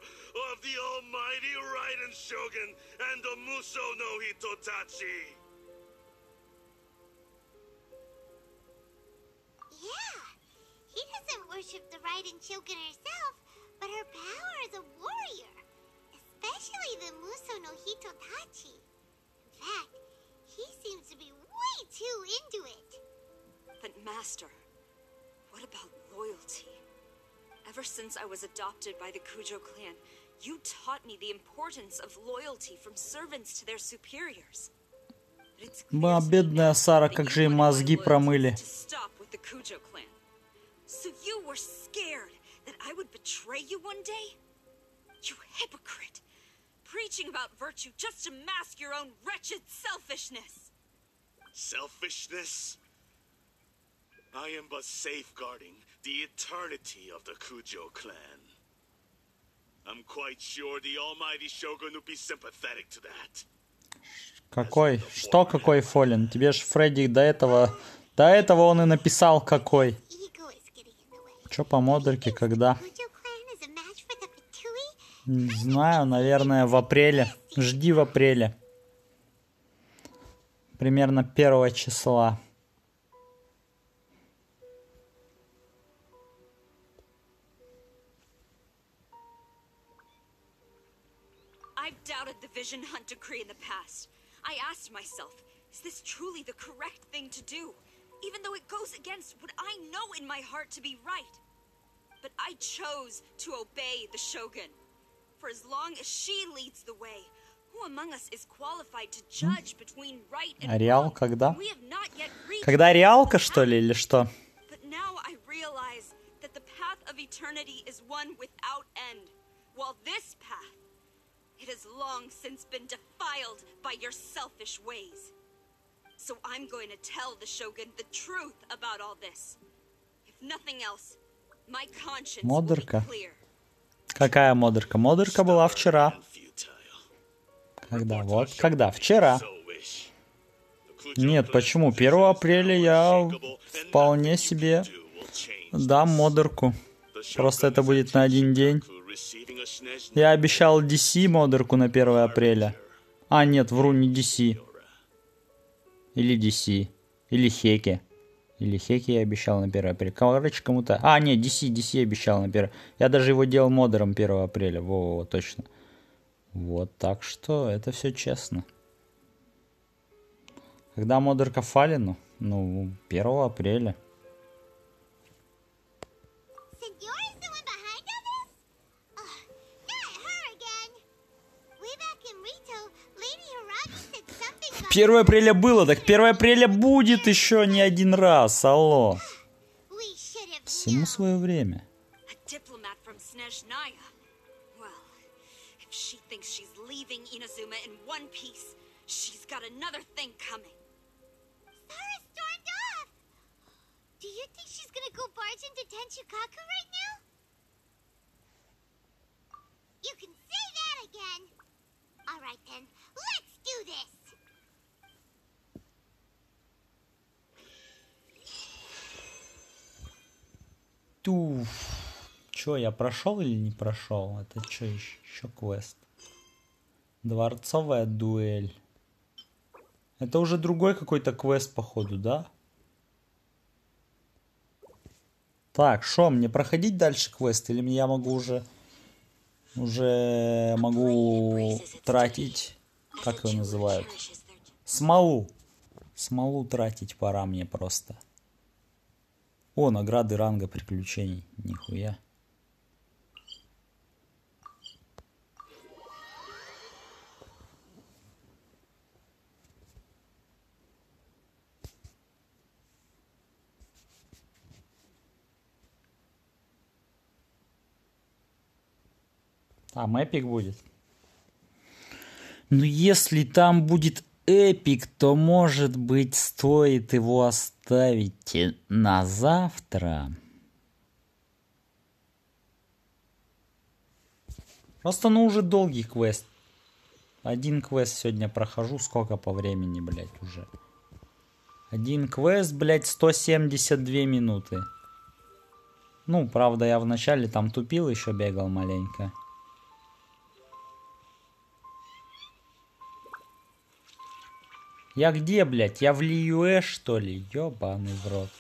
of the almighty Raiden Shogun and the Muso no Hitotachi. Yeah, he doesn't worship the Raiden Shogun herself, but her power as a warrior. Especially the Muso no Hitotachi. In fact, he seems to be way too into it. But Master, what about loyalty? Ever since I was adopted by the Kujo clan, you taught me the importance of loyalty from servants to their superiors. But it's clear Ба, to me бедная now Сара, that как you же ей wanted мозги my loyalty промыли. to stop with the Kujo clan. So you were scared that I would betray you one day? You hypocrite! Preaching about virtue just to mask your own wretched selfishness! Selfishness? I am but safeguarding the eternity of the Kujo clan. I'm quite sure the almighty Shogun would be sympathetic to that. Какой? Что какой Фолин? Тебе ж Фредди до этого он и написал какой. Ego is getting in the way. Чё по модульке, когда? Kujo clan is a match for the Fatui? Не знаю, наверное, в апреле. Жди в апреле. Примерно 1 числа. I've doubted the Vision Hunt decree in the past. I asked myself, is this truly the correct thing to do? Even though it goes against what I know in my heart to be right. But I chose to obey the Shogun. For as long as she leads the way, who among us is qualified to judge between right and Ареал wrong? когда? We have not yet reached Когда реалка, что ли, или что? But now I realize that the path of eternity is one without end, while this path, it has long since been defiled by your selfish ways. So I'm going to tell the Shogun the truth about all this. If nothing else, my conscience will be Модерка. clear. Какая модерка? Модерка была вчера. Когда? Вот когда? Вчера. Нет, почему? 1 апреля я вполне себе дам модерку. Просто это будет на один день. Я обещал DC модерку на 1 апреля. А, нет, вру, не DC. Или DC. Или Хеки. Или Хеки я обещал на 1 апреля. Короче, кому-то... А, нет, DC обещал на 1. Я даже его делал модером 1 апреля. Во, точно. Вот, так что это все честно. Когда модерка Фалину? Ну, 1 апреля. Senyora's the one behind all this? Not her again. Way back in Rito, Lady Haragi said something about 1 апреля было, так 1 апреля будет еще не один раз. Алло. we should have Всему свое время. A diplomat from Snezhnaya. Well, if she thinks she's leaving Inazuma in one piece, she's got another thing coming. Sarah stormed off. Do you think she's gonna go barge into Tenchukaku right now? You can say that again. All right then, let's do this. Туф. Че, я прошел или не прошел? Это что еще квест? Дворцовая дуэль. Это уже другой какой-то квест, походу, да? Так, шо, мне проходить дальше квест? Или я могу уже могу тратить... Как его называют? Смолу. Смолу тратить пора мне просто. О, награды ранга приключений. Нихуя. Там эпик будет. Ну, если там будет эпик, то, может быть, стоит его оставить на завтра. Просто, ну, уже долгий квест. Один квест сегодня прохожу. Сколько по времени, блядь, уже? Один квест, блядь, 172 минуты. Ну, правда, я вначале там тупил, еще бегал маленько. Я где, блядь? Я в Лиюэ, что ли? Ёбаный в рот.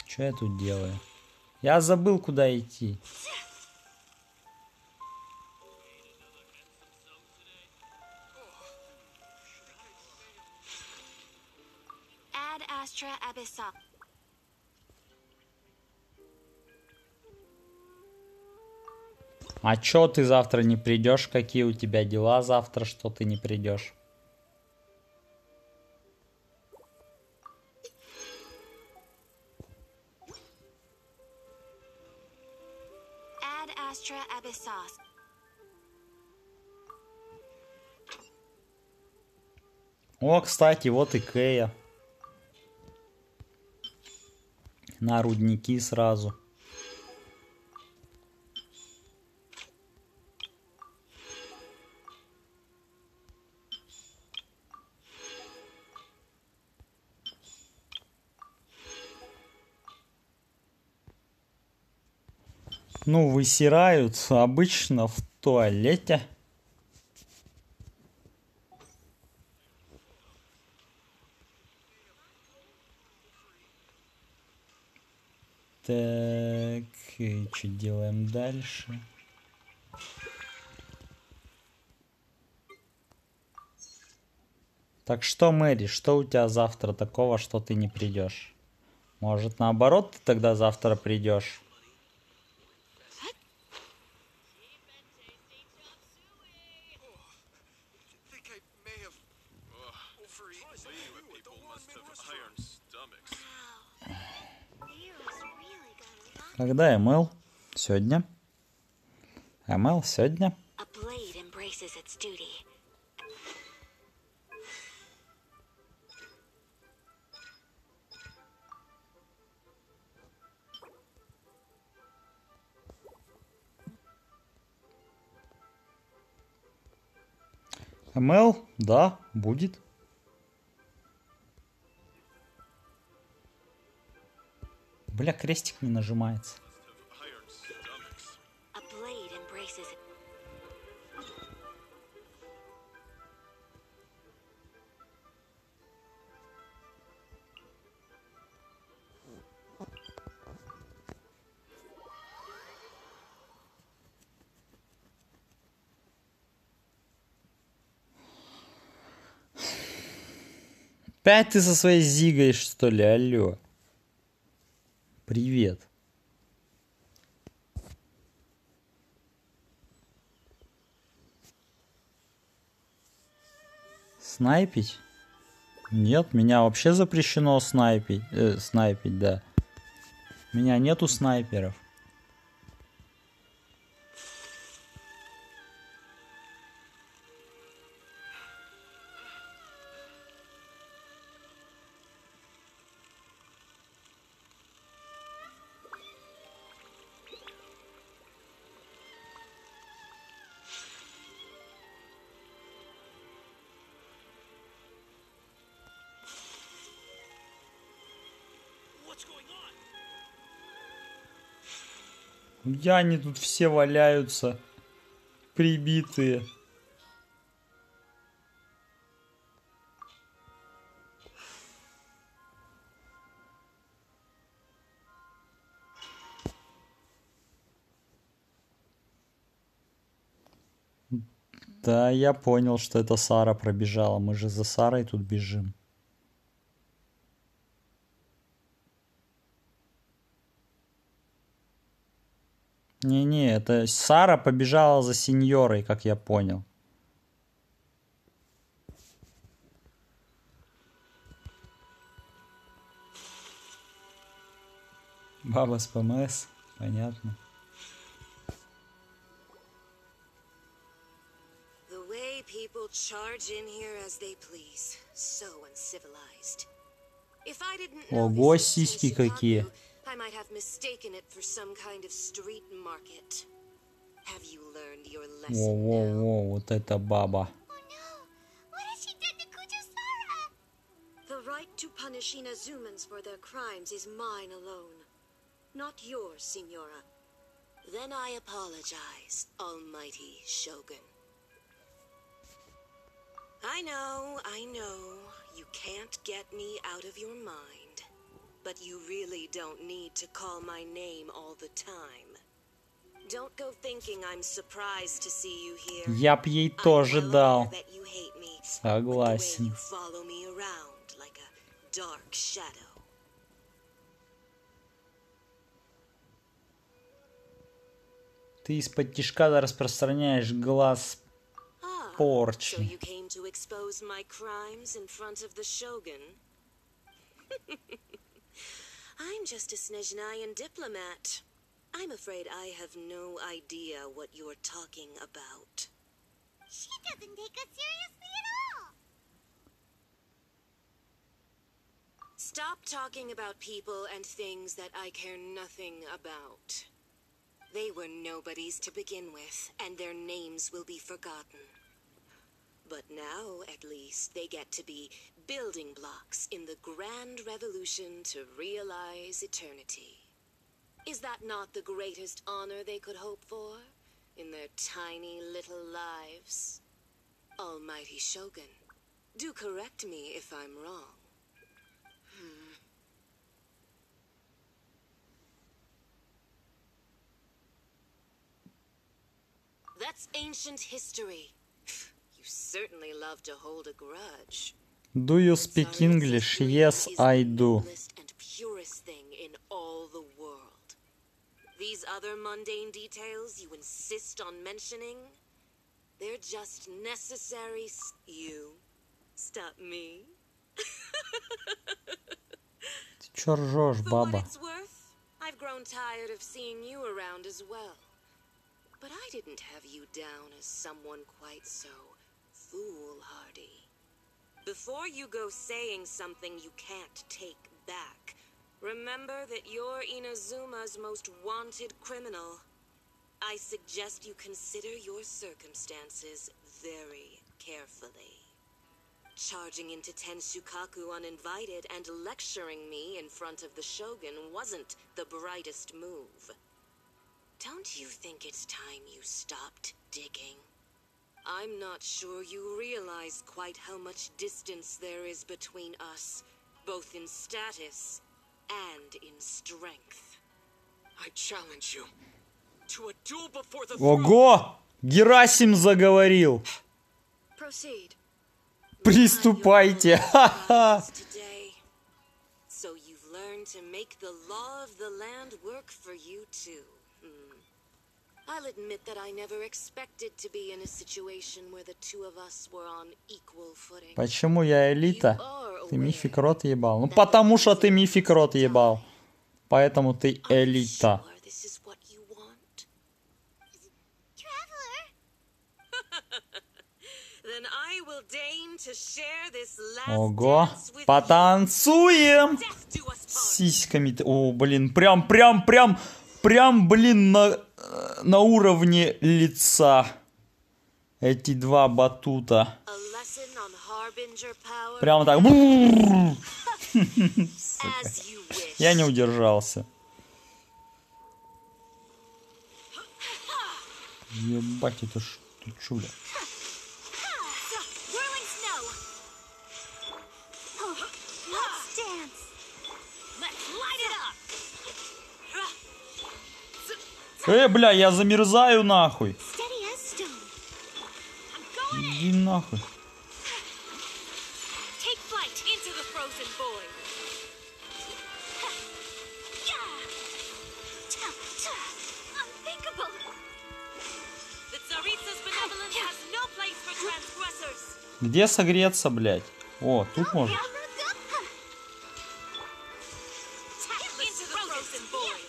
Что я тут делаю? Я забыл, куда идти. Ad Astra Abyssa. А чё ты завтра не придешь? Какие у тебя дела завтра, что ты не придешь? Ad Astra Abyssa. О, кстати, вот и Кэя. На рудники сразу. Ну, высирают обычно в туалете. Так, и что делаем дальше? Так что, Мэри, что у тебя завтра такого, что ты не придешь? Может, наоборот, ты тогда завтра придешь? Когда МЛ? Сегодня. МЛ сегодня. A blade embraces its duty. МЛ? Да, будет. Бля, крестик не нажимается. A blade embraces it. Опять ты со своей зигой, что ли? Алло. Привет. Снайпить? Нет, меня вообще запрещено снайпить. Снайпить, да. У меня нету снайперов. Я они тут все валяются. Прибитые. Да, я понял, что это Сара пробежала. Мы же за Сарой тут бежим. Не-не, это Сара побежала за сеньорой, как я понял. Баба с ПМС, понятно. The way people charge in here as they please. So uncivilized. If I didn't know Ого, this was сиськи in какие. Chicago, I might have mistaken it for some kind of street market. Have you learned your lesson now? Во-во-во, вот это баба. What has she done to Kujo-Sara? The right to punish Inazumans for their crimes is mine alone. Not yours, Signora. Then I apologize, Almighty Shogun. I know. You can't get me out of your mind. But you really don't need to call my name all the time. Don't go thinking I'm surprised to see you here. Я б ей I'm тоже well дал. aware that you hate me, with the way Согласен. you follow me around like a dark shadow. Ты из-под тишка распространяешь глаз So порчи. you came to expose my crimes in front of the Shogun? I'm just a Snezhnayan diplomat. I'm afraid I have no idea what you're talking about. She doesn't take us seriously at all. Stop talking about people and things that I care nothing about. They were nobodies to begin with, and their names will be forgotten. But now, at least, they get to be building blocks in the grand revolution to realize eternity. Is that not the greatest honor they could hope for in their tiny little lives? Almighty Shogun, do correct me if I'm wrong. That's ancient history. You certainly love to hold a grudge. Do you speak English? Yes, I do. And purest thing in all the world. These other mundane details you insist on mentioning, they're just necessary. You stop me. Ты чё ржёшь, For what баба? it's worth, I've grown tired of seeing you around as well. But I didn't have you down as someone quite so foolhardy. Before you go saying something you can't take back, remember that you're Inazuma's most wanted criminal. I suggest you consider your circumstances very carefully. Charging into Tenshukaku uninvited and lecturing me in front of the Shogun wasn't the brightest move. Don't you think it's time you stopped digging? I'm not sure you realize quite how much distance there is between us, both in status and in strength. I challenge you to a duel before the Ого! Герасим заговорил! Proceed. Приступайте! Ха-ха! Today, so you've learned to make the law of the land work for you too. I'll admit that I never expected to be in a situation where the two of us were on equal footing. Почему я элита? Ты мифик рот ебал. Ну потому что ты мифик рот ебал. Поэтому ты элита. This is what you want? Traveler? Then I will deign to share this last Ого! dance with Потанцуем! death do us part. Сиськами. О, блин, прям, блин, на уровне лица. Эти два батута. A lesson on harbinger power. Прямо так. As you wish. Я не удержался. Ебать, это ж ты чудо. Whirling snow. Oh, let's dance. Let's light it up. Бля, я замерзаю нахуй. Steady as stone. I'm going in. Иди нахуй. Take flight into the frozen void. Unthinkable. The Tsaritsa's benevolence has no place for transgressors. Где согреться, блядь? О, тут можно. Into the frozen void.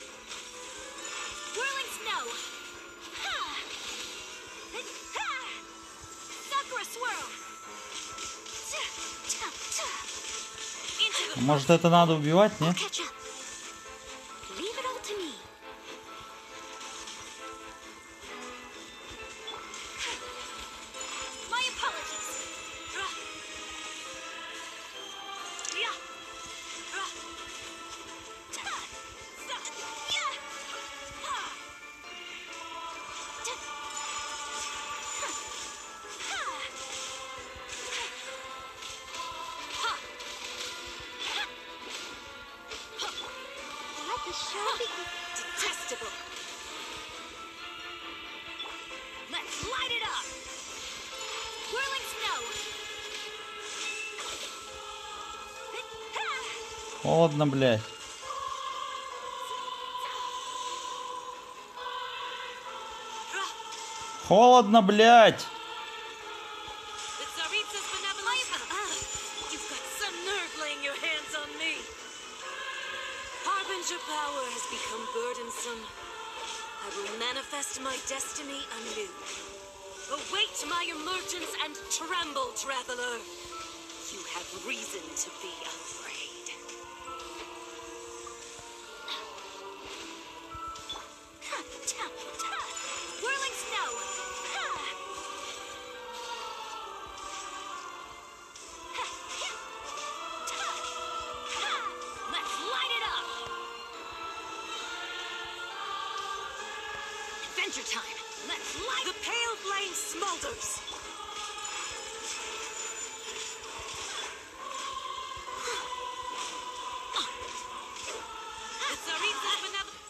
Whirling snow. Sakura swirl. Into the Может, это надо убивать, нет? Catch up. Leave it all to me. My apologies. Yeah. Let the show begin. Detestable. Let's light it up. Whirling snow. Холодно, блядь. Холодно, блядь. The Tsaritsa's benevolence. You've got some nerve laying your hands on me. Harbinger power has become burdensome. I will manifest my destiny anew. Await my emergence and tremble, traveler. You have reason to be afraid. Whirling snow. Let's light it up. Adventure time. Let's light The pale flame smolders. The Tsaritsa's benevolence.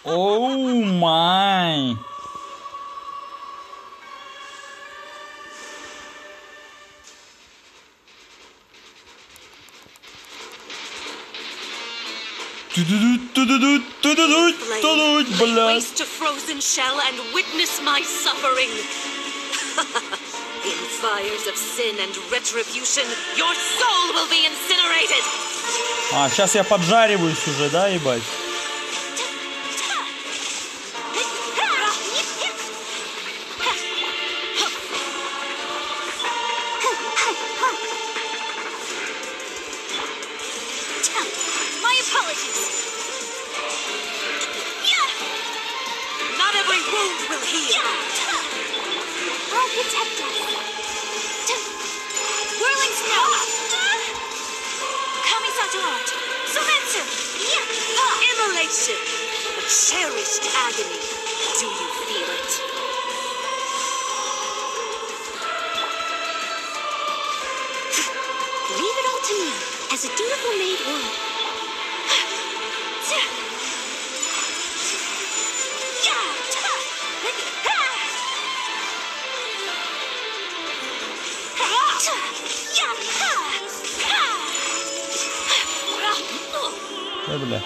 Oh my! Lay waste to frozen shell and witness my suffering. In fires of sin and retribution, your soul will be incinerated. А, сейчас я поджариваюсь уже, да, ебать? My apologies. Not every wound will heal. I'll protect us. Whirling snow. Kamisato art. Sumetsu. Immolation. A cherished agony. Do you feel it? Leave it all to me, as a dutiful maid would. Бля.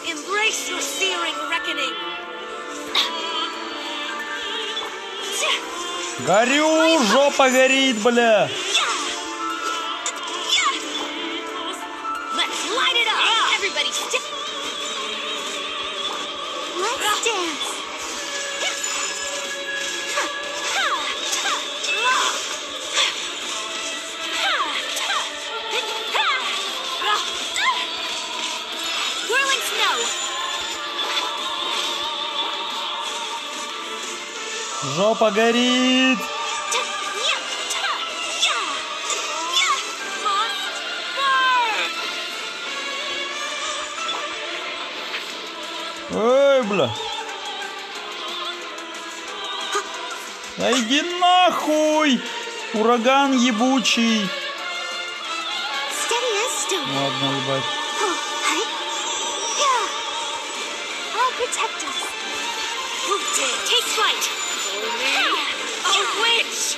Embrace your searing reckoning. Горю, жопа горит, бля. Let's light it up. Everybody stick. Let's dance. Whirling snow. Жопа горит. Эй, бля. Да иди нахуй! Ураган ебучий. Ладно, ебать. I'll protect us. Take flight. A witch.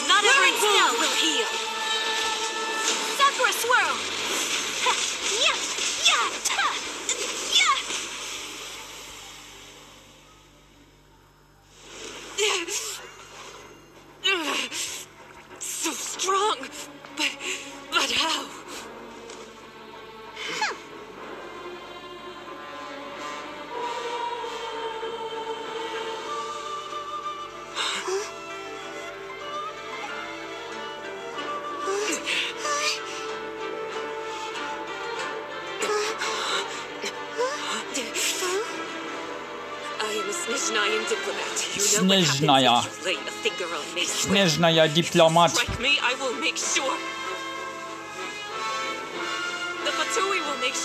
Not every wound will heal. Sakura swirl. So strong, but how? Снежная diplomat. Снежная. Снежная дипломат.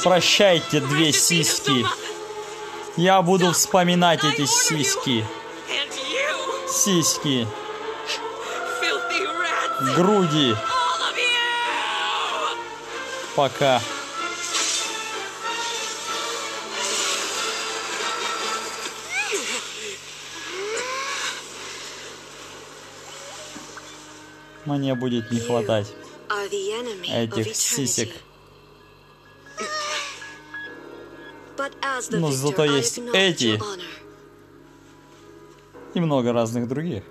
Прощайте, две сиськи. Я буду вспоминать эти сиськи. Сиськи. Груди. Пока. Мне будет не хватать этих сисек. Но зато есть эти и много разных других.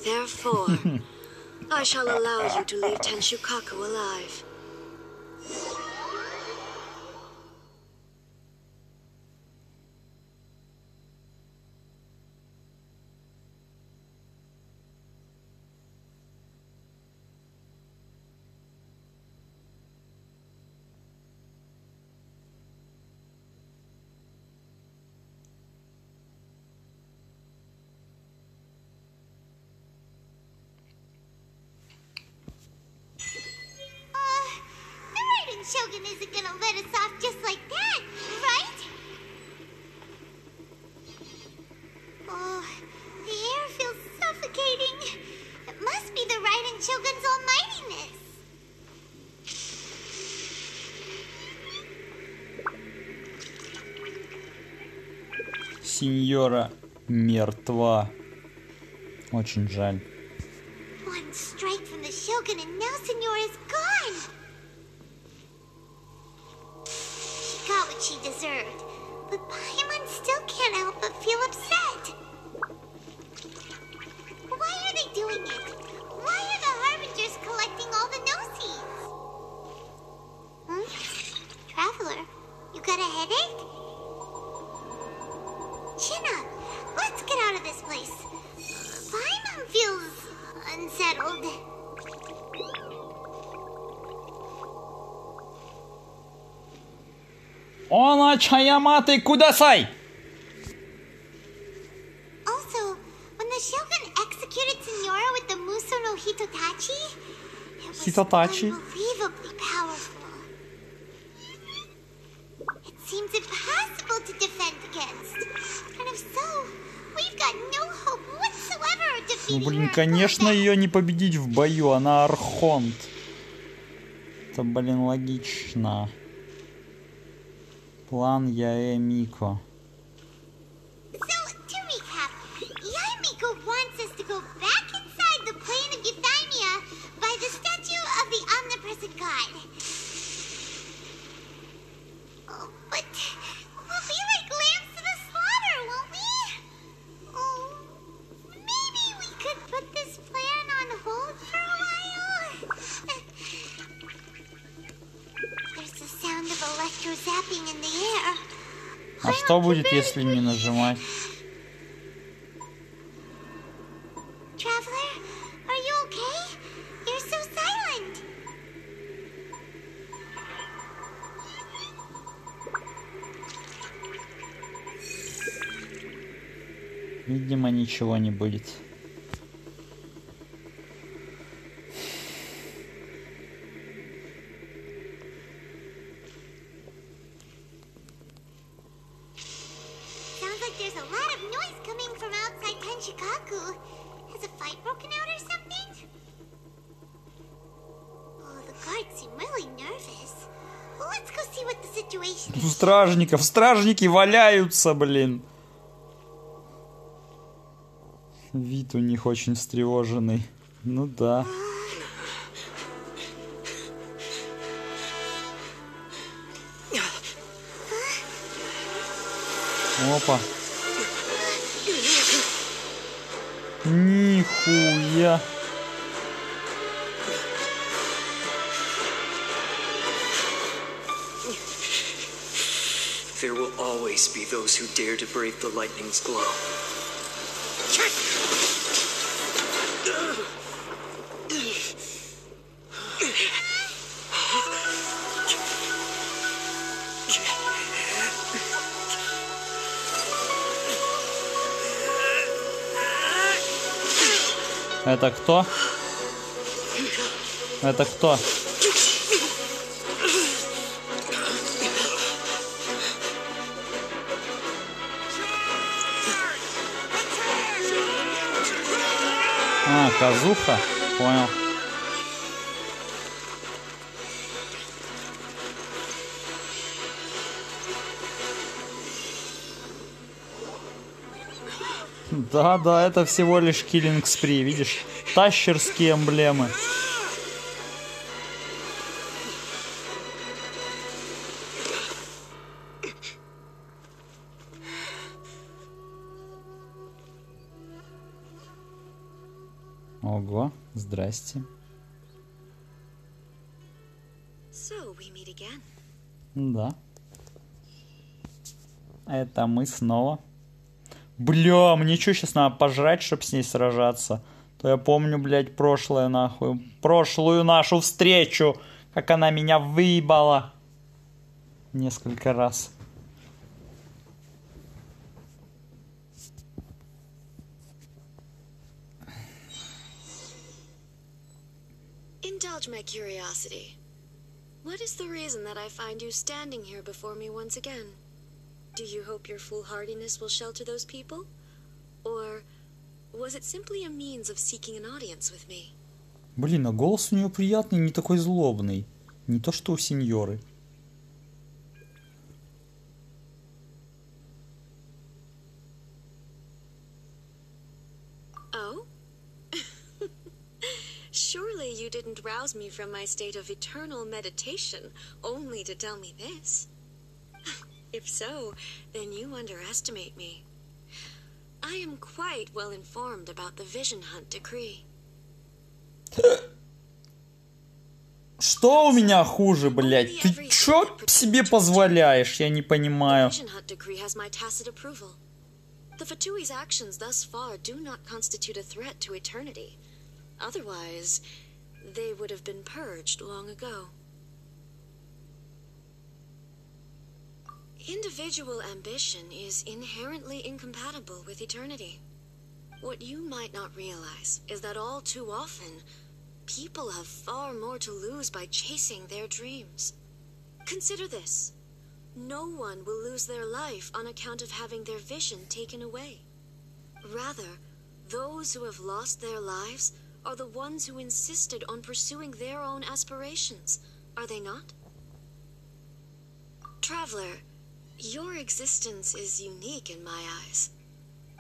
Shogun isn't gonna let us off just like that, right? Oh, the air feels suffocating. It must be the Raiden Shogun's almightiness. Сеньора мертва. Очень жаль. One strike from the Shogun and now Senora is gone. She got what she deserved, but Paimon still can't help but feel upset. Why are they doing it? Why are the Harbingers collecting all the no-seeds? Traveler, you got a headache? Chin up. Let's get out of this place. Paimon feels unsettled. Она чаяматы кудасай! Also, when the Shogun executed Senora with the Muso no Hitotachi, it was Hitotachi? unbelievably powerful. It seems impossible to defend against. And if so, we've got no hope whatsoever of Ну, defeating блин, her. конечно, ее не победить в бою, она архонт. Это, блин, логично. План Яэ Мико. So, to recap, Yaemiko wants us to go back inside the plane of Euthymia by the statue of the omnipresent god. Oh, but we'll be like lambs to the slaughter, won't we? Oh, maybe we could put this plan on hold for a while? There's the sound of electro-zapping in the air. А что будет, если не нажимать? Traveler, are you okay? You're so silent. Видимо, ничего не будет. Sounds like there's a lot of noise coming from outside Tenshikaku. Has a fight broken out or something? Oh, the guards seem really nervous. Well, let's go see what the situation У is. стражников, стражники валяются, блин. Вид у них очень встревоженный. Ну да. Опа. Нихуя. There will always be those who dare to brave the lightning's glow. Это кто? Это кто? А, Казуха? Понял. Да, это всего лишь киллинг спри, видишь? Тащерские эмблемы. Ого, здрасте. So we meet again. Да. Это мы снова. Бля, мне что, сейчас надо пожрать, чтоб с ней сражаться? То я помню, блядь, прошлое нахуй. Прошлую нашу встречу. Как она меня выебала. Несколько раз. Indulge my curiosity. What is the reason that I find you standing here before me once again? Do you hope your foolhardiness will shelter those people? Or was it simply a means of seeking an audience with me? Блин, а голос у нее приятный, не такой злобный. Не то, что у сеньоры. you didn't rouse me from my state of eternal meditation only to tell me this. If so, then you underestimate me. I am quite well informed about the Vision Hunt decree. Что у меня хуже, блядь? Ты чё себе позволяешь? Я не понимаю. The Fatui's actions thus far do not constitute a threat to eternity. Otherwise, they would have been purged long ago. Individual ambition is inherently incompatible with eternity. What you might not realize is that all too often, people have far more to lose by chasing their dreams. Consider this. No one will lose their life on account of having their vision taken away. Rather, those who have lost their lives are the ones who insisted on pursuing their own aspirations, are they not? Traveler, your existence is unique in my eyes.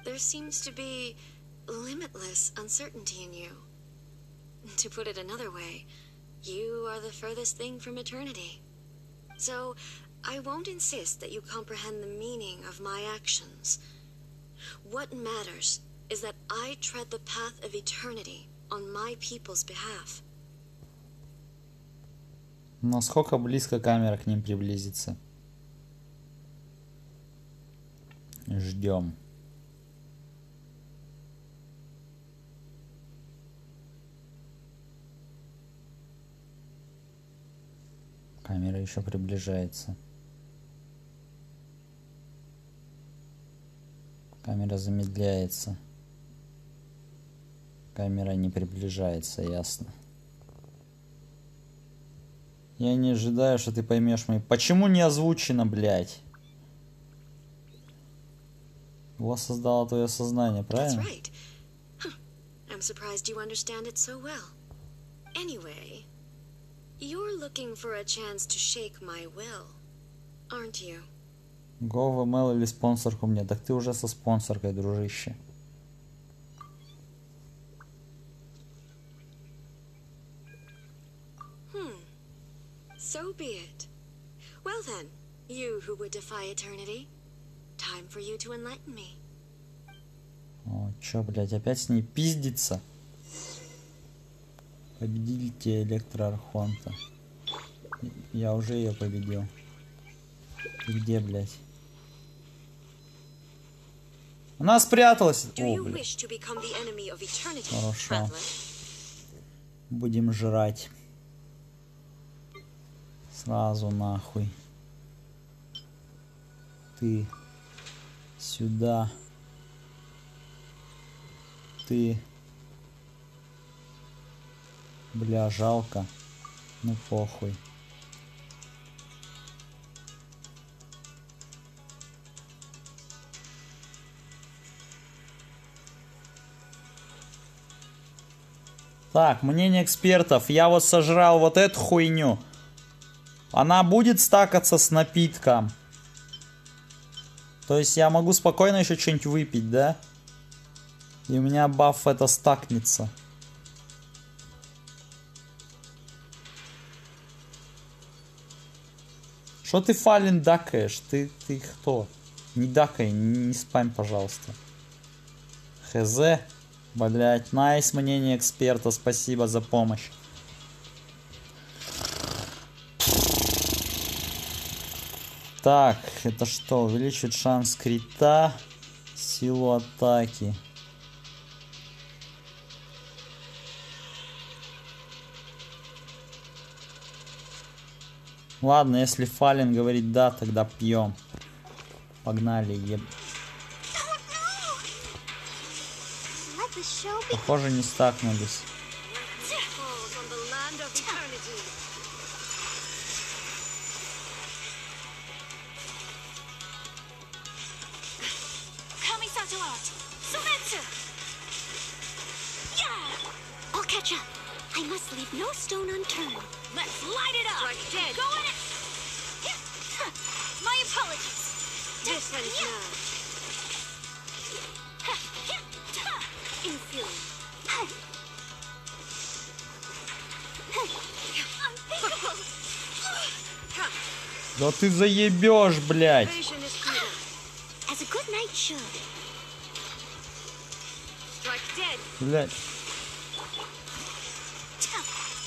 There seems to be limitless uncertainty in you. To put it another way, you are the furthest thing from eternity. So, I won't insist that you comprehend the meaning of my actions. What matters is that I tread the path of eternity on my people's behalf. Насколько близко камера к ним приблизится? Ждем. Камера еще приближается. Камера замедляется. Камера не приближается, ясно. Я не ожидаю, что ты поймешь мои... Почему не озвучено, блядь? Его создало твое сознание, правильно? I'm surprised you understand it so well. Anyway, you're looking for a chance to shake my will, aren't you? Go в email или спонсорку мне. Так ты уже со спонсоркой, дружище. So be it. Well then, you who would defy eternity, time for you to enlighten me. О, чё, блядь, опять с ней пиздится? Победите электроархонта. Я уже ее победил. Ты где, блядь? Она спряталась! О, блядь. Хорошо. Будем жрать. Сразу нахуй. Ты сюда. Ты. Бля, жалко. Ну похуй. Так, мнение экспертов. Я вот сожрал вот эту хуйню. Она будет стакаться с напитком. То есть я могу спокойно еще что-нибудь выпить, да? И у меня баф это стакнется. Что ты, Фалин, дакаешь? Ты кто? Не дакай, не спам, пожалуйста. Хз. Блять, найс, мнение эксперта. Спасибо за помощь. Так, это что? Увеличивает шанс крита, силу атаки. Ладно, если Фалин говорит да, тогда пьем. Погнали, еб... Похоже, не стакнулись. I'll catch up. I must leave no stone unturned. Let's light it up. Like dead. Go in it. My apologies. Different now. Inferior. Да ты заебешь, блядь. As a good knight should. Strike dead. Блядь.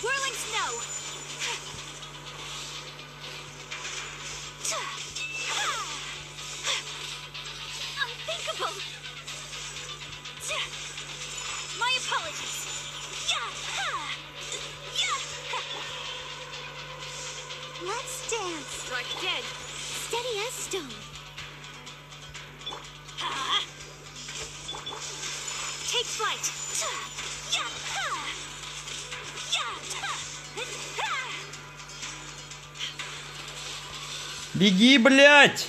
Whirling snow. Unthinkable. My apologies. Let's dance. Strike dead. Steady as stone. Take flight. Беги, блядь.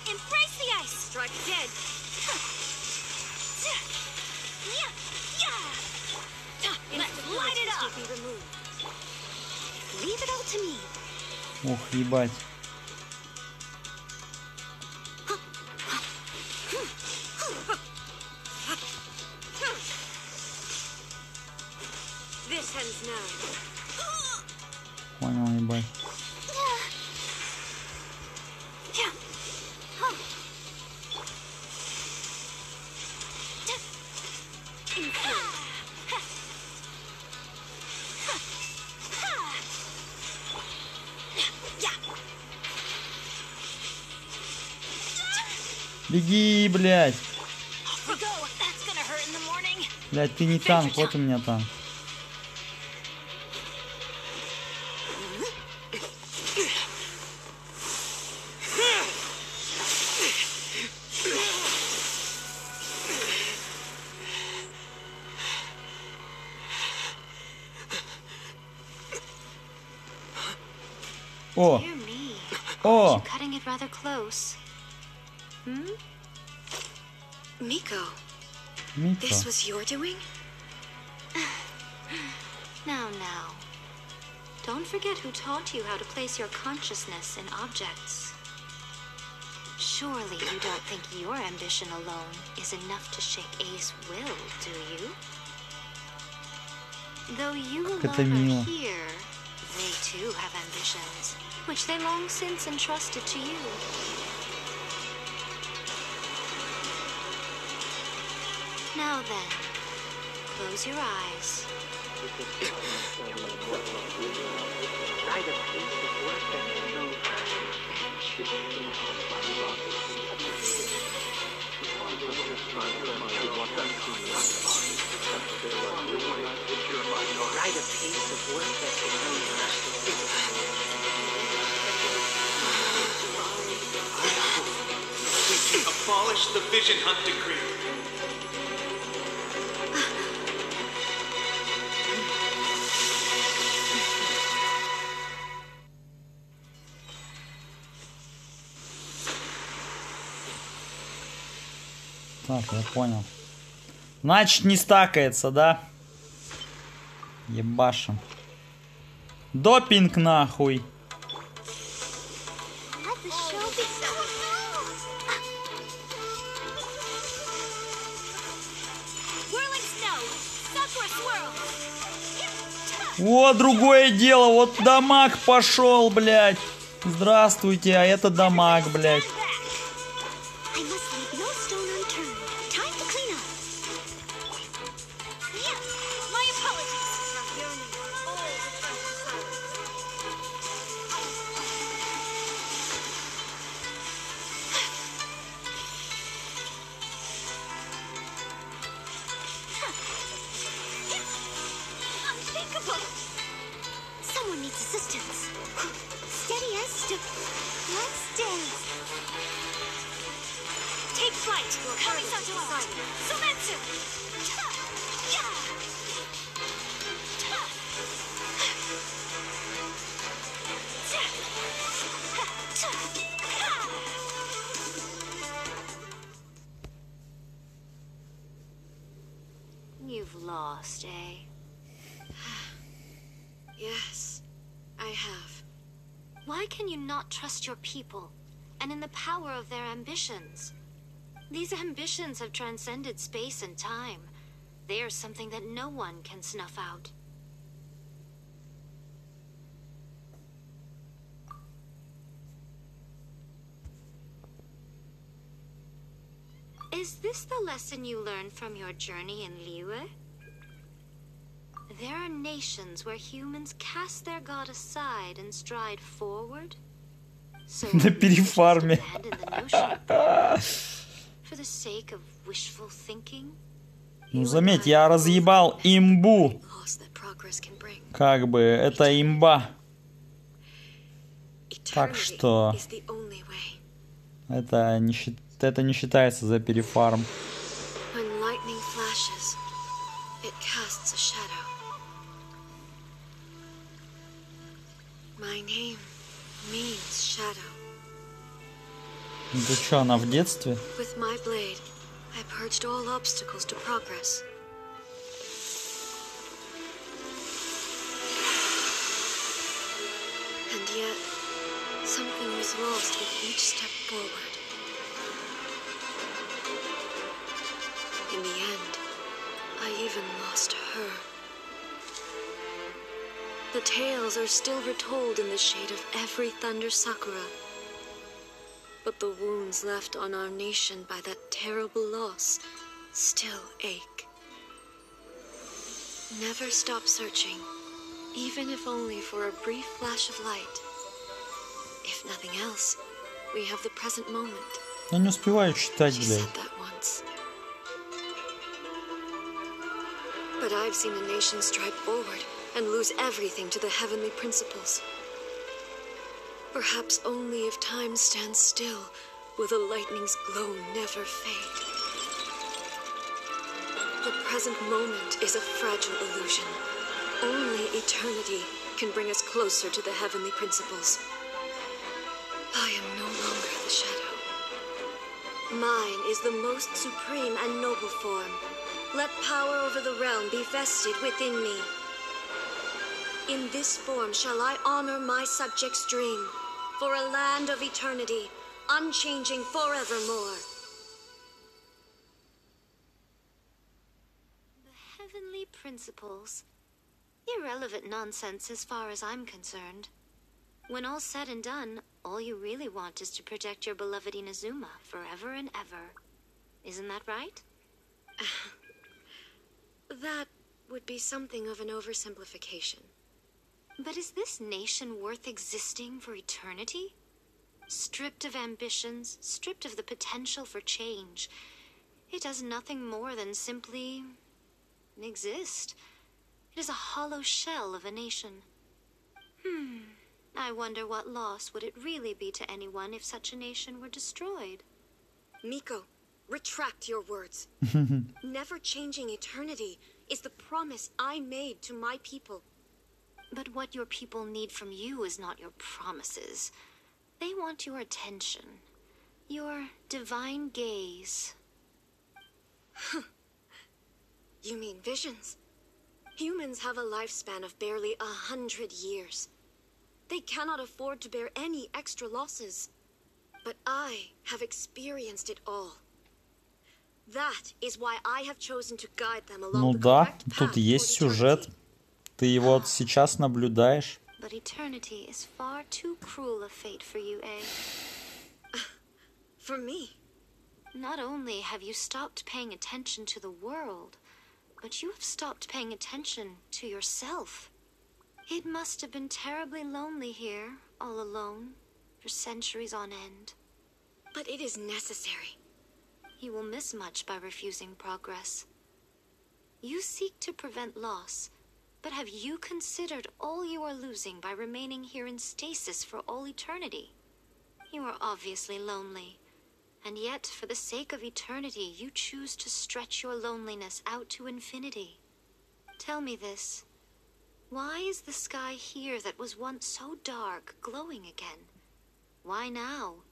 Embrace the ice. Strike dead. Let's light it up. Leave it all to me. Ох, ебать. This ends now. Понял, ебать. Беги, блядь. Блядь, ты не танк, вот у меня танк. О! О! Cutting it rather close. Miko. Miko. This was your doing? Now. Don't forget who taught you how to place your consciousness in objects. Surely you don't think your ambition alone is enough to shake A's will, do you? Though you alone are here, they too have ambitions, which they long since entrusted to you. Now then, close your eyes. We can abolish the Vision Hunt decree. Так, я понял. Значит, не стакается, да? Ебашим. Допинг нахуй. О, другое дело, вот дамаг пошел, блядь. Здравствуйте, а это дамаг, блядь. Someone needs assistance. Steady as stone. Let's dance. Take flight. Kamisato. Sumetsu. You've lost, eh? Yes, I have. Why can you not trust your people, and in the power of their ambitions? These ambitions have transcended space and time. They are something that no one can snuff out. Is this the lesson you learned from your journey in Liyue? There are nations where humans cast their god aside and stride forward. So На перефарме. For the sake of wishful thinking. Ну заметь, я разъебал имбу. Как бы, это имба. Так что это не считается за перефарм. Это что, она в детстве? I purged all obstacles to progress. And yet, something was lost with each step forward. In the end, I even lost her. The tales are still retold in the shade of every Thunder Sakura. But the wounds left on our nation by that terrible loss still ache. Never stop searching, even if only for a brief flash of light. If nothing else, we have the present moment. Я не успеваю читать, блядь. But I've seen a nation stride forward and lose everything to the heavenly principles. Perhaps only if time stands still will the lightning's glow never fade. The present moment is a fragile illusion. Only eternity can bring us closer to the heavenly principles. I am no longer the shadow. Mine is the most supreme and noble form. Let power over the realm be vested within me. In this form shall I honor my subjects' dream. For a land of eternity, unchanging forevermore. The heavenly principles. Irrelevant nonsense as far as I'm concerned. When all's said and done, all you really want is to protect your beloved Inazuma forever and ever. Isn't that right? That would be something of an oversimplification. But is this nation worth existing for eternity? Stripped of ambitions, stripped of the potential for change, it does nothing more than simply exist. It is a hollow shell of a nation. I wonder what loss would it really be to anyone if such a nation were destroyed. Miko, retract your words. Never changing eternity is the promise I made to my people. But what your people need from you is not your promises. They want your attention. Your divine gaze. You mean visions? Humans have a lifespan of barely 100 years. They cannot afford to bear any extra losses. But I have experienced it all. That is why I have chosen to guide them along the correct path. Тут есть сюжет. Ты его вот сейчас наблюдаешь. But eternity is far too cruel a fate for you, eh? For me? Not only have you stopped paying attention to the world, but you have stopped paying attention to yourself. It must have been terribly lonely here, all alone, for centuries on end. But it is necessary. You will miss much by refusing progress. You seek to prevent loss, but have you considered all you are losing by remaining here in stasis for all eternity? You are obviously lonely, and yet for the sake of eternity you choose to stretch your loneliness out to infinity. Tell me this. Why is the sky here that was once so dark glowing again? Why now?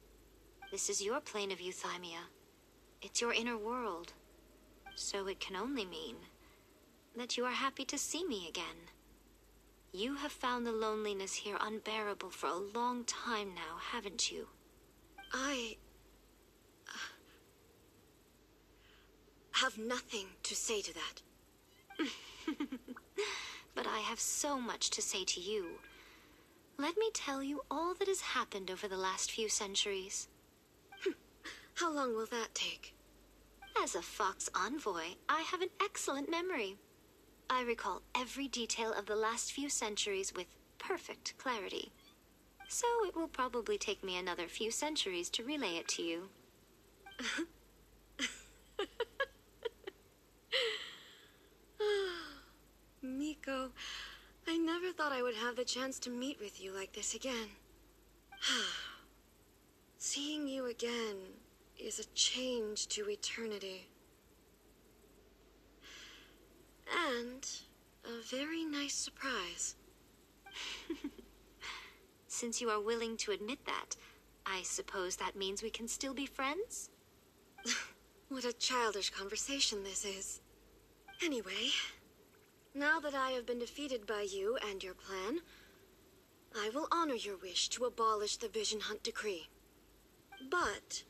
This is your plane of euthymia. It's your inner world. So it can only mean that you are happy to see me again. You have found the loneliness here unbearable for a long time now, haven't you? I have nothing to say to that. But I have so much to say to you. Let me tell you all that has happened over the last few centuries. How long will that take? As a Fox envoy, I have an excellent memory. I recall every detail of the last few centuries with perfect clarity. So it will probably take me another few centuries to relay it to you. Miko, I never thought I would have the chance to meet with you like this again. Seeing you again is a change to eternity. And a very nice surprise. Since you are willing to admit that, I suppose that means we can still be friends? What a childish conversation this is. Anyway, now that I have been defeated by you and your plan, I will honor your wish to abolish the Vision Hunt Decree. But,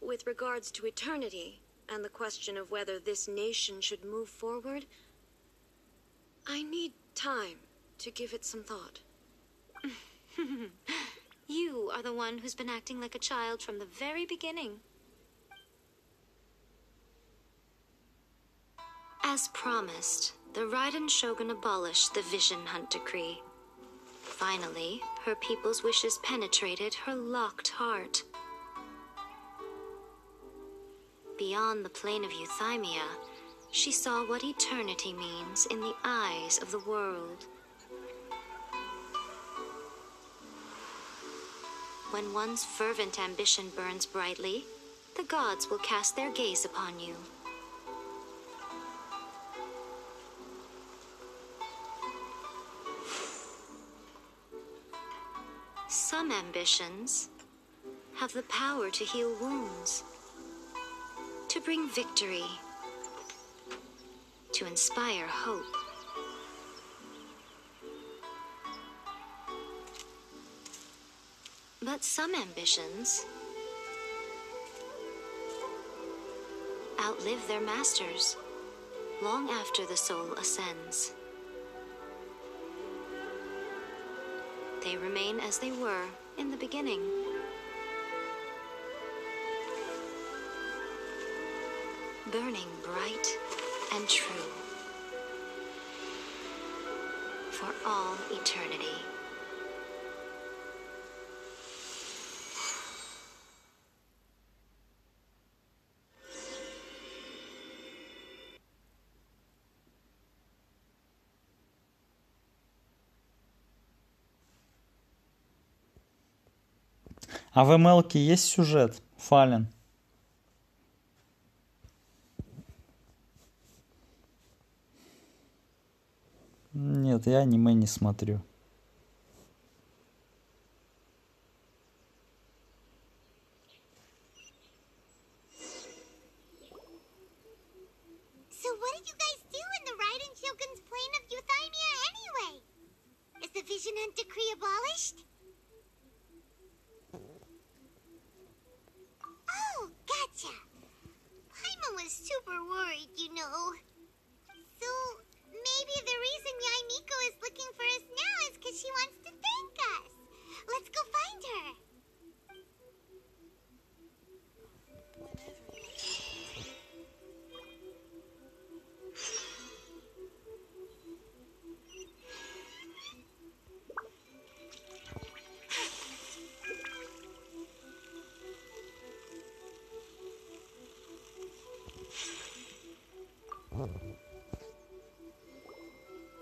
with regards to eternity and the question of whether this nation should move forward, I need time to give it some thought. You are the one who's been acting like a child from the very beginning. As promised, the Raiden Shogun abolished the Vision Hunt Decree. Finally, her people's wishes penetrated her locked heart. Beyond the plane of euthymia, she saw what eternity means in the eyes of the world. When one's fervent ambition burns brightly, the gods will cast their gaze upon you. Some ambitions have the power to heal wounds, to bring victory, to inspire hope. But some ambitions outlive their masters long after the soul ascends. They remain as they were in the beginning. Burning bright and true for all eternity. А в МЛ-ке есть сюжет? Фален. Нет, я аниме не смотрю. So what did you guys do in the Raiden Shogun's plane of euthymia anyway? Is the Vision Hunt Decree abolished? Oh, gotcha. Paimon was super worried, you know. So, maybe the reason Yae Miko is looking for us now is because she wants to thank us. Let's go find her.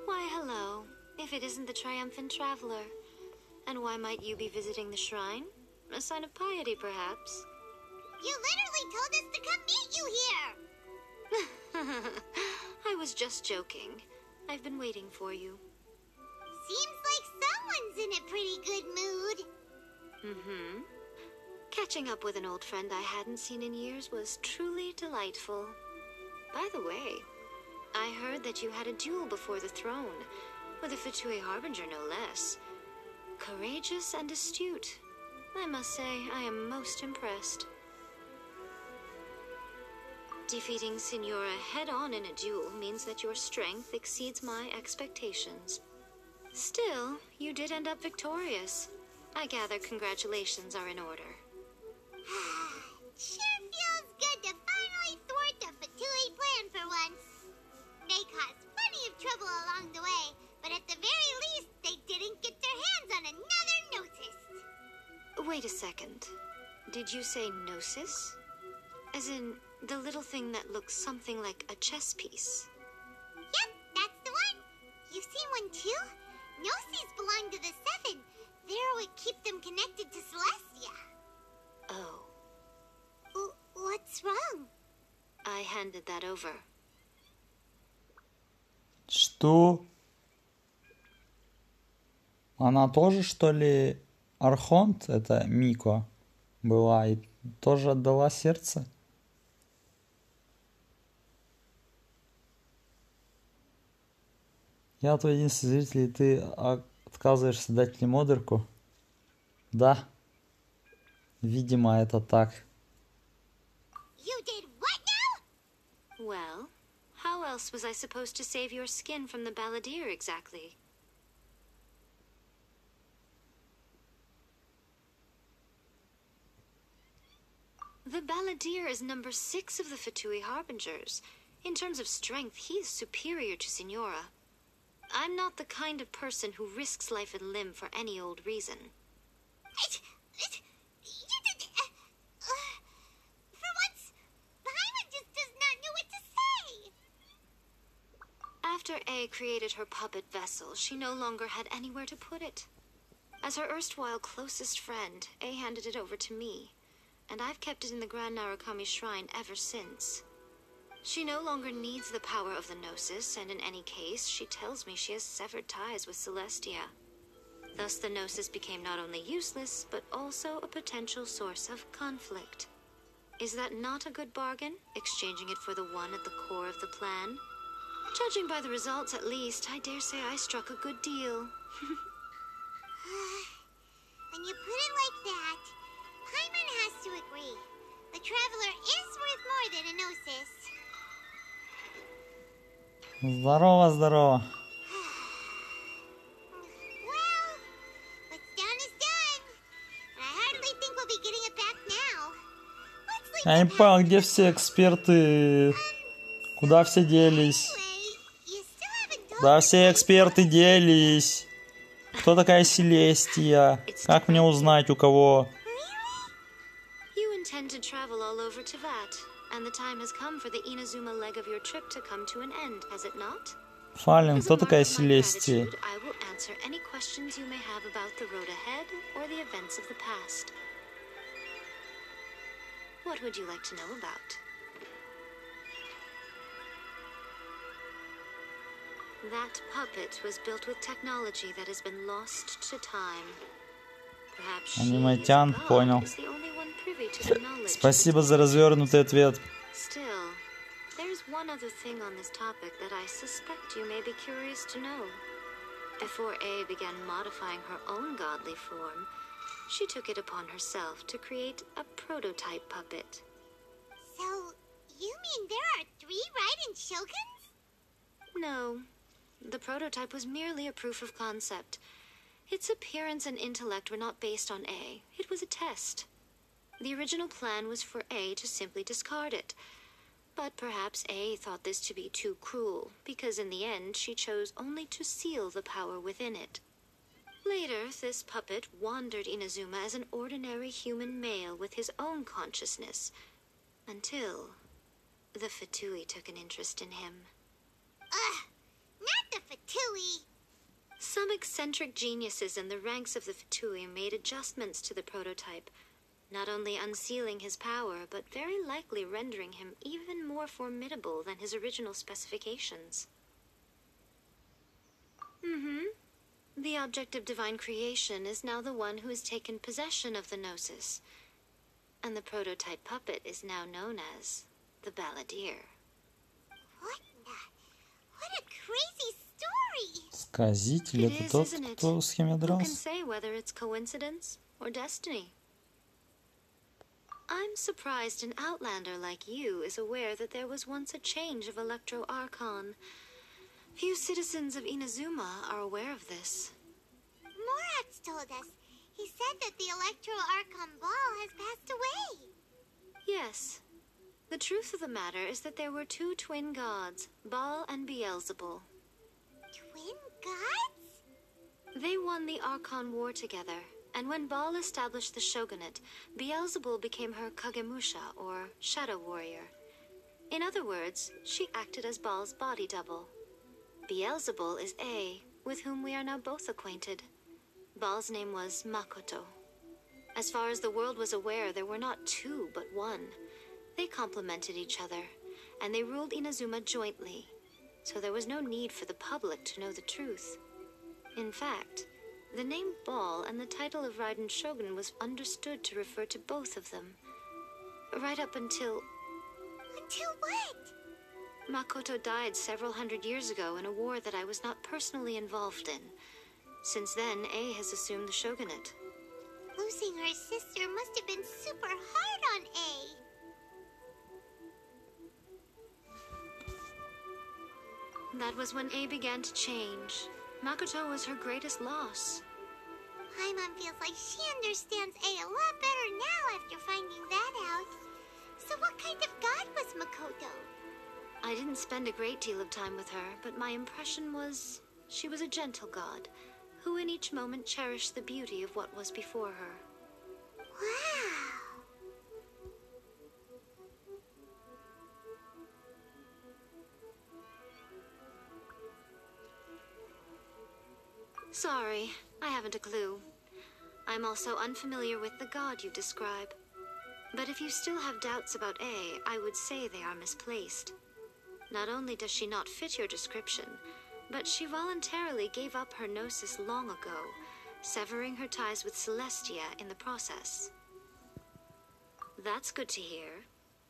Why, hello, if it isn't the triumphant traveler. And why might you be visiting the shrine? A sign of piety, perhaps? You literally told us to come meet you here! I was just joking. I've been waiting for you. Seems like someone's in a pretty good mood. Mm-hmm. Catching up with an old friend I hadn't seen in years was truly delightful. By the way, I heard that you had a duel before the throne, with a Fatui Harbinger no less. Courageous and astute. I must say, I am most impressed. Defeating Signora head-on in a duel means that your strength exceeds my expectations. Still, you did end up victorious. I gather congratulations are in order. Sure feels good to finally thwart may cause plenty of trouble along the way, but at the very least, they didn't get their hands on another Gnosis. Wait a second. Did you say Gnosis? As in, the little thing that looks something like a chess piece? Yep, that's the one. You've seen one too? Gnosis belong to the Seven. They're what keep them connected to Celestia. Oh. What's wrong? I handed that over. Что? Она тоже, что ли, Архонт, это Мико, была и тоже отдала сердце? Я твой единственный зритель, и ты отказываешься дать мне модерку? Да. Видимо, это так. You did what now? Well, how else was I supposed to save your skin from the balladeer exactly? The balladeer is number 6 of the Fatui Harbingers. In terms of strength, he is superior to Signora. I'm not the kind of person who risks life and limb for any old reason. For once, Paimon just does not know what to say. After A created her puppet vessel, she no longer had anywhere to put it. As her erstwhile closest friend, A handed it over to me, and I've kept it in the Grand Narukami Shrine ever since. She no longer needs the power of the Gnosis, and in any case, she tells me she has severed ties with Celestia. Thus, the Gnosis became not only useless, but also a potential source of conflict. Is that not a good bargain, exchanging it for the one at the core of the plan? Judging by the results, at least, I dare say I struck a good deal. When you put it like that, Paimon has to agree. The Traveler is worth more than a Gnosis. Здорово, здорово. Well, what's done is done. And I hardly think we'll be getting it back now. Let's leave Я не понял, где все эксперты? Куда все делись? Куда все эксперты делись? Кто такая Селестия? Как мне узнать, у кого? You intend to travel all over Teyvat, and the time has come for the Inazuma leg of your trip to come to an end, has it not? Фалин, кто такая Селестия? I will answer any questions you may have about the road ahead or the events of the past. What would you like to know about? That puppet was built with technology that has been lost to time. Perhaps she, Аниматян, понял. is the only one privy to the knowledge. Спасибо за развернутый ответ. Still, there's one other thing on this topic that I suspect you may be curious to know. Before A began modifying her own godly form, she took it upon herself to create a prototype puppet. So, you mean there are 3 Raiden Shoguns? No. The prototype was merely a proof of concept. Its appearance and intellect were not based on A. It was a test. The original plan was for A to simply discard it. But perhaps A thought this to be too cruel, because in the end she chose only to seal the power within it. Later, this puppet wandered Inazuma as an ordinary human male with his own consciousness, until the Fatui took an interest in him. Not the Fatui. Some eccentric geniuses in the ranks of the Fatui made adjustments to the prototype, not only unsealing his power, but very likely rendering him even more formidable than his original specifications. The object of divine creation is now the one who has taken possession of the Gnosis, and the prototype puppet is now known as the Balladeer. What a crazy story! Сказитель, это тот, кто с кем я Who can дрался? say whether it's coincidence or destiny? I'm surprised an outlander like you is aware that there was once a change of Electro Archon. Few citizens of Inazuma are aware of this. Morax told us. He said that the Electro Archon Ball has passed away. Yes. The truth of the matter is that there were two twin gods, Baal and Beelzebul. Twin gods? They won the Archon War together, and when Baal established the shogunate, Beelzebul became her Kagemusha, or shadow warrior. In other words, she acted as Baal's body double. Beelzebul is A, with whom we are now both acquainted. Baal's name was Makoto. As far as the world was aware, there were not two, but one. They complemented each other, and they ruled Inazuma jointly, so there was no need for the public to know the truth. In fact, the name Baal and the title of Raiden Shogun was understood to refer to both of them. Right up until... Until what? Makoto died several hundred years ago in a war that I was not personally involved in. Since then, A has assumed the shogunate. Losing her sister must have been super hard on A. That was when A began to change. Makoto was her greatest loss. Paimon feels like she understands A a lot better now after finding that out. So what kind of god was Makoto? I didn't spend a great deal of time with her, but my impression was she was a gentle god, who in each moment cherished the beauty of what was before her. Wow! Sorry, I haven't a clue. I'm also unfamiliar with the god you describe. But if you still have doubts about A, I would say they are misplaced. Not only does she not fit your description, but she voluntarily gave up her gnosis long ago, severing her ties with Celestia in the process. That's good to hear.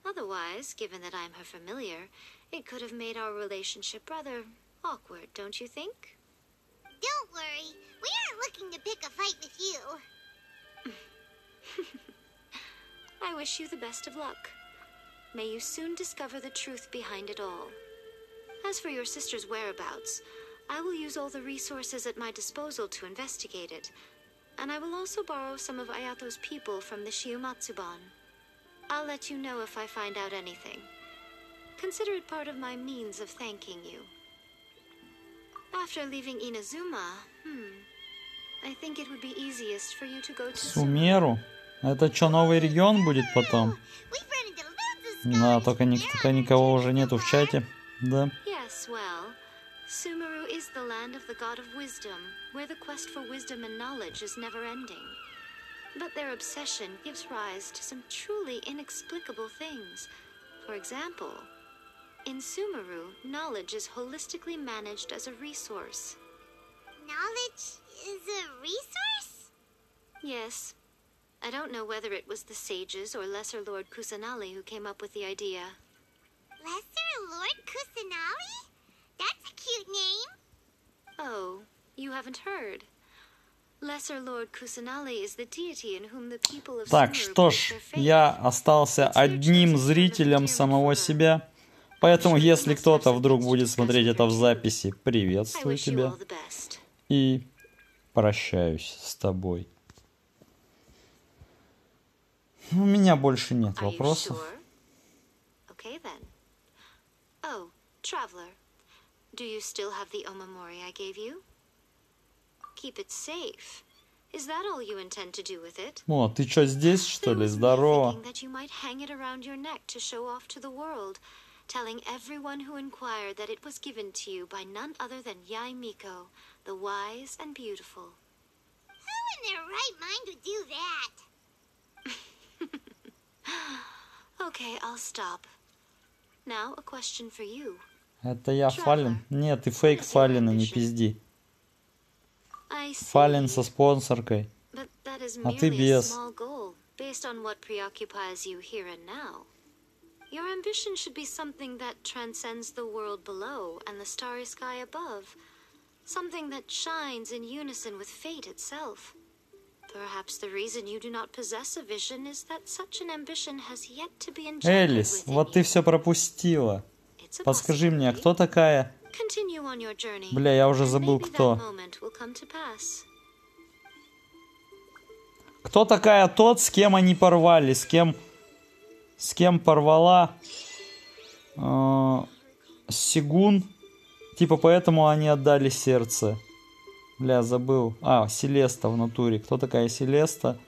Otherwise, given that I'm her familiar, it could have made our relationship rather awkward, don't you think? Don't worry, we aren't looking to pick a fight with you. I wish you the best of luck. May you soon discover the truth behind it all. As for your sister's whereabouts, I will use all the resources at my disposal to investigate it, and I will also borrow some of Ayato's people from the Shiumatsuban. I'll let you know if I find out anything. Consider it part of my means of thanking you. After leaving Inazuma, I think it would be easiest for you to go to Сумеру? Это что, новый регион будет потом? Да, только никого уже нету в чате. Да. Yes, well, Sumeru is the land of the god of wisdom, where the quest for wisdom and knowledge is never ending. But their obsession gives rise to some truly inexplicable things. For example, in Sumeru, knowledge is holistically managed as a resource. Knowledge is a resource? Yes. I don't know whether it was the sages or Lesser Lord Kusanali who came up with the idea. Lesser Lord Kusanali? That's a cute name. Oh, you haven't heard. Lesser Lord Kusanali is the deity in whom the people of Так, Sumeru что put ж, their faith. я остался одним зрителем самого себя. Поэтому, если кто-то вдруг будет смотреть это в записи, приветствую тебя и прощаюсь с тобой. У меня больше нет вопросов. Okay then. Oh, traveler, do you still have the omamori I gave you? Keep it safe. Is that all you intend to do with it? О, ты что, здесь, что ли? Здорово. That you might hang it around your neck to show off to the world, telling everyone who inquired that it was given to you by none other than Yae Miko, the wise and beautiful. Who in their right mind would do that? Okay, I'll stop. Now a question for you. Это я Фален? Нет, ты фейк Фалена, не пизди. Фален со спонсоркой. А ты без. Based on what preoccupies you here and now. Your ambition should be something that transcends the world below and the starry sky above. Something that shines in unison with fate itself. Perhaps the reason you do not possess a vision is that such an ambition has yet to be engendered Элис, вот ты все пропустила. Подскажи мне, а кто такая? Бля, я уже забыл, кто. Кто такая тот, с кем они порвали, с кем С кем порвала Сигун. Типа поэтому они отдали сердце. Бля, забыл. Селеста в натуре. Кто такая Селеста?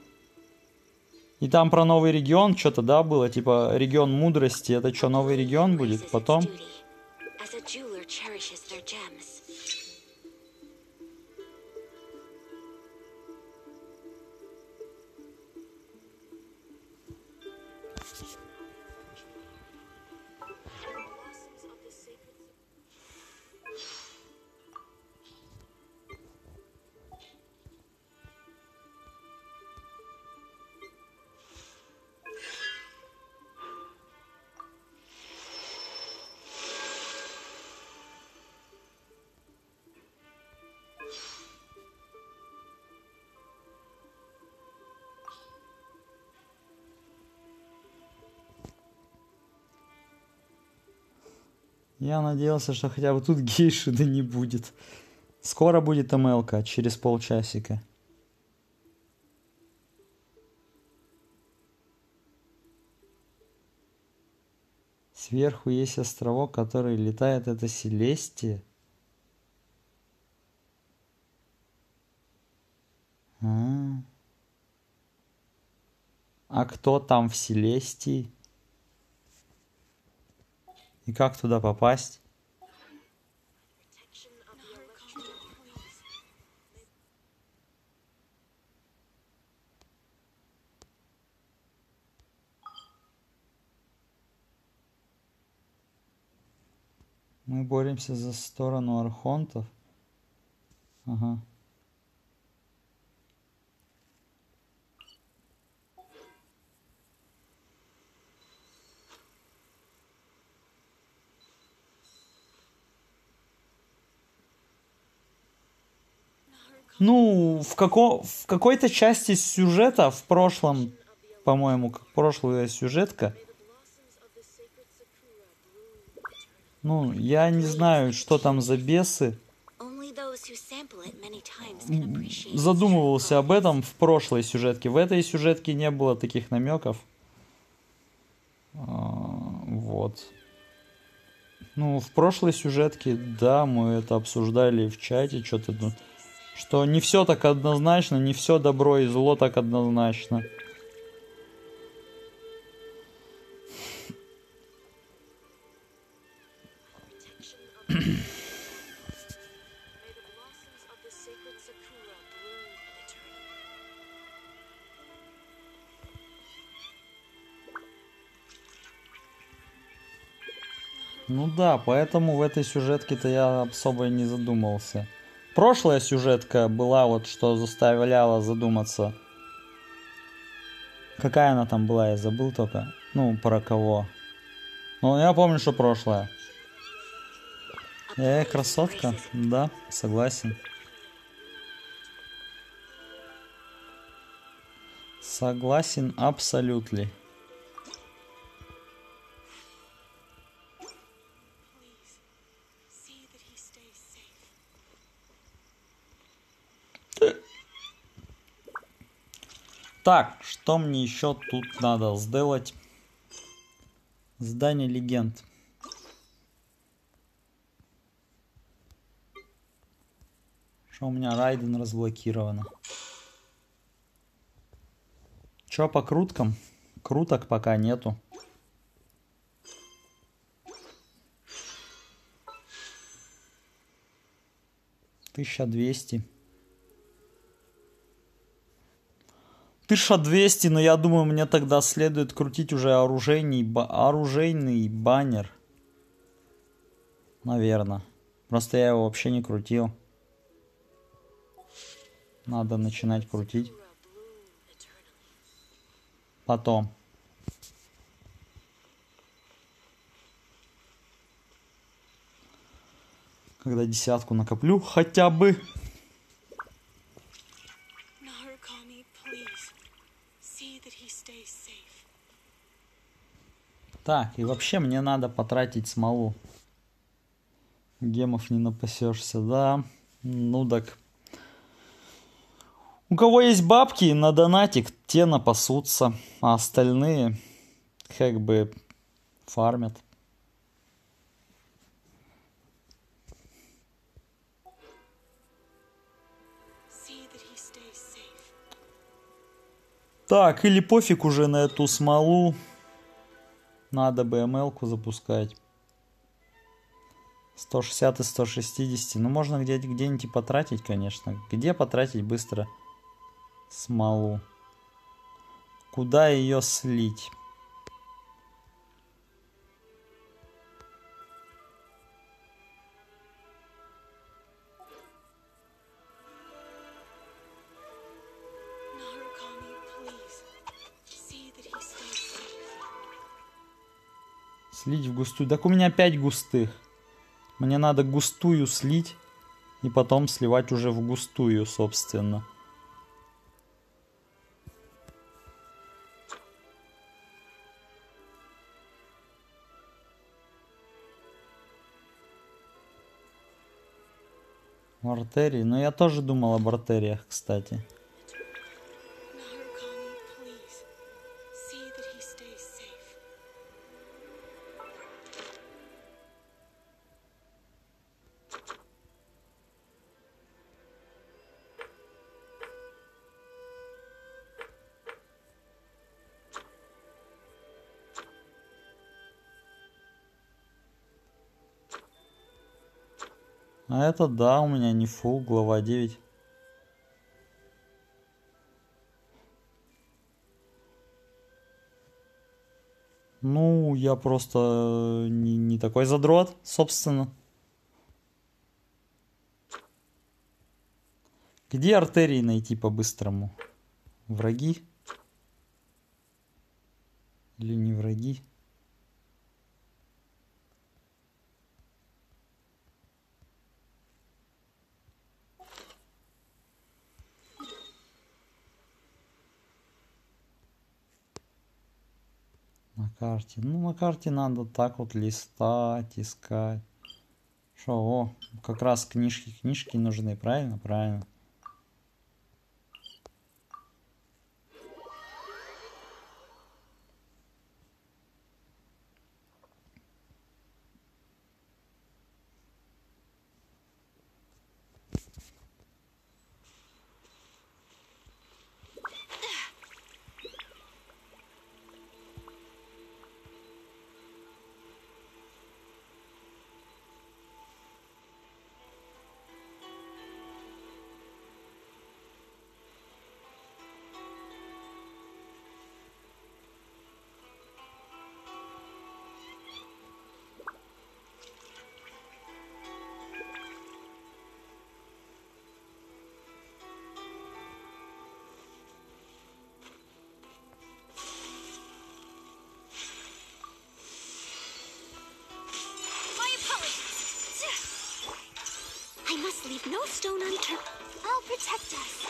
И там про новый регион что-то, да, было? Типа регион мудрости. Это что, новый регион будет? Потом? Я надеялся, что хотя бы тут гейши да не будет. Скоро будет МЛ-ка, через полчасика. Сверху есть островок, который летает. Это Селестия. А кто там в Селестии? И как туда попасть? Мы боремся за сторону архонтов. Ага. Ну, в какой-то части сюжета, в прошлом, по-моему, прошлая сюжетка. Ну, я не знаю, что там за бесы. Задумывался об этом в прошлой сюжетке. В этой сюжетке не было таких намеков. Вот. Ну, в прошлой сюжетке, да, мы это обсуждали в чате, что-то, что не все так однозначно, не все добро и зло так однозначно. Ну да, поэтому в этой сюжетке-то я особо не задумался. Прошлая сюжетка была вот, что заставляла задуматься. Какая она там была, я забыл только. Ну, про кого. Ну, я помню, что прошлая. Красотка, да, согласен. Согласен абсолютно. Так, что мне еще тут надо сделать? Здание легенд. Что у меня Райден разблокировано. Че по круткам? Круток пока нету. $1200. 1200, но я думаю, мне тогда следует крутить уже оружейный баннер. Наверное. Просто я его вообще не крутил. Надо начинать крутить. Потом. Когда 10 накоплю хотя бы. Так, и вообще мне надо потратить смолу. Гемов не напасешься, да. Ну так. У кого есть бабки на донатик, те напасутся. А остальные, как бы фармят. Так, или пофиг уже на эту смолу. Надо бы ML-ку запускать. 160 и 160. Ну, можно где-нибудь и потратить, конечно. Где потратить быстро смолу? Куда ее слить? Слить в густую. Так у меня 5 густых. Мне надо густую слить. И потом сливать уже в густую, собственно. Артерии. Но я тоже думал об артериях, кстати. А это да, у меня не фул, глава 9. Ну, я просто не такой задрот, собственно. Где артерии найти по-быстрому? Враги? Или не враги? На карте. Ну, на карте надо так вот листать, искать. Шо, о, как раз книжки нужны, правильно? Правильно. I must leave no stone unturned. I'll protect us.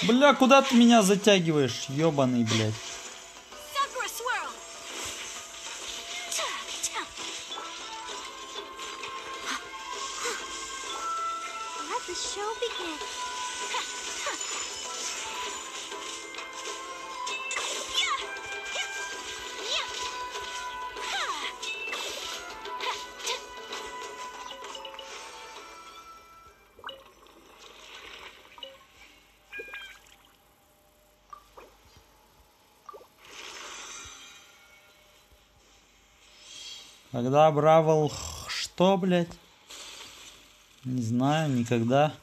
Бля, куда ты меня затягиваешь, ёбаный, блядь? Let the show begin. Когда Бравл... Что, блядь? Не знаю, никогда.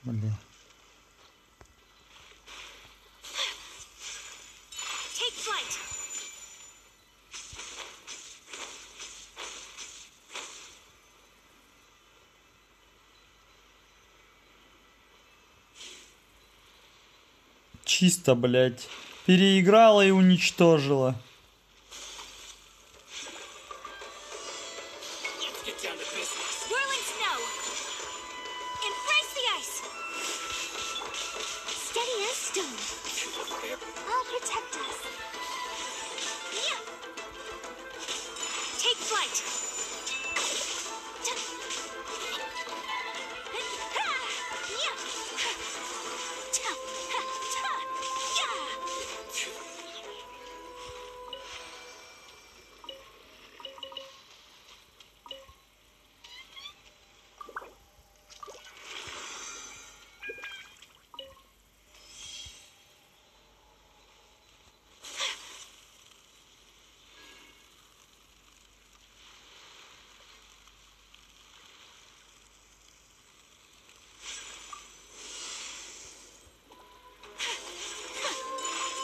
Блин. Take flight. Чисто, блядь. Переиграла и уничтожила. Swirling snow. Embrace the ice. Steady as stone. I'll protect us. Yeah. Take flight.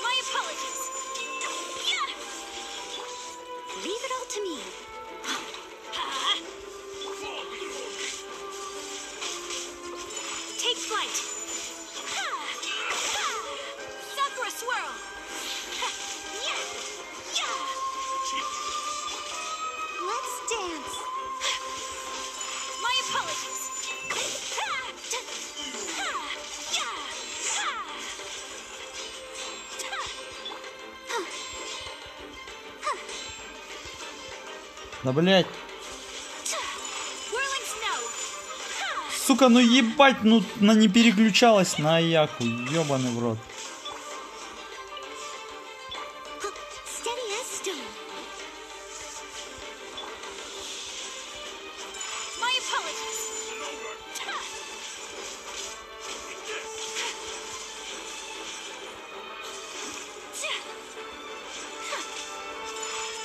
My apologies. Yeah. Leave it all to me. Take flight. Sakura swirl. Let's dance. My apologies. Да, блядь. Whirling snow. Сука, ну ебать, ну она не переключалась на Аяку. Ёбаный в рот. Steady as stone. My apologies.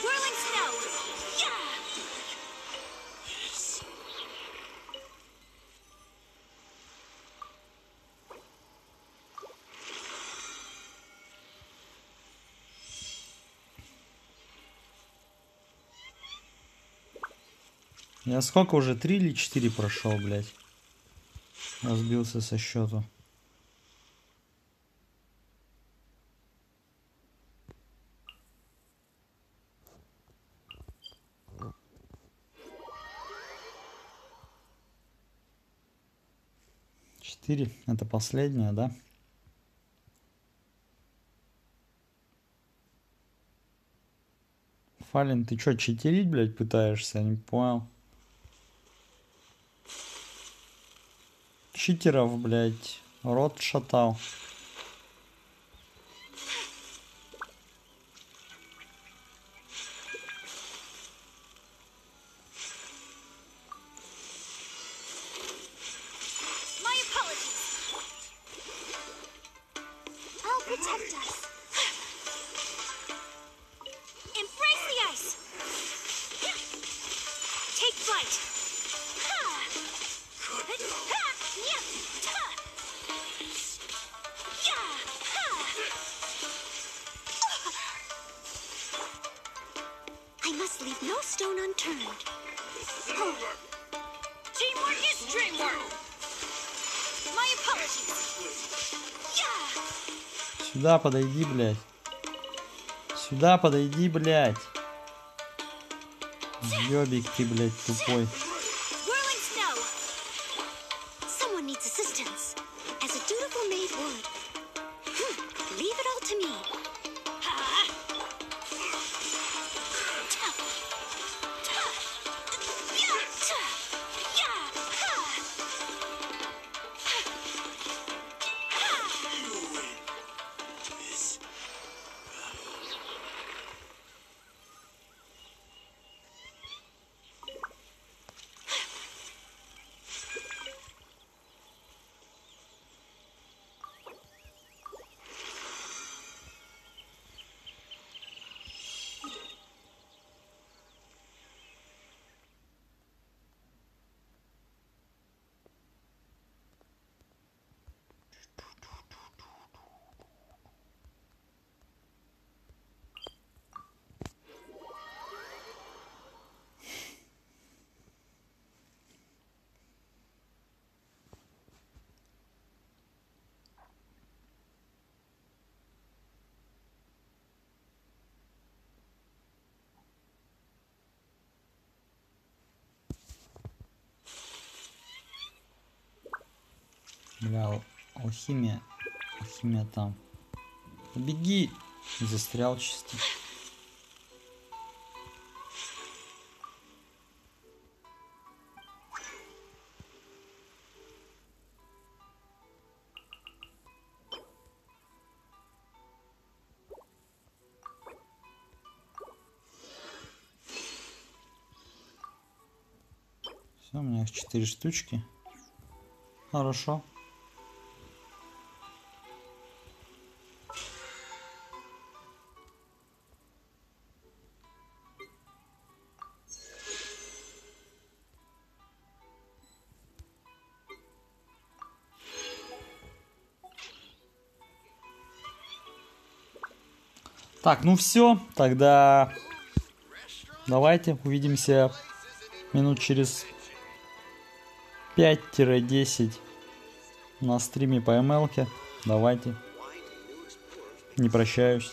Whirling snow. Я сколько уже? 3 или 4 прошел, блядь. Разбился со счету. Четыре. Это последняя, да? Фалин, ты чё, читерить, блядь, пытаешься? Я не понял. Читеров, блядь, рот шатал. My apologies. I'll protect us. Embrace the ice. Take flight. I must leave no stone unturned. Teamwork is dreamwork. My apologies. Сюда подойди, блядь. Сюда подойди, блядь. Ёбик ты, блядь, тупой. Whirling snow. Someone needs assistance. As a dutiful maid would. Leave it all to me. Бля, алхимия. Алхимия там. Беги! Застрял чисто. Все, у меня их 4 штучки. Хорошо. Так, ну все, тогда давайте увидимся минут через 5-10 на стриме по ML-ке. Давайте. Не прощаюсь.